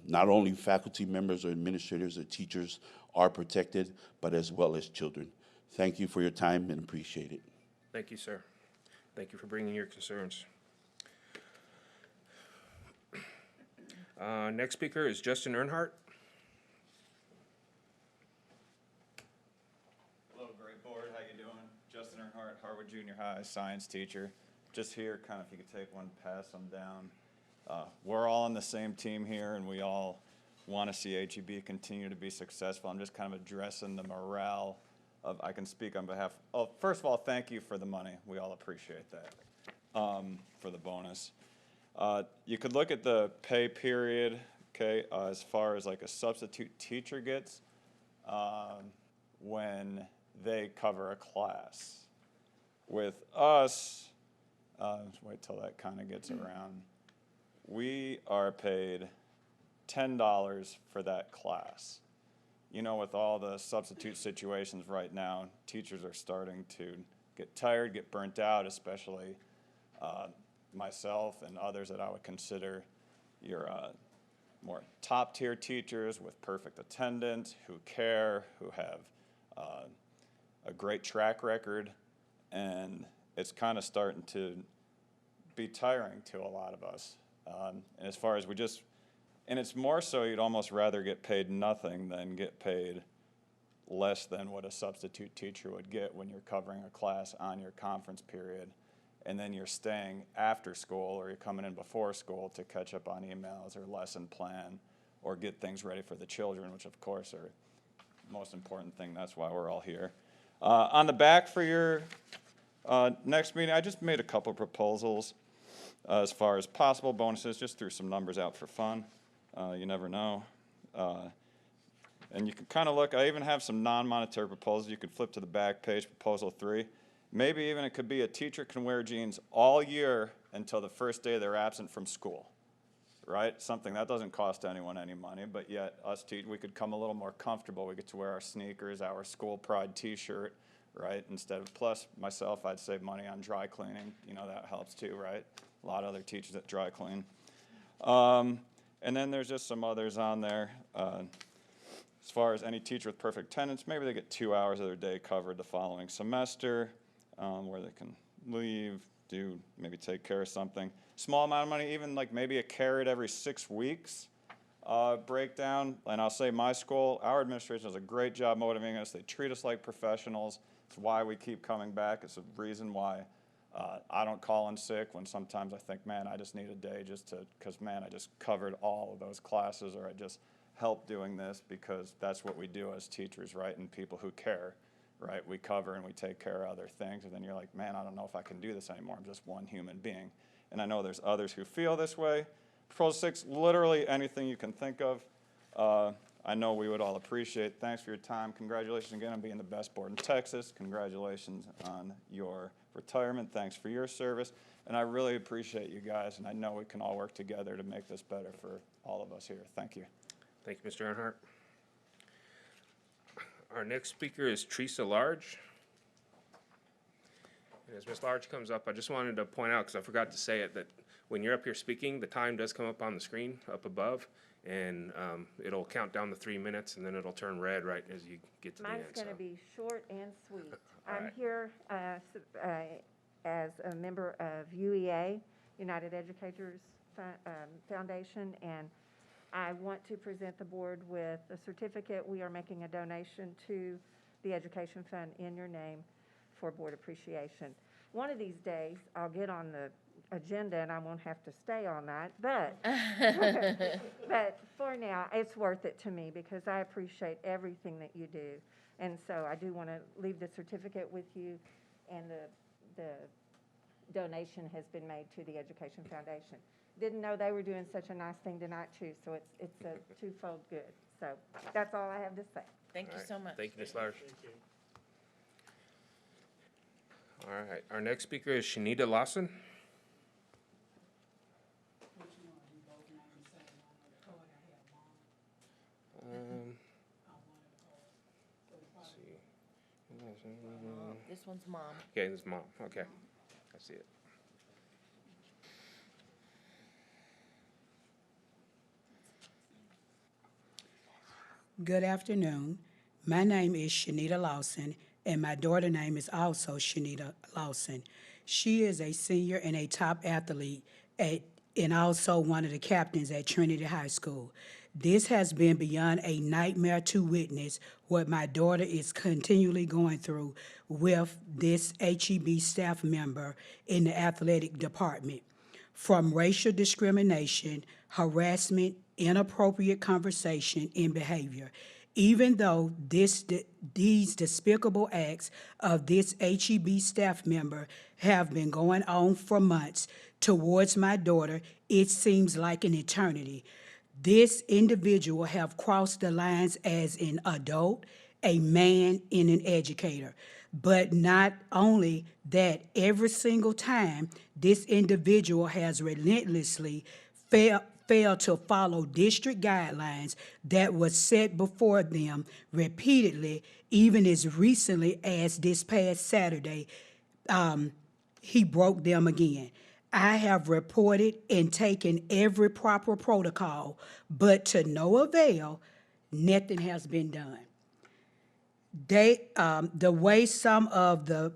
not only faculty members or administrators or teachers are protected, but as well as children. Thank you for your time and appreciate it. Thank you, sir. Thank you for bringing your concerns. Next speaker is Justin Earnhardt. Hello, great board. How you doing? Justin Earnhardt, Harwood Junior High science teacher. Just here, kind of, if you could take one, pass them down. We're all on the same team here, and we all want to see HEB continue to be successful. I'm just kind of addressing the morale I can speak on behalf, oh, first of all, thank you for the money. We all appreciate that, for the bonus. You could look at the pay period, okay, as far as like a substitute teacher gets, when they cover a class. With us, wait till that kind of gets around, we are paid $10 for that class. You know, with all the substitute situations right now, teachers are starting to get tired, get burnt out, especially myself and others that I would consider your more top-tier teachers with perfect attendance, who care, who have a great track record, and it's kind of starting to be tiring to a lot of us. And as far as and it's more so you'd almost rather get paid nothing than get paid less than what a substitute teacher would get when you're covering a class on your conference period, and then you're staying after school or you're coming in before school to catch up on emails or lesson plan or get things ready for the children, which of course are the most important thing. That's why we're all here. On the back for your next meeting, I just made a couple proposals as far as possible bonuses, just threw some numbers out for fun. You never know. And you can kind of look, I even have some non-monetary proposals. You could flip to the back page, proposal 3. Maybe even it could be a teacher can wear jeans all year until the first day they're absent from school, right? Something that doesn't cost anyone any money, but yet us teachers, we could come a little more comfortable. We get to wear our sneakers, our school pride t-shirt, right? Instead of, plus myself, I'd save money on dry cleaning. You know, that helps too, right? A lot of other teachers that dry clean. And then there's just some others on there. As far as any teacher with perfect attendance, maybe they get 2 hours of their day covered the following semester, where they can leave, maybe take care of something. Small amount of money, even like maybe a carrot every 6 weeks breakdown. And I'll say my school, our administration does a great job motivating us. They treat us like professionals. It's why we keep coming back. It's a reason why I don't call in sick when sometimes I think, man, I just need a day because, man, I just covered all of those classes, or I just helped doing this, because that's what we do as teachers, right? And people who care, right? We cover and we take care of other things, and then you're like, man, I don't know if I can do this anymore. I'm just one human being. And I know there's others who feel this way. Proposal 6, literally anything you can think of. I know we would all appreciate. Thanks for your time. Congratulations again on being the best board in Texas. Congratulations on your retirement. Thanks for your service. And I really appreciate you guys, and I know we can all work together to make this better for all of us here. Thank you. Thank you, Mr. Earnhardt. Our next speaker is Teresa Large. And as Ms. Large comes up, I just wanted to point out, because I forgot to say it, that when you're up here speaking, the time does come up on the screen up above, and it'll count down the 3 minutes, and then it'll turn red right as you get to the end. Mine's going to be short and sweet. I'm right. here as a member of UEA, United Educators Foundation, and I want to present the board with a certificate. We are making a donation to the Education Fund in your name for board appreciation. One of these days, I'll get on the agenda and I won't have to stay all night, but but for now, it's worth it to me because I appreciate everything that you do. And so I do want to leave the certificate with you, and the donation has been made to the Education Foundation. Didn't know they were doing such a nice thing tonight too, so it's a twofold good. So that's all I have to say. Thank you so much. Thank you, Ms. Large. All right, our next speaker is Shanita Lawson. Let's see. This one's mom. Okay, this is mom. Okay, I see it. Good afternoon. My name is Shanita Lawson, and my daughter's name is also Shanita Lawson. She is a senior and a top athlete and also one of the captains at Trinity High School. This has been beyond a nightmare to witness what my daughter is continually going through with this HEB staff member in the athletic department. From racial discrimination, harassment, inappropriate conversation, and behavior. Even though these despicable acts of this HEB staff member have been going on for months towards my daughter, it seems like an eternity. This individual have crossed the lines as an adult, a man, and an educator. But not only that, every single time, this individual has relentlessly failed to follow district guidelines that was set before them repeatedly, even as recently as this past Saturday. He broke them again. I have reported and taken every proper protocol, but to no avail, nothing has been done. The way some of the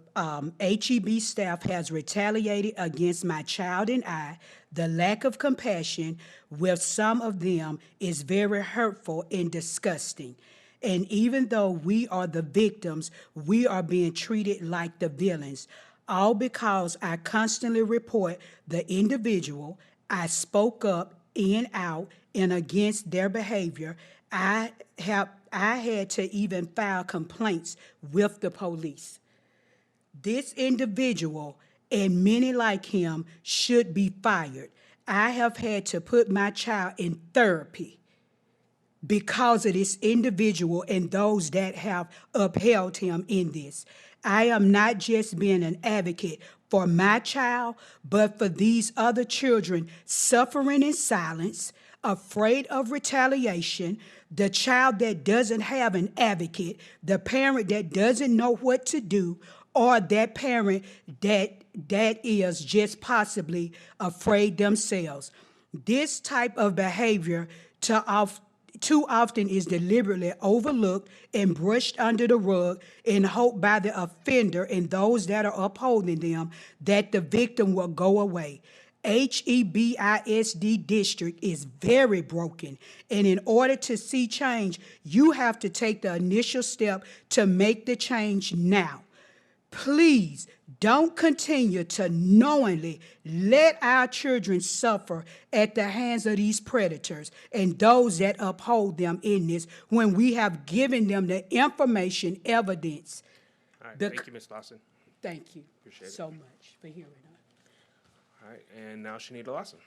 HEB staff has retaliated against my child and I, the lack of compassion with some of them is very hurtful and disgusting. And even though we are the victims, we are being treated like the villains, all because I constantly report the individual. I spoke up in, out, and against their behavior. I had to even file complaints with the police. This individual and many like him should be fired. I have had to put my child in therapy because of this individual and those that have upheld him in this. I am not just being an advocate for my child, but for these other children suffering in silence, afraid of retaliation, the child that doesn't have an advocate, the parent that doesn't know what to do, or that parent that is just possibly afraid themselves. This type of behavior too often is deliberately overlooked and brushed under the rug in hope by the offender and those that are upholding them that the victim will go away. HEBISD district is very broken, and in order to see change, you have to take the initial step to make the change now. Please don't continue to knowingly let our children suffer at the hands of these predators and those that uphold them in this when we have given them the information, evidence. All right, thank you, Ms. Lawson. Thank you Appreciate it. so much for hearing us. All right, and now Shanita Lawson.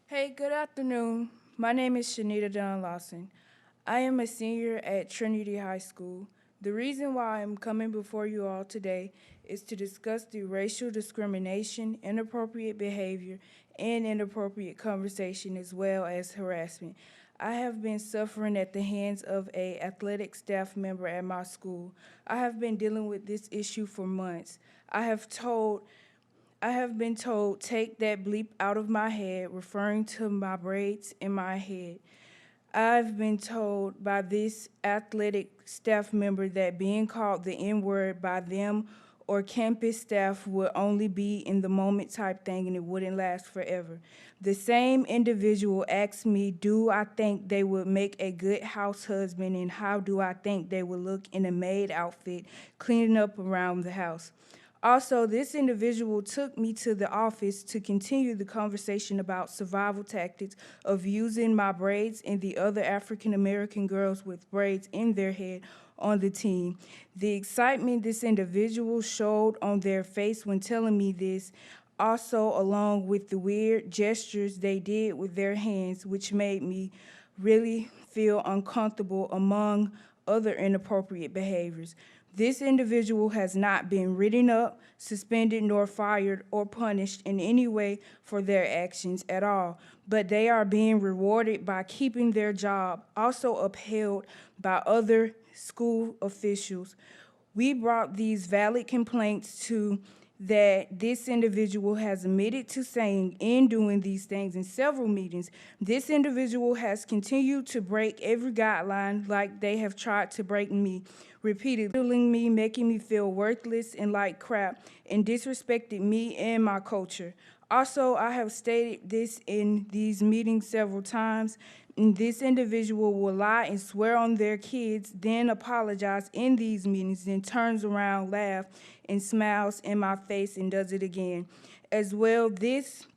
Hey, good afternoon. My name is Shanita Dunn Lawson. I am a senior at Trinity High School. The reason why I'm coming before you all today is to discuss the racial discrimination, inappropriate behavior, and inappropriate conversation, as well as harassment I have been suffering at the hands of an athletic staff member at my school. I have been dealing with this issue for months. I have been told, take that bleep out of my head, referring to my braids in my head. I've been told by this athletic staff member that being called the N-word by them or campus staff would only be in the moment type thing and it wouldn't last forever. The same individual asked me, do I think they would make a good house husband and how do I think they would look in a maid outfit cleaning up around the house? Also, this individual took me to the office to continue the conversation about survival tactics of using my braids and the other African-American girls with braids in their head on the team. The excitement this individual showed on their face when telling me this, also along with the weird gestures they did with their hands, which made me really feel uncomfortable among other inappropriate behaviors. This individual has not been written up, suspended, nor fired or punished in any way for their actions at all, but they are being rewarded by keeping their job, also upheld by other school officials. We brought these valid complaints to that this individual has admitted to saying and doing these things in several meetings. This individual has continued to break every guideline like they have tried to break me repeatedly, me, making me feel worthless and like crap, and disrespected me and my culture. Also, I have stated this in these meetings several times, and this individual will lie and swear on their kids, then apologize in these meetings, then turns around, laughs, and smiles in my face and does it again. As well, this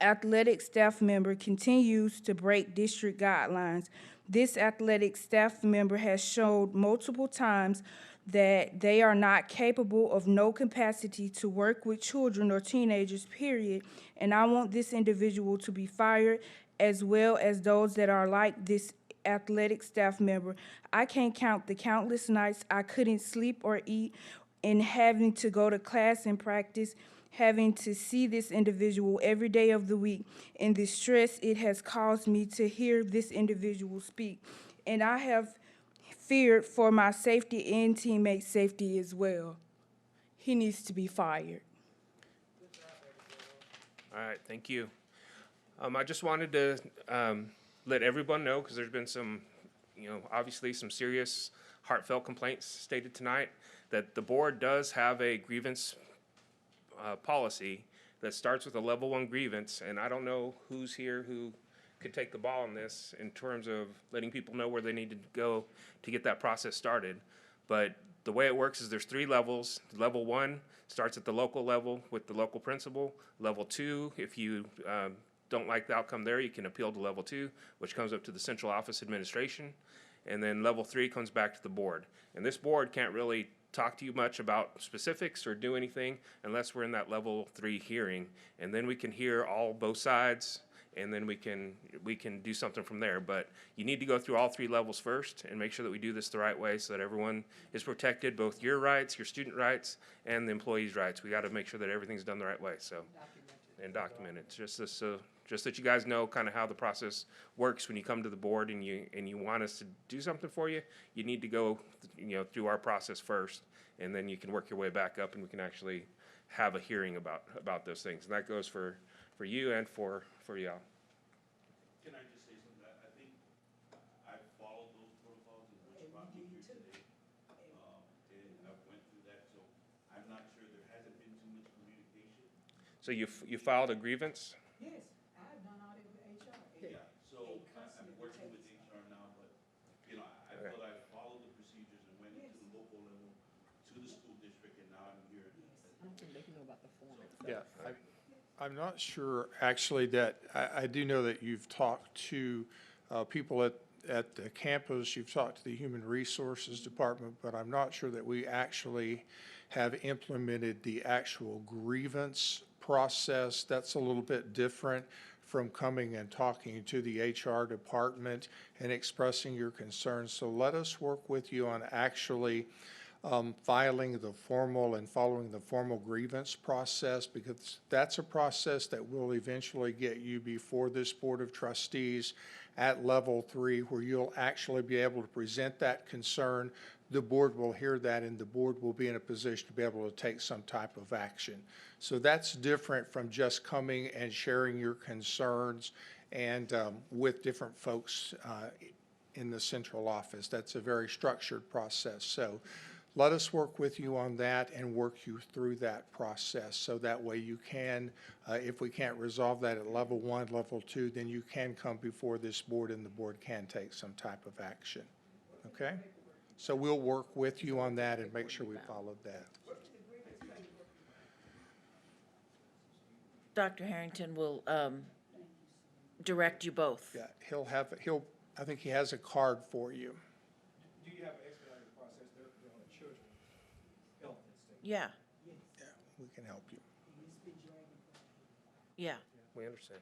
athletic staff member continues to break district guidelines. This athletic staff member has showed multiple times that they are not capable of no capacity to work with children or teenagers, period. And I want this individual to be fired, as well as those that are like this athletic staff member. I can't count the countless nights I couldn't sleep or eat, and having to go to class and practice, having to see this individual every day of the week, and the stress it has caused me to hear this individual speak. And I have feared for my safety and teammate safety as well. He needs to be fired. All right, thank you. I just wanted to let everyone know, because there's been some, obviously some serious heartfelt complaints stated tonight, that the board does have a grievance policy that starts with a level 1 grievance, and I don't know who's here who could take the ball on this in terms of letting people know where they need to go to get that process started. But the way it works is there's 3 levels. Level 1 starts at the local level with the local principal. Level 2, if you don't like the outcome there, you can appeal to level 2, which comes up to the central office administration. And then level 3 comes back to the board. And this board can't really talk to you much about specifics or do anything unless we're in that level 3 hearing. And then we can hear both sides, and then we can do something from there. But you need to go through all 3 levels first and make sure that we do this the right way so that everyone is protected, both your rights, your student rights, and the employees' rights. We got to make sure that everything's done the right way. So, and documented. Just that you guys know kind of how the process works when you come to the board and you want us to do something for you. You need to go through our process first, and then you can work your way back up, and we can actually have a hearing about those things. And that goes for you and for y'all. Can I just say something? I think I've followed those protocols in which brought me here today. And I've went through that, so I'm not sure, there hasn't been too much communication. So you filed a grievance? Yes, I've done all that with HR. Yeah, so I'm working with HR now, but, I feel I've followed the procedures and went into the local level to the school district, and now I'm here. I don't think they can know about the form. Yeah, I'm not sure, actually, that, I do know that you've talked to people at the campus, you've talked to the Human Resources Department, but I'm not sure that we actually have implemented the actual grievance process. That's a little bit different from coming and talking to the HR department and expressing your concerns. So let us work with you on actually filing the formal and following the formal grievance process, because that's a process that will eventually get you before this Board of Trustees at level 3, where you'll actually be able to present that concern. The board will hear that, and the board will be in a position to be able to take some type of action. So that's different from just coming and sharing your concerns and with different folks in the central office. That's a very structured process. So let us work with you on that and work you through that process, so that way you can, if we can't resolve that at level 1, level 2, then you can come before this board and the board can take some type of action. Okay? So we'll work with you on that and make sure we followed that. Dr. Harrington will direct you both. Yeah, I think he has a card for you. Do you have an expedited process there on the children? Yeah, Yeah, we can help you. yeah. We understand.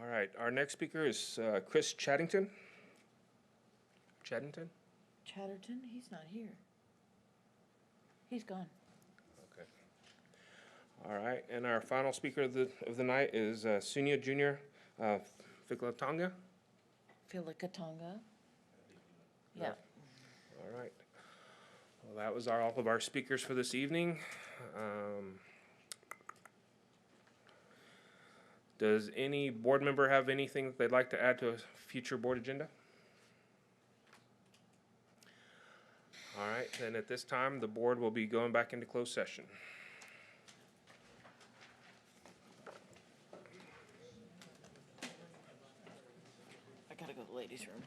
All right, our next speaker is Chris Chattington. Chattington? Chatterton, he's not here. He's gone. Okay. All right, and our final speaker of the night is Sunya Junior Fiklatonga. Filikatonga. Yeah. All right. Well, that was all of our speakers for this evening. Does any board member have anything that they'd like to add to a future board agenda? All right, then at this time, the board will be going back into closed session. I gotta go to the ladies' room.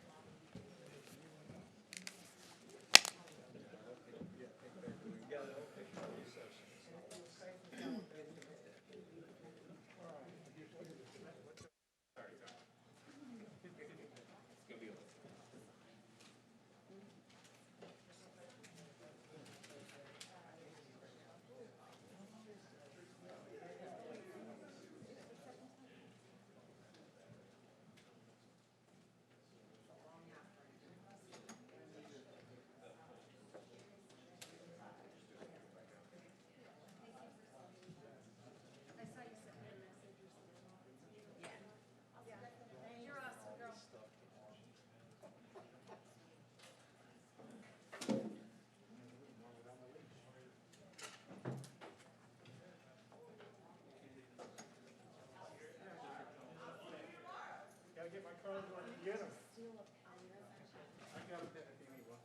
Gotta get my cards where I can get them. I got a pen if you need one.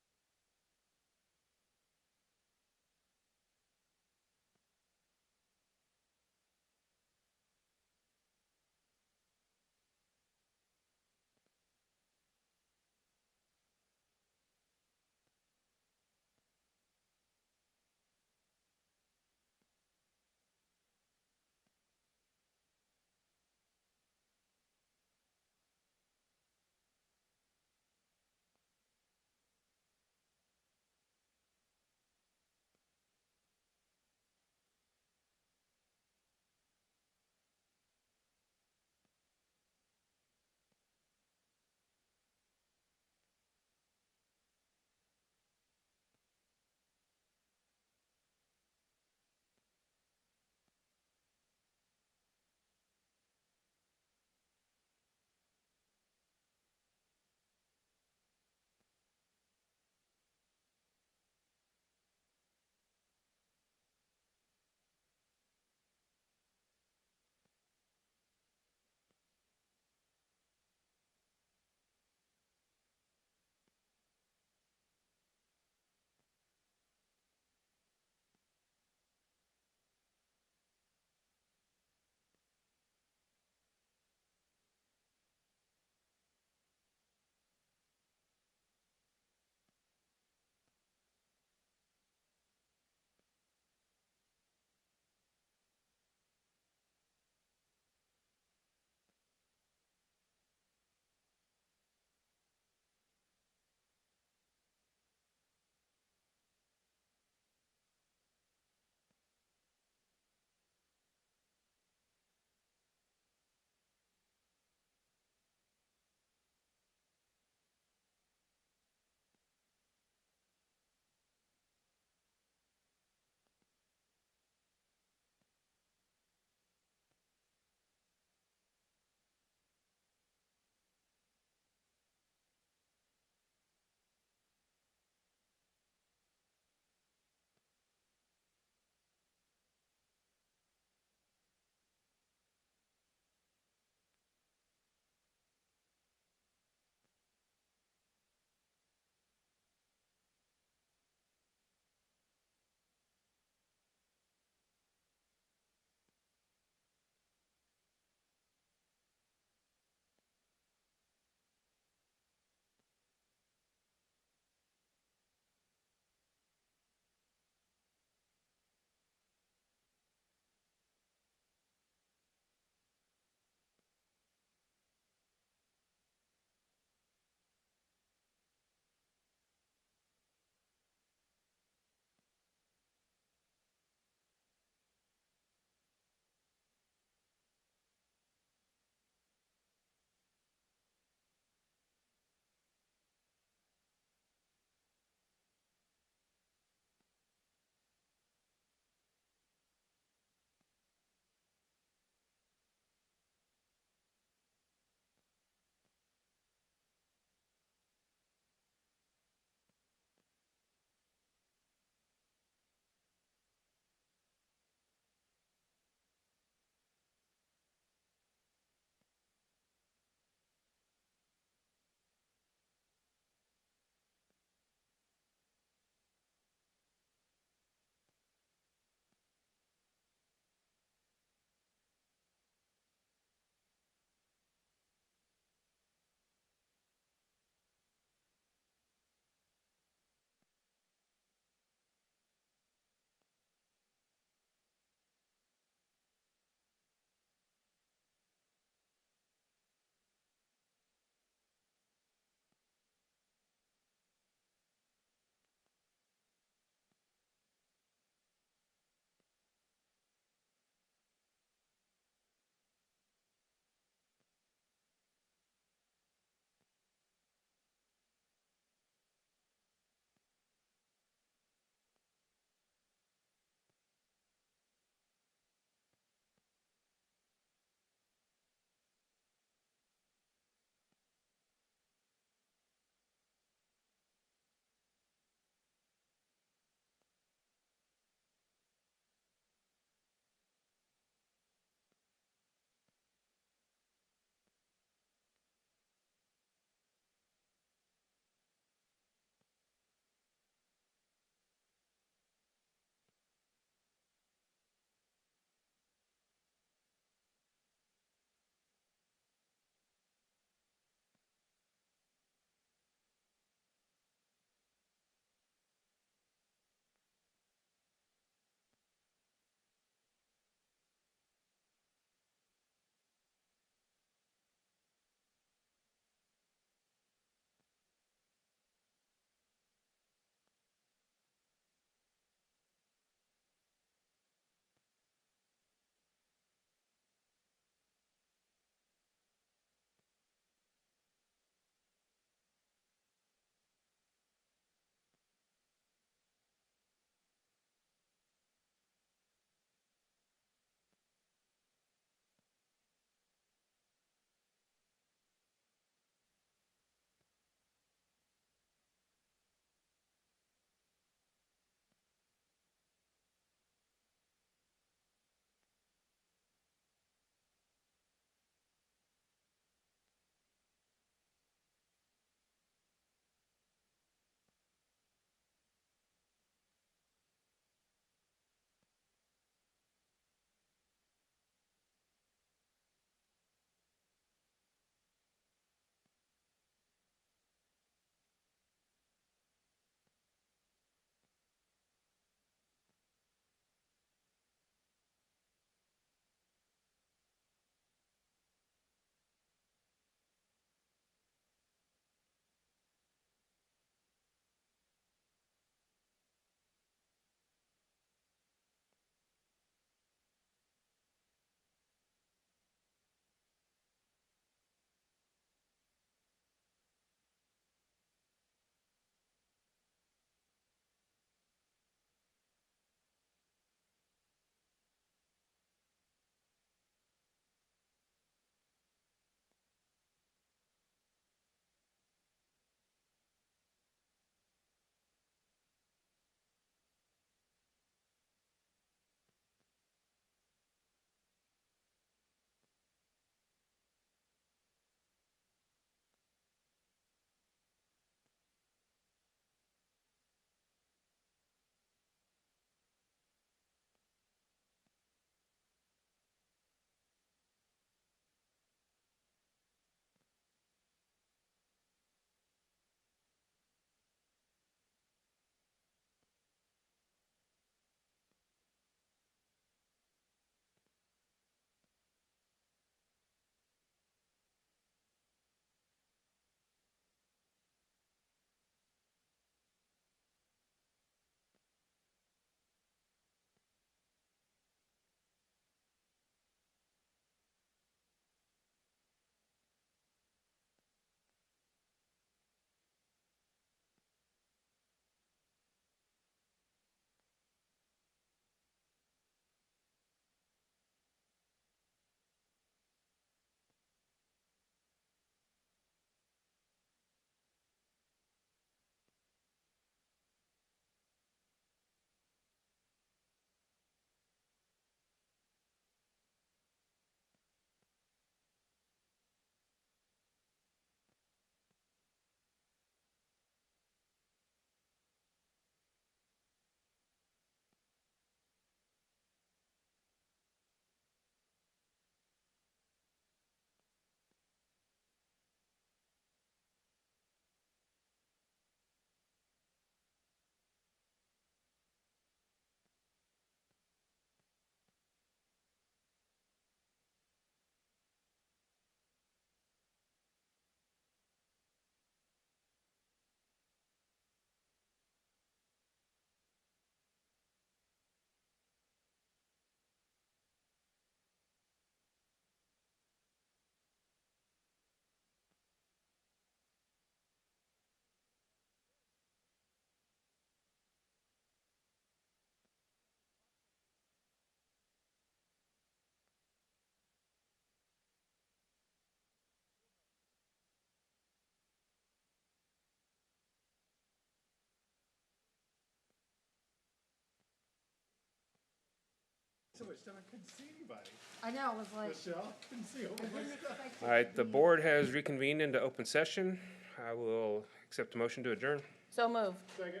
so much time I couldn't see anybody. I know, I was like. Michelle, I couldn't see all my stuff. All right, the board has reconvened into open session. I will accept a motion to adjourn. So moved. Second.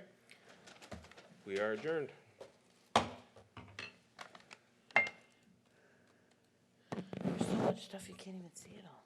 We are adjourned. There's so much stuff you can't even see it all.